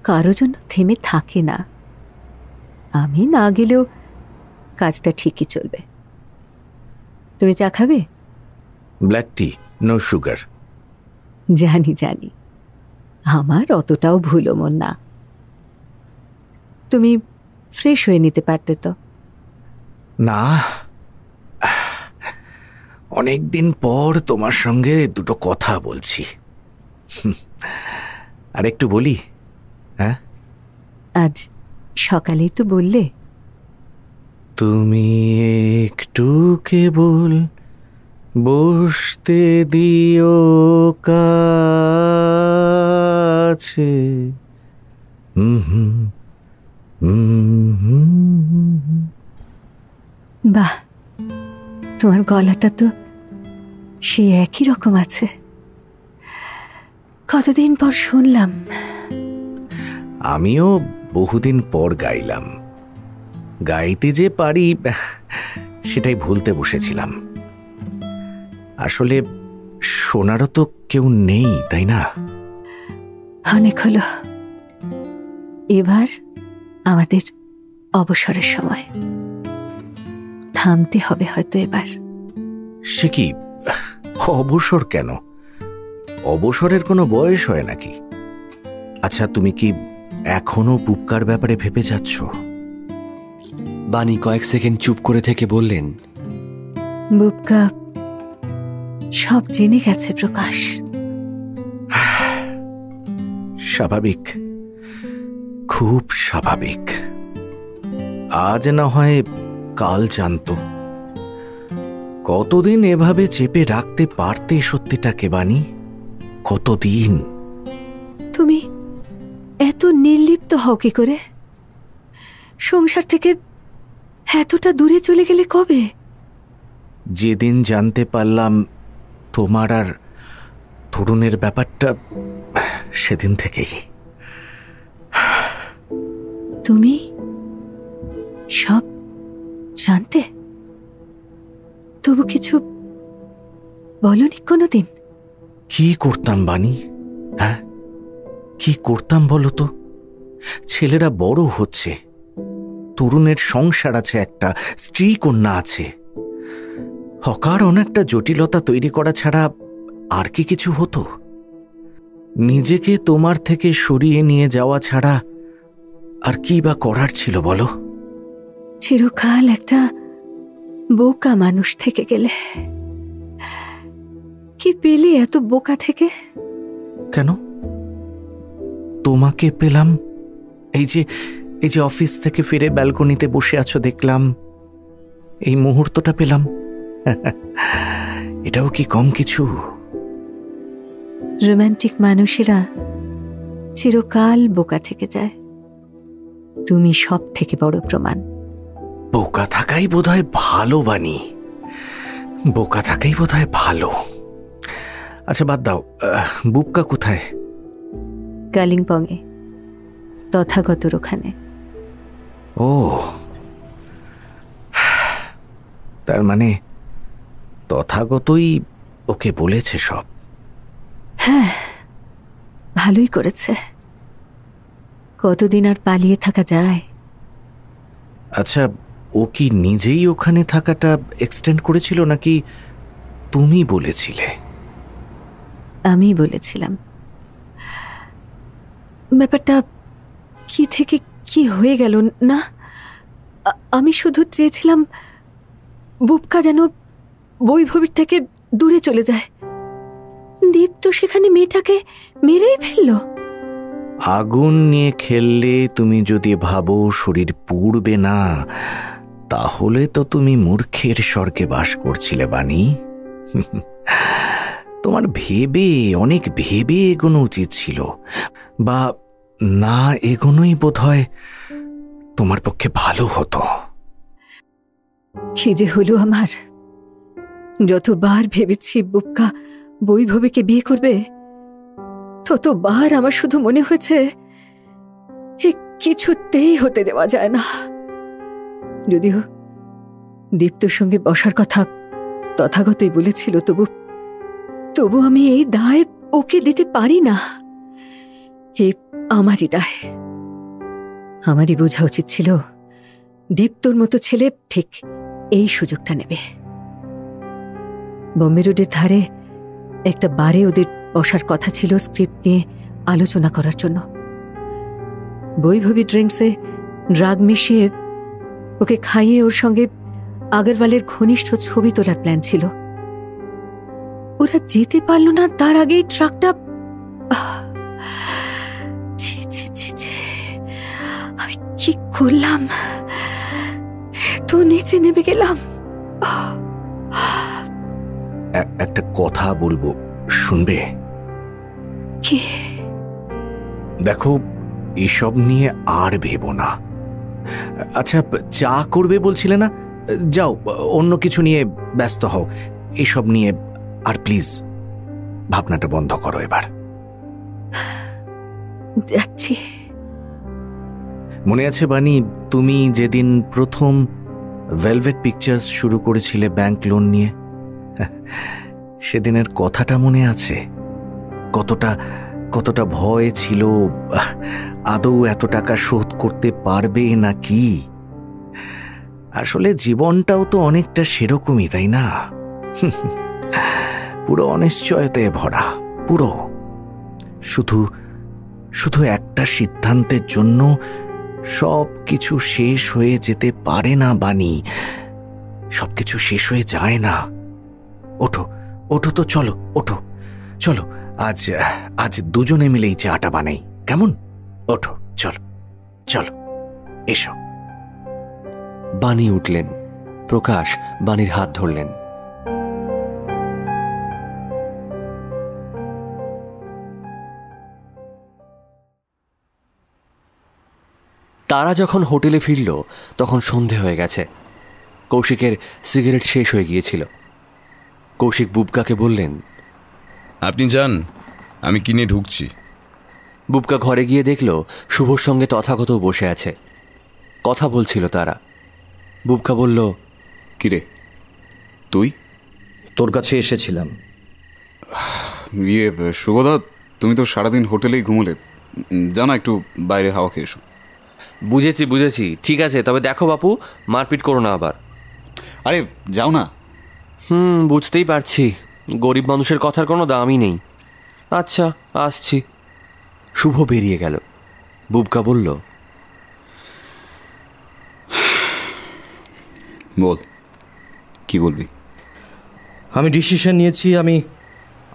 কারো জন্য থেমে থাকে না। আমি না গেলেও কাজটা ঠিকই চলবে। তুমি চা খাবে? ব্ল্যাক টি, নো সুগার। জানি জানি, আমার অতটাও ভুলো মন না। তুমি ফ্রেশ হয়ে নিতে পারতে তো। না, অনেকদিন পর তোমার সঙ্গে দুটো কথা বলছি। আর একটু বলি? হ্যাঁ, আজ সকালেই তো বললে। তুমি একটু কেবল বসতে দিও কাছে। বাহ, তোমার গলাটা তো সে একই রকম আছে। কতদিন পর শুনলাম। আমিও বহুদিন পর গাইলাম। গাইতে যে পারি সেটাই ভুলতে বসেছিলাম। আসলে শোনারও তো কেউ নেই, তাই না? অনেক হলো, এবার আমাদের অবসরের সময়। থামতে হবে হয়তো এবার। সে কি, অবসর কেন? অবসরের কোনো বয়স হয় নাকি? আচ্ছা, তুমি কি এখনো বুবকার ব্যাপারে ভেবে যাচ্ছ? বানি কয়েক সেকেন্ড চুপ করে থেকে বললেন, বুবকা সব জেনে গেছে প্রকাশ। স্বাভাবিক, খুব স্বাভাবিক। আজ না হয় কাল জানতো। কতদিন এভাবে চেপে রাখতে পারতে সত্যিটাকে বানি? কতদিন? তুমি এত নির্লিপ্ত হও কি করে? সংসার থেকে এতটা দূরে চলে গেলে কবে? যেদিন জানতে পারলাম তোমার আর তরুণের ব্যাপারটা, সেদিন থেকেই। তুমি সব জানতে, তবু কিছু বলনি কোনোদিন? কি করতাম বানি? হ্যাঁ, কি করতাম বলো তো? ছেলেরা বড় হচ্ছে, তরুণের সংসার আছে, একটা স্ত্রী কন্যা আছে। অকারণ একটা জটিলতা তৈরি করা ছাড়া আর কি কিছু হতো? নিজেকে তোমার থেকে সরিয়ে নিয়ে যাওয়া ছাড়া আর কি বা করার ছিল বলো? চিরকাল একটা বোকা মানুষ থেকে গেলে। কি পেলে এত বোকা থেকে? কেন? তোমাকে পেলাম। এই যে অফিস থেকে ফিরে ব্যালকনিতে বসে আছো দেখলাম, এই মুহূর্তটা পেলাম। এটাও কি কম কিছু? রোম্যান্টিক মানুষেরা চিরকাল বোকা থেকে যায়। তুমি সব থেকে বড় প্রমাণ। বোকা থাকাই বোধহয় ভালো বানি, বোকা থাকাই বোধহয় ভালো। আচ্ছা বাদ দাও, বুবকা কোথায়? কালিম্পংয়ে, তথাগতর ওখানে। ও, তার মানে তথাগতই ওকে বলেছে সব? হ্যাঁ, ভালোই করেছে। কতদিন আর পালিয়ে থাকা যায়? আচ্ছা, ও কি নিজেই ওখানে থাকাটা এক্সটেন্ড করেছিল নাকি তুমি বলেছিলে? আমি বলেছিলাম। ব্যাপারটা কি থেকে কি হয়ে গেল না? আমি শুধু চেয়েছিলাম বুবকা যেন বৈভবীর থেকে দূরে চলে যায়। দীপ তো সেখানে মেয়েটাকে মেরেই ফেলল। আগুন নিয়ে খেললে তুমি যদি ভাবো শরীর পুড়বে না, তাহলে তো তুমি মূর্খের স্বর্গে বাস করছিলে বানি। তোমার অনেক ভেবে এগোনো উচিত ছিল, বা না এগোনোই বোধহয় তোমার পক্ষে ভালো হতো। কি যে হলো আমার! যতবার ভেবেছি বুবকা বৈভবীকে বিয়ে করবে, ততবার আমার শুধু মনে হয়েছে এ কিছুতেই হতে দেওয়া যায় না। যদিও দীপ্তর সঙ্গে বসার কথা তথাগতই বলেছিল, তবু আমি এই দায় ওকে দিতে পারি না। এ আমারই দায়। আমারই বোঝা উচিত ছিল দীপ্তর মতো ছেলে ঠিক এই সুযোগটা নেবে। বোম্বে রোডের ধারে একটা বারে ওদের বসার কথা ছিল স্ক্রিপ্ট নিয়ে আলোচনা করার জন্য। বৈভবী ড্রিঙ্কসে ড্রাগ মিশিয়ে ওকে খাইয়ে ওর সঙ্গে আগরওয়ালের ঘনিষ্ঠ ছবি তোলার প্ল্যান ছিল। ওরা যেতে পারল না তার আগেই ট্রাকটা, আমি কি করলাম? তো নিচে নেমে গেলাম। একটা কথা বলবো, শুনবে? কি? দেখো, এসব নিয়ে আর ভেবো না। আচ্ছা, চা করবে বলছিলে না? যাও, অন্য কিছু নিয়ে ব্যস্ত হও। এসব নিয়ে আর প্লিজ ভাবনাটা বন্ধ করো এবার। যাচ্ছি। মনে আছে বানি, তুমি যেদিন প্রথম ভেলভেট পিকচার্স শুরু করেছিলে ব্যাংক লোন নিয়ে, সেদিনের কথাটা মনে আছে? কতটা কতটা ভয় ছিল, আদৌ এত টাকা শোধ করতে পারবে না কি? আসলে জীবনটাও তো অনেকটা সেরকমই, তাই না? পুরো অনিশ্চয়তায় ভরা, পুরো। শুধু শুধু একটা সিদ্ধান্তের জন্য সব কিছু শেষ হয়ে যেতে পারে না বানি, সবকিছু শেষ হয়ে যায় না। ওঠো ওঠো তো, চলো ওঠো, চলো আজ আজ দুজনে মিলেই চাটা বানাই, কেমন? ওঠো, চলো চলো, এসো। বানি উঠলেন। প্রকাশ বানির হাত ধরলেন। তারা যখন হোটেলে ফিরল তখন সন্ধে হয়ে গেছে। কৌশিকের সিগারেট শেষ হয়ে গিয়েছিল। কৌশিক বুবকাকে বললেন, আপনি যান, আমি কিনে ঢুকছি। বুবকা ঘরে গিয়ে দেখল শুভর সঙ্গে তথাগত বসে আছে, কথা বলছিল তারা। বুবকা বলল, কিরে তুই? তোর কাছে এসেছিলাম। শুভদা, তুমি তো সারাদিন হোটেলেই ঘুমোলে, জানা একটু বাইরে হাওয়া খেয়ে এসো। বুঝেছি বুঝেছি, ঠিক আছে, তবে দেখো বাপু, মারপিট করো না আবার। আরে যাও না। বুঝতেই পারছি, গরিব মানুষের কথার কোনো দামই নেই। আচ্ছা, আসছি। শুভ বেরিয়ে গেল। বুবকা বলল, বল, কি বলবি? আমি ডিসিশন নিয়েছি, আমি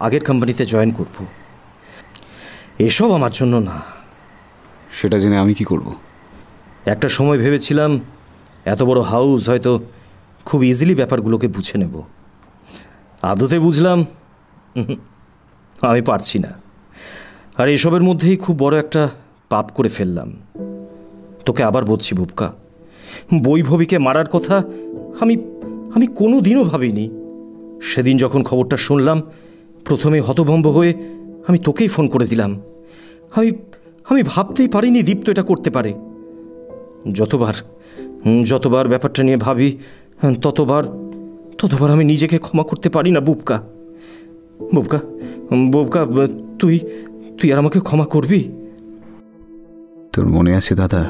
আগের কোম্পানিতে জয়েন করব। এসব আমার জন্য না। সেটা জেনে আমি কি করব? একটা সময় ভেবেছিলাম এত বড় হাউস হয়তো খুব ইজিলি ব্যাপারগুলোকে বুঝে নেব। আদতে বুঝলাম আমি পারছি না। আর এসবের মধ্যেই খুব বড় একটা পাপ করে ফেললাম। তোকে আবার বলছি বুবকা, বৈভবীকে মারার কথা আমি আমি কোনো দিনও ভাবিনি। সেদিন যখন খবরটা শুনলাম, প্রথমে হতভম্ব হয়ে আমি তোকেই ফোন করে দিলাম। আমি আমি ভাবতেই পারিনি দীপ্ত এটা করতে পারে। যতবার ব্যাপারটা নিয়ে ভাবি ততবার আমি নিজেকে ক্ষমা করতে পারি না বুবকা। বুবকা বুবকা তুই তুই আর আমাকে ক্ষমা করবি? তোর মনে আছে দাদা,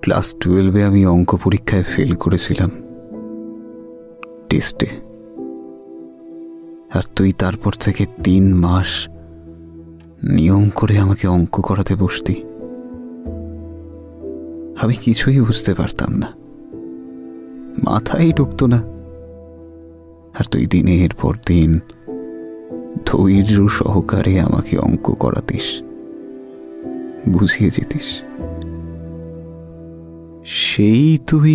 ক্লাস 12-এ আমি অঙ্ক পরীক্ষায় ফেল করেছিলাম টেস্টে, আর তুই তারপর থেকে 3 মাস নিয়ম করে আমাকে অঙ্ক করাতে বসতি। আমি কিছুই বুঝতে পারতাম না, মাথায় ঢুকতো না। আর তুই দিনের পর দিন ধৈর্য সহকারে আমাকে অঙ্ক করাতিস, বুঝিয়ে যেতিস। সেই তুই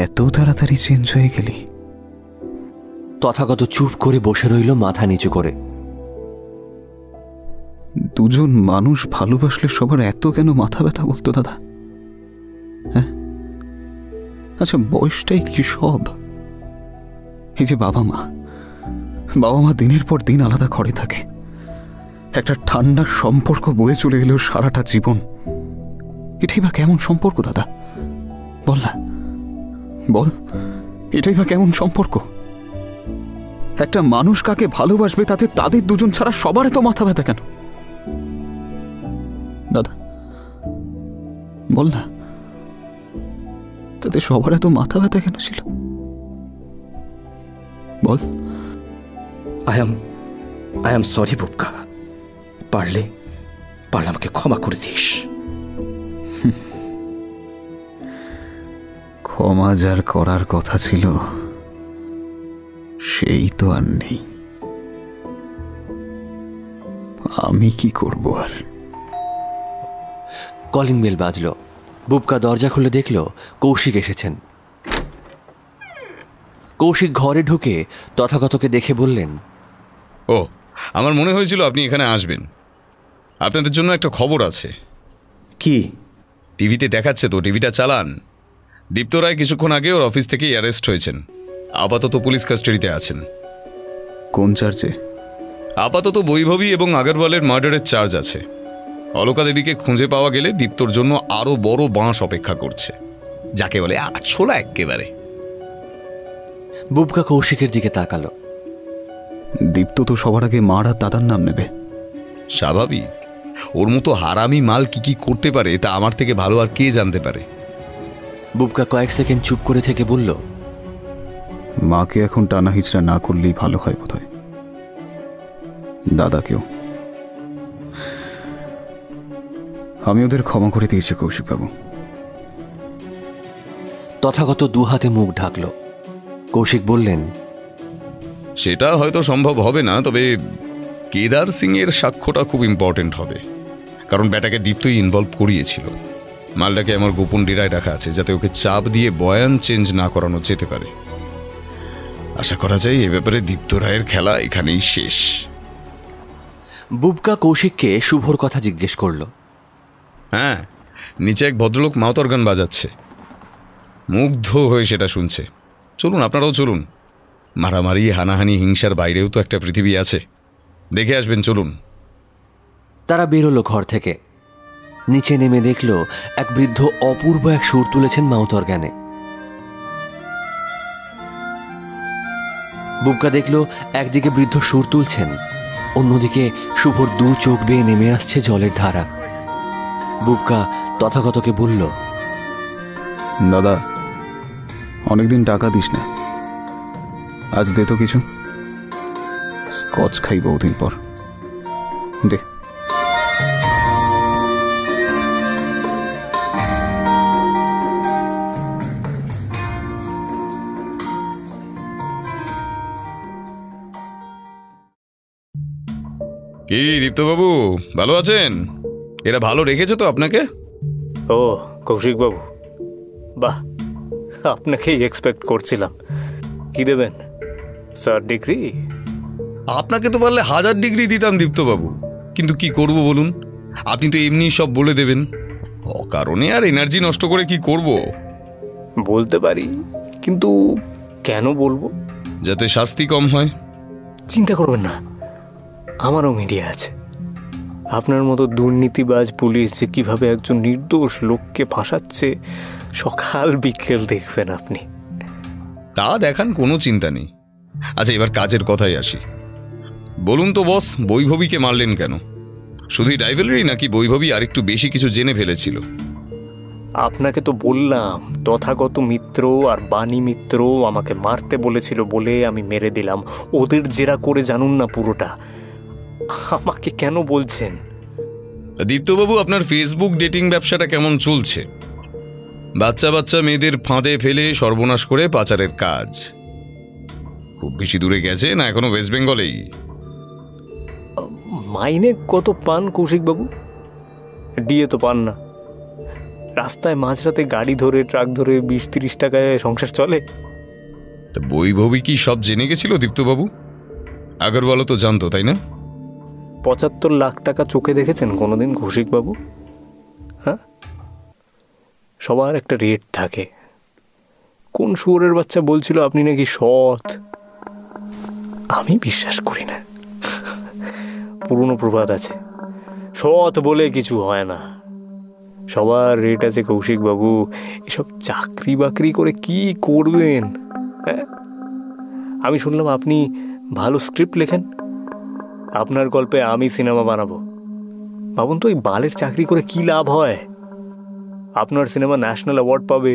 এত তাড়াতাড়ি চেঞ্জ হয়ে গেলি। তথাগত চুপ করে বসে রইল, মাথা নিচু করে। দুজন মানুষ ভালোবাসলে সবার এত কেন মাথা ব্যথা বলতো দাদা? হ্যাঁ, আচ্ছা বয়সটাই কি সব? এই যে বাবা মা দিনের পর দিন আলাদা ঘরে থাকে, একটা ঠান্ডার সম্পর্ক বয়ে চলে গেলেও সারাটা জীবন, এটাই বা কেমন সম্পর্ক দাদা? বল না, বল, এটাই বা কেমন সম্পর্ক? একটা মানুষ কাকে ভালোবাসবে তাতে তাদের দুজন ছাড়া সবার এত মাথা ব্যথা কেন দাদা? বল না, তাতে সবার এত মাথা ব্যথা কেন ছিল? বল। আই এম সরি বুবকা, পারলে আমাকে ক্ষমা করে দিস। ক্ষমা যার করার কথা ছিল সেই তো আর নেই, আমি কি করব আর? Calling bell বাজল। বুবকা দরজা খুলে দেখল কৌশিক এসেছেন। কৌশিক ঘরে ঢুকে তথাগতকে দেখে বললেন, ও, আমার মনে হয়েছিল আপনি এখানে আসবেন। আপনাদের জন্য একটা খবর আছে। কি? টিভিতে দেখাচ্ছে তো, টিভিটা চালান। দীপ্ত রায় কিছুক্ষণ আগে ওর অফিস থেকে অ্যারেস্ট হয়েছেন, আপাতত পুলিশ কাস্টাডিতে আছেন। কোন চার্জে? আপাতত বৈভবী এবং আগরওয়ালের মার্ডারের চার্জ আছে। অলকা দেবীকে খুঁজে পাওয়া গেলে দীপ্তর জন্য আরো বড় বাঁশ অপেক্ষা করছে, যাকে বলে আছলা একেবারে। বুবকা কৌশিকের দিকে তাকালো। দীপ্ত তো সবার আগে মার আর দাদার নাম নেবে। স্বাভাবিক, ওর মতো হারামি মাল কি কি করতে পারে তা আমার থেকে ভালো আর কে জানতে পারে। বুবকা কয়েক সেকেন্ড চুপ করে থেকে বলল, মাকে এখন টানা হিচড়া না করলেই ভালো হয় বোধহয়, দাদাকেও। আমি ওদের ক্ষমা করে দিয়েছি কৌশিকবাবু। তথাগত দু হাতে মুখ ঢাকল। কৌশিক বললেন, সেটা হয়তো সম্ভব হবে না, তবে কেদার সিং এর সাক্ষ্যটা খুব ইম্পর্টেন্ট হবে, কারণ ব্যাটাকে দীপ্তই ইনভলভ করিয়েছিল। মালটাকে আমার গোপন ডেরায় রাখা আছে, যাতে ওকে চাপ দিয়ে বয়ান চেঞ্জ না করানো যেতে পারে। আশা করা যায় এ ব্যাপারে দীপ্ত রায়ের খেলা এখানেই শেষ। বুবকা কৌশিককে শুভর কথা জিজ্ঞেস করল। হ্যাঁ, নিচে এক ভদ্রলোক মাউথ অর্গান বাজাচ্ছে, মুগ্ধ হয়ে সেটা শুনছে। চলুন, আপনারাও চলুন। মারামারি, হানাহানি, হিংসার বাইরেও তো একটা পৃথিবী আছে, দেখে আসবেন, চলুন। তারা বেরোলো ঘর থেকে। নিচে নেমে দেখল এক বৃদ্ধ অপূর্ব এক সুর তুলেছেন মাউথ অর্গানে। বুবকা দেখল একদিকে বৃদ্ধ সুর তুলছেন, অন্যদিকে শুভর দু চোখ বেয়ে নেমে আসছে জলের ধারা। বুবকা তথাগতকে বলল, দাদা, অনেকদিন টাকা দিস না, আজ দে তো কিছু। স্কচ খাই বহুদিন পর, দে। কি দীপ্তবাবু, ভালো আছেন? এরা ভালো রেখেছে তো আপনাকে? ও কৌশিকবাবু, বাহ, আপনাকেই এক্সপেক্ট করছিলাম। কি দেবেন স্যার? ডিগ্রি? আপনাকে তো পারলে 1000 ডিগ্রি দিতাম দীপ্তবাবু, কিন্তু কি করব বলুন, আপনি তো এমনি সব বলে দেবেন। অকারণে আর এনার্জি নষ্ট করে কি করব? বলতে পারি, কিন্তু কেন বলবো? যাতে শাস্তি কম হয়। চিন্তা করবেন না, আমারও মিডিয়া আছে। আপনার মতো দুর্নীতিবাজ পুলিশ যে কিভাবে একজন নির্দোষ লোককে ফাঁসাচ্ছে, সকাল বিকেল দেখবেন আপনি। তা দেখান, কোনো চিন্তা নেই। আচ্ছা, এবার কাজের কথায় আসি। বলুন তো বস, বৈভবীকে মারলেন কেন? শুধুই রাইভেলরি, নাকি বৈভবী আরেকটু বেশি কিছু জেনে ফেলেছিল? আপনাকে তো বললাম, তথাগত মিত্র আর বাণী মিত্র আমাকে মারতে বলেছিল বলে আমি মেরে দিলাম। ওদের জেরা করে জানুন না পুরোটা, আমাকে কেন বলছেন? দীপ্তবাবু, আপনার ফেসবুক ডেটিং ব্যবসাটা কেমন চলছে? বাচ্চা বাচ্চা মেয়েদের ফাঁদে ফেলে সর্বনাশ করে পাচারের কাজ। খুব বেশি দূরে গেছে না এখনো ওয়েস্ট বেঙ্গলেই? মাইনে কত পান কৌশিকবাবু? ডিএ তো পান না। রাস্তায় মাঝরাতে গাড়ি ধরে, ট্রাক ধরে 20-30 টাকায় সংসার চলে। তা বৈভবী কি সব জেনে গেছিল দীপ্তবাবু? আগরওয়ালও তো জানতো, তাই না? 75 লাখ টাকা চোখে দেখেছেন কোনোদিন কৌশিকবাবু? হ্যাঁ, সবার একটা রেট থাকে। কোন শুয়োরের বাচ্চা বলছিল আপনি নাকি সৎ? আমি বিশ্বাস করি না। পুরনো প্রবাদ আছে, সৎ বলে কিছু হয় না। সবার রেট আছে কৌশিকবাবু। এসব চাকরি বাকরি করে কি করবেন? হ্যাঁ, আমি শুনলাম আপনি ভালো স্ক্রিপ্ট লেখেন, আপনার গল্পে আমি সিনেমা বানাবো। ভাবুন তো, এই বালের চাকরি করে কি লাভ হয়? আপনার সিনেমা ন্যাশনাল অ্যাওয়ার্ড পাবে,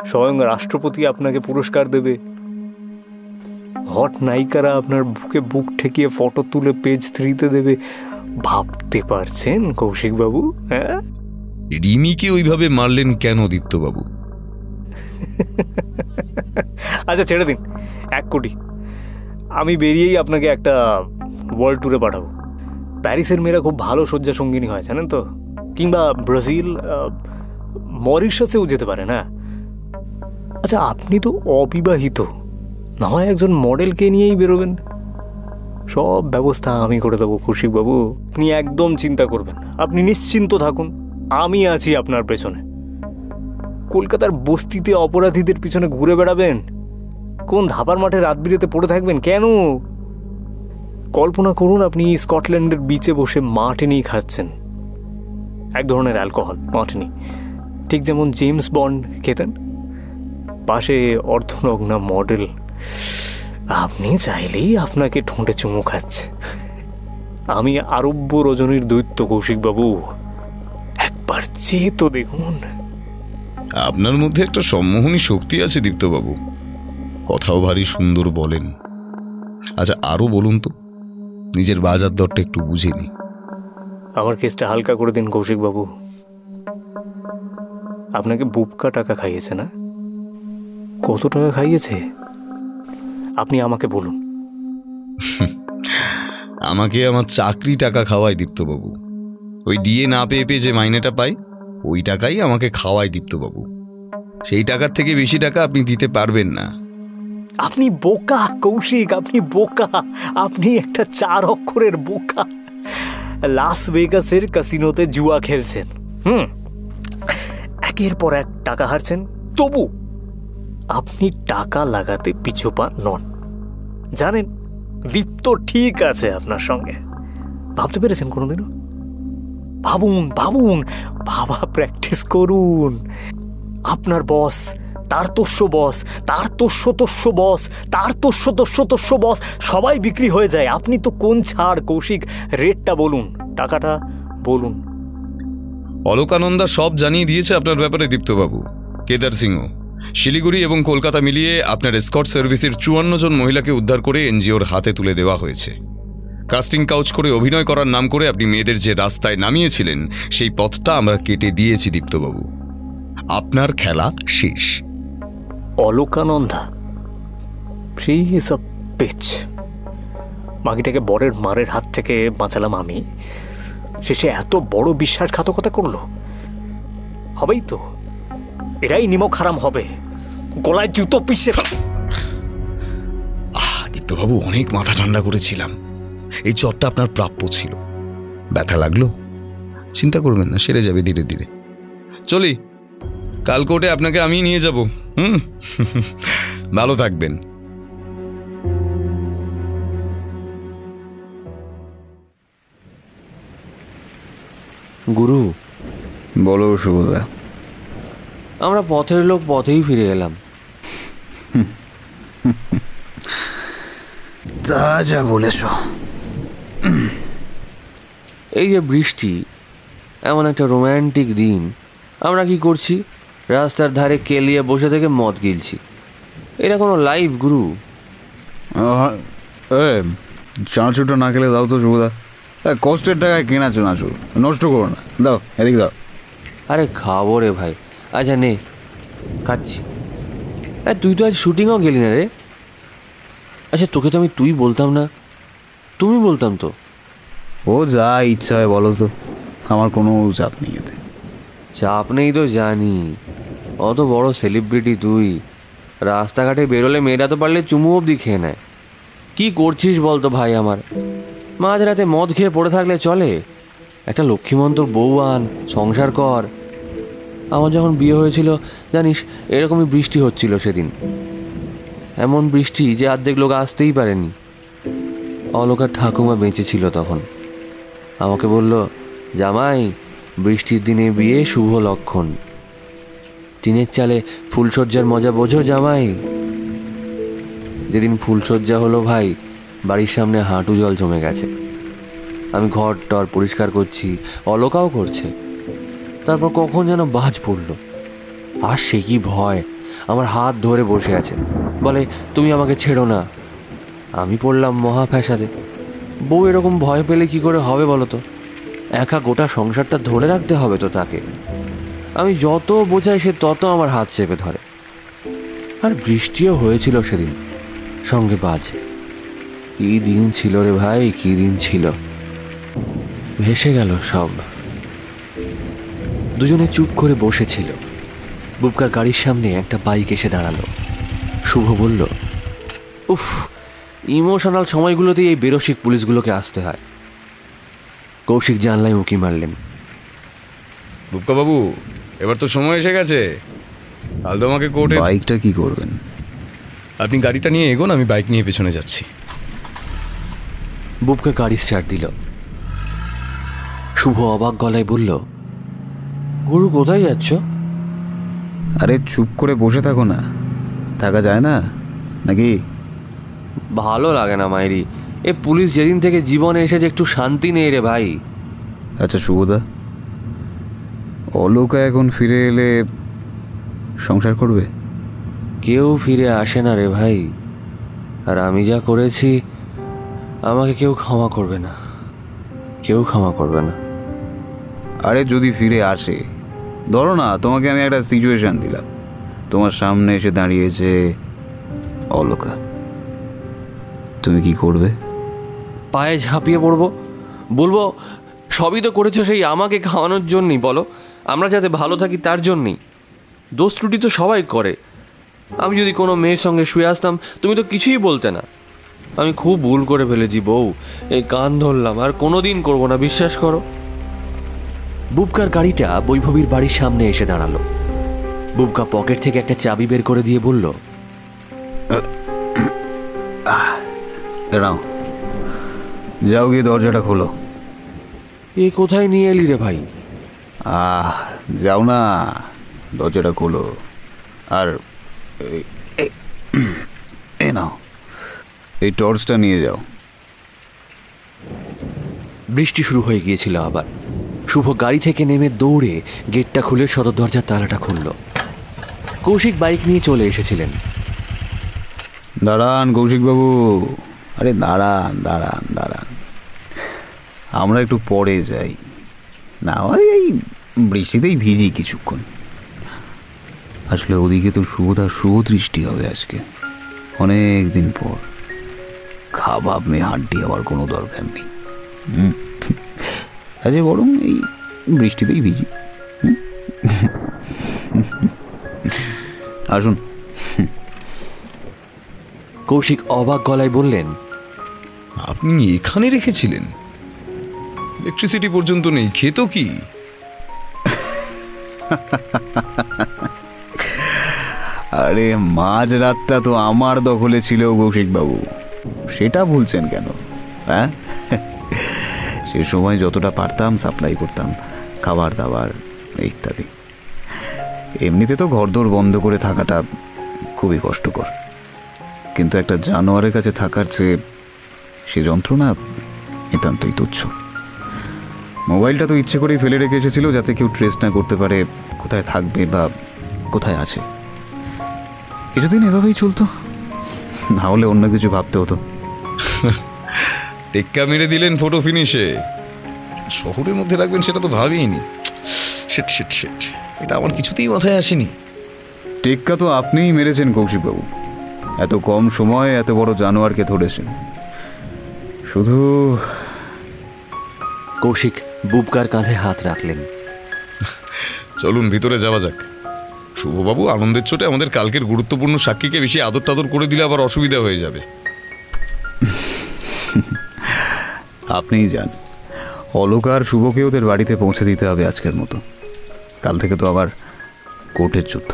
স্বয়ং রাষ্ট্রপতি আপনাকে পুরস্কার দেবে, হট নায়িকারা আপনার বুকে বুক ঠেকিয়ে ফটো তুলে পেজ 3-তে দেবে। ভাবতে পারছেন কৌশিকবাবু? হ্যাঁ, রিমিকে ওইভাবে মারলেন কেন দীপ্তবাবু? আচ্ছা ছেড়ে দিন, 1 কোটি। আমি বেরিয়েই আপনাকে একটা ওয়ার্ল্ড ট্যুরে পাঠাবো। প্যারিসের মেয়েরা খুব ভালো শয্যা সঙ্গিনী হয়, জানেন তো? কিংবা ব্রাজিল, মরিশাসেও যেতে পারে না? আচ্ছা, আপনি তো অবিবাহিত, না হয় একজন মডেলকে নিয়েই বেরোবেন। সব ব্যবস্থা আমি করে দেবো কৌশিকবাবু, আপনি একদম চিন্তা করবেন না। আপনি নিশ্চিন্ত থাকুন, আমি আছি আপনার পেছনে। কলকাতার বস্তিতে অপরাধীদের পিছনে ঘুরে বেড়াবেন? কোন ধাপার মাঠে রাত বিরেতে পড়ে থাকবেন কেন? কল্পনা করুন, আপনি স্কটল্যান্ডের বিচে বসে মার্টিনি খাচ্ছেন, এক ধরনের অ্যালকোহল মার্টিনি, ঠিক যেমন জেমস বন্ড খেতেন। পাশে অর্ধনগ্না মডেল, আপনি চাইলেই আপনাকে ঠোঁটে চুমু খাচ্ছে। আমি আরব্য রজনীর দৈত্য কৌশিকবাবু, একবার চেয়ে তো দেখুন। আপনার মধ্যে একটা সম্মোহনী শক্তি আছে দীপ্তবাবু, কথাও ভারী সুন্দর বলেন। আচ্ছা আরো বলুন তো, নিজের বাজার দরটা একটু বুঝে নি। আমার কেসটা হালকা করে দিন কৌশিকবাবু। আপনাকে বুবকা টাকা খাইয়েছে না? কত টাকা খাইয়েছে আপনি আমাকে বলুন। আমাকে আমার চাকরি টাকা খাওয়ায় দীপ্তবাবু। ওই ডিএ না পেয়ে পেয়ে যে মাইনেটা পাই, ওই টাকাই আমাকে খাওয়ায় দীপ্তবাবু। সেই টাকার থেকে বেশি টাকা আপনি দিতে পারবেন না। আপনি বোকা কৌশিক, আপনি বোকা। আপনি একটা 4 অক্ষরের বোকা। লাস ভেগাসের ক্যাসিনোতে জুয়া খেলছেন, একের পর এক টাকা হারছেন, তবু আপনি টাকা লাগাতে পিছুপা নন। জানেন দীপ্ত ঠিক আছে আপনার সঙ্গে। ভাবতে পেরেছেন কোনোদিনও? ভাবুন ভাবুন, ভাবা প্র্যাকটিস করুন। আপনার বস, তার তোষ্য বস, তার তোষ্য বস, তার তোষ্য বস, সবাই বিক্রি হয়ে যায়। আপনি তো কোন ছাড় কৌশিক? রেটটা বলুন, টাকাটা বলুন। অলোকানন্দা সব জানিয়ে দিয়েছে আপনার ব্যাপারে দীপ্তবাবু। কেদার সিংহ, শিলিগুড়ি এবং কলকাতা মিলিয়ে আপনার এসকর্ট সার্ভিসের 54 জন মহিলাকে উদ্ধার করে এনজিওর হাতে তুলে দেওয়া হয়েছে। কাস্টিং কাউচ করে অভিনয় করার নাম করে আপনি মেয়েদের যে রাস্তায় নামিয়েছিলেন, সেই পথটা আমরা কেটে দিয়েছি দীপ্তবাবু। আপনার খেলা শেষ। অলোকানন্দা মাগিটাকে বরের মারের হাত থেকে বাঁচালাম আমি, শেষে এত বড় বিশ্বাসঘাতকতা করলো। হবেই তো, এরাই নিমক হারাম হবে, গলায় জুতো পিষে। দীপ্তবাবু, অনেক মাথা ঠান্ডা করেছিলাম। এই চটটা আপনার প্রাপ্য ছিল। ব্যথা লাগলো? চিন্তা করবেন না, সেরে যাবে ধীরে ধীরে। চলি, কাল কোর্টে আপনাকে আমি নিয়ে যাব। ভালো থাকবেন। গুরু, বলো শুভদা। আমরা পথের লোক পথেই ফিরে এলাম। তা যা বলেছ। এই যে বৃষ্টি, এমন একটা রোম্যান্টিক দিন, আমরা কি করছি? রাস্তার ধারে কেলিয়ে বসে থেকে মদ গিলছি। এটা কোনো লাইফ গুরু? চানাচুরটা না খেলে দাও তো শুভদা। কষ্টের টাকায় কেনা চানাচুর, নষ্ট করো না, দাও এদিক দাও। আরে খাবো রে ভাই। আচ্ছা নে, খাচ্ছি। তুই তো আজ শুটিংও গেলি না রে? আচ্ছা তোকে তো আমি তুই বলতাম না, তুমি বলতাম তো। ও যা ইচ্ছা হয় বলো তো, আমার কোনো চাপ নেই এতে। চাপ নেই তো জানি, অত বড় সেলিব্রিটি তুই, রাস্তাঘাটে বেরোলে মেয়েরা তো পারলে চুমু অবধি খেয়ে নেয়। কি করছিস বলতো ভাই আমার? মাঝরাতে মদ খেয়ে পড়ে থাকলে চলে? একটা লক্ষ্মীমন্ত বউ আন, সংসার কর। আমার যখন বিয়ে হয়েছিল জানিস, এরকমই বৃষ্টি হচ্ছিল সেদিন। এমন বৃষ্টি যে অর্ধেক লোক আসতেই পারেনি। অলোকার ঠাকুমা বেঁচে ছিল তখন। আমাকে বলল, জামাই, বৃষ্টির দিনে বিয়ে শুভ লক্ষণ। টিনের চালে ফুলসজ্জার মজা বোঝো জামাই। যেদিন ফুলসজ্জা হলো ভাই, বাড়ির সামনে হাঁটু জল জমে গেছে। আমি ঘর টর পরিষ্কার করছি, অলোকাও করছে। তারপর কখন যেন বাজ পড়ল, আর সে কি ভয়! আমার হাত ধরে বসে আছে, বলে তুমি আমাকে ছেড়ো না। আমি পড়লাম মহা ফ্যাসাদে। বউ এরকম ভয় পেলে কি করে হবে বলো তো? একা গোটা সংসারটা ধরে রাখতে হবে তো তাকে। আমি যত বোঝাই সে তত আমার হাত চেপে ধরে। আর বৃষ্টিও হয়েছিল সেদিন, সঙ্গে বাজ। কি দিন ছিল রে ভাই, কি দিন ছিল! ভেসে গেল সব। দুজনে চুপ করে বসেছিল। বুবকার গাড়ির সামনে একটা বাইক এসে দাঁড়ালো। শুভ বলল, উফ, ইমোশনাল সময়গুলোতেই এই বেরসিক পুলিশগুলোকে আসতে হয়। কৌশিক জানলায় উঁকি মারলেন। বুবকা বাবু, এবার তো সময় এসে গেছে। কাল তো আমাকে কোর্টে। বাইকটা কি করবেন? আপনি গাড়িটা নিয়ে এগোন, আমি বাইক নিয়ে পেছনে যাচ্ছি। বুবকা গাড়ি স্টার্ট দিল। শুভ অবাক গলায় বলল, গুরু কোথায় যাচ্ছ? আরে চুপ করে বসে থাকো না, থাকা যায় না নাকি? ভালো লাগে না মাইরি, এ পুলিশ যেদিন থেকে জীবনে এসেছে একটু শান্তি নেই রে ভাই। আচ্ছা শুভদা, অলোকা এখন ফিরে এলে সংসার করবে? কেউ ফিরে আসে না রে ভাই, আর আমি যা করেছি আমাকে কেউ ক্ষমা করবে না, কেউ ক্ষমা করবে না। আরে যদি ফিরে আসে, ধরো না তোমাকে আমি একটা সিচুয়েশন দিলাম, তোমার সামনে এসে দাঁড়িয়েছে অলোকা, তুমি কি করবে? পায়ে ঝাঁপিয়ে পড়বো, বলবো সবই তো করেছো সেই আমাকে খাওয়ানোর জন্যই, বলো আমরা যাতে ভালো থাকি তার জন্যই। দোষ ত্রুটি তো সবাই করে। আমি যদি কোনো মেয়ের সঙ্গে শুয়ে আসতাম তুমি তো কিছুই বলতে না। আমি খুব ভুল করে ফেলেছি বউ, এই কান ধরলাম, আর কোনো দিন করবো না, বিশ্বাস করো। বুবকার গাড়িটা বৈভবীর বাড়ির সামনে এসে দাঁড়ালো। বুবকা পকেট থেকে একটা চাবি বের করে দিয়ে বলল, দাঁড়াও, যাও গিয়ে দরজাটা খোলো। এ কোথায় নিয়ে এলি রে ভাই? যাও না, দরজাটা খোলো। আর এই নাও, এই টর্চটা নিয়ে যাও। বৃষ্টি শুরু হয়ে গিয়েছিল আবার। শুভ গাড়ি থেকে নেমে দৌড়ে গেটটা খুলে সদর দরজার তালাটা খুলল। কৌশিক বাইক নিয়ে চলে এসেছিলেন। দাঁড়ান কৌশিকবাবু, আরে দাঁড়ান দাঁড়ান দাঁড়ান, আমরা একটু পরে যাই না, এই বৃষ্টিতেই ভিজি কিছুক্ষণ। আসলে ওদিকে তো শুভ দৃষ্টি হবে আজকে, অনেক দিন পর। খাবাব মেয়ে হাড্ডি হওয়ার কোনো দরকার নেই। আচ্ছা বরং এই বৃষ্টিতেই ভিজি। আসুন। কৌশিক অবাক গলায় বললেন, আপনি এখানে রেখেছিলেন? ইলেকট্রিসিটি পর্যন্ত নেই, খেতো কি? আরে মাঝ রাতটা তো আমার দখলে ছিল কৌশিকবাবু, সেটা ভুলছেন কেন? হ্যাঁ, সে সময় যতটা পারতাম সাপ্লাই করতাম, খাবার দাবার ইত্যাদি। এমনিতে তো ঘরদোর বন্ধ করে থাকাটা খুবই কষ্টকর, কিন্তু একটা জানোয়ারের কাছে থাকার চেয়ে সে যন্ত্রণা নিতান্তই তুচ্ছ। মোবাইলটা তো ইচ্ছে করেই ফেলে রেখে এসেছিল যাতে কেউ ট্রেস না করতে পারে কোথায় থাকবে বা কোথায় আছে। কিছুদিন এভাবেই চলতো, না হলে অন্য কিছু ভাবতে হতো। টেক্কা মেরে দিলেন ফটো ফিনিশে। শহরের মধ্যে রাখবেন সেটা তো ভাবিনি। শিট শিট শিট, এটা আমার কিছুতেই মাথায় আসেনি। টেক্কা তো আপনিই মেরেছেন কৌশিকবাবু, এত কম সময়ে এত বড় জানোয়ারকে ধরেছেন। শুধু কৌশিক বুবকার কাঁধে হাত রাখলেন। চলুন ভিতরে যাওয়া যাক। শুভবাবু আনন্দের চোটে আমাদের কালকের গুরুত্বপূর্ণ সাক্ষীকে বেশি আদর টাদর করে দিলে আবার অসুবিধা হয়ে যাবে। আপনিই যান, অলোকার শুভকে ওদের বাড়িতে পৌঁছে দিতে হবে আজকের মতো। কাল থেকে তো আবার কোর্টের যুদ্ধ।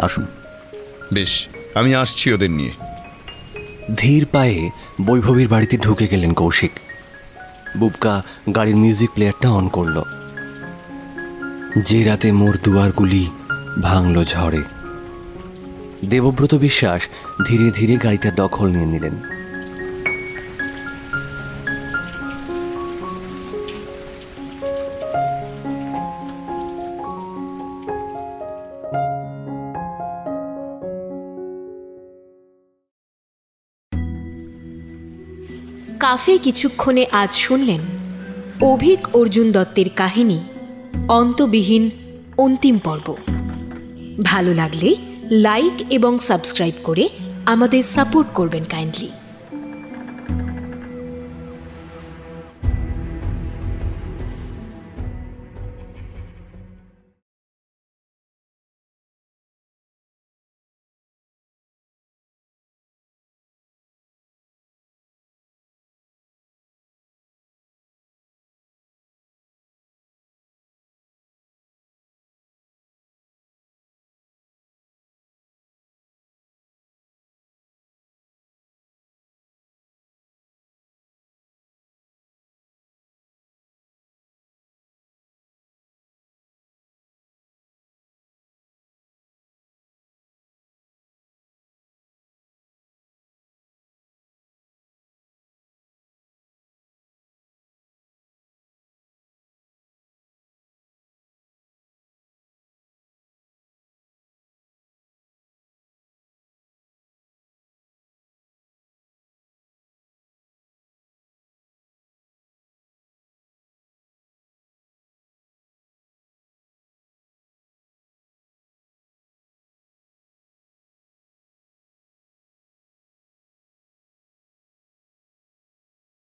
আসুন। বেশ, আমি আসছি ওদের নিয়ে। ধীর পায়ে বৈভবীর বাড়িতে ঢুকে গেলেন কৌশিক। বুবকা গাড়ির মিউজিক প্লেয়ারটা অন করল। যে রাতে মোর দুয়ারগুলি ভাঙল ঝড়ে। দেবব্রত বিশ্বাস ধীরে ধীরে গাড়িটা দখল নিয়ে নিলেন। কাফে কিছুক্ষণে আজ শুনলেন অভিক অর্জুন দত্তের কাহিনী অন্তবিহীন অন্তিম পর্ব। ভালো লাগলে লাইক এবং সাবস্ক্রাইব করে আমাদের সাপোর্ট করবেন কাইন্ডলি।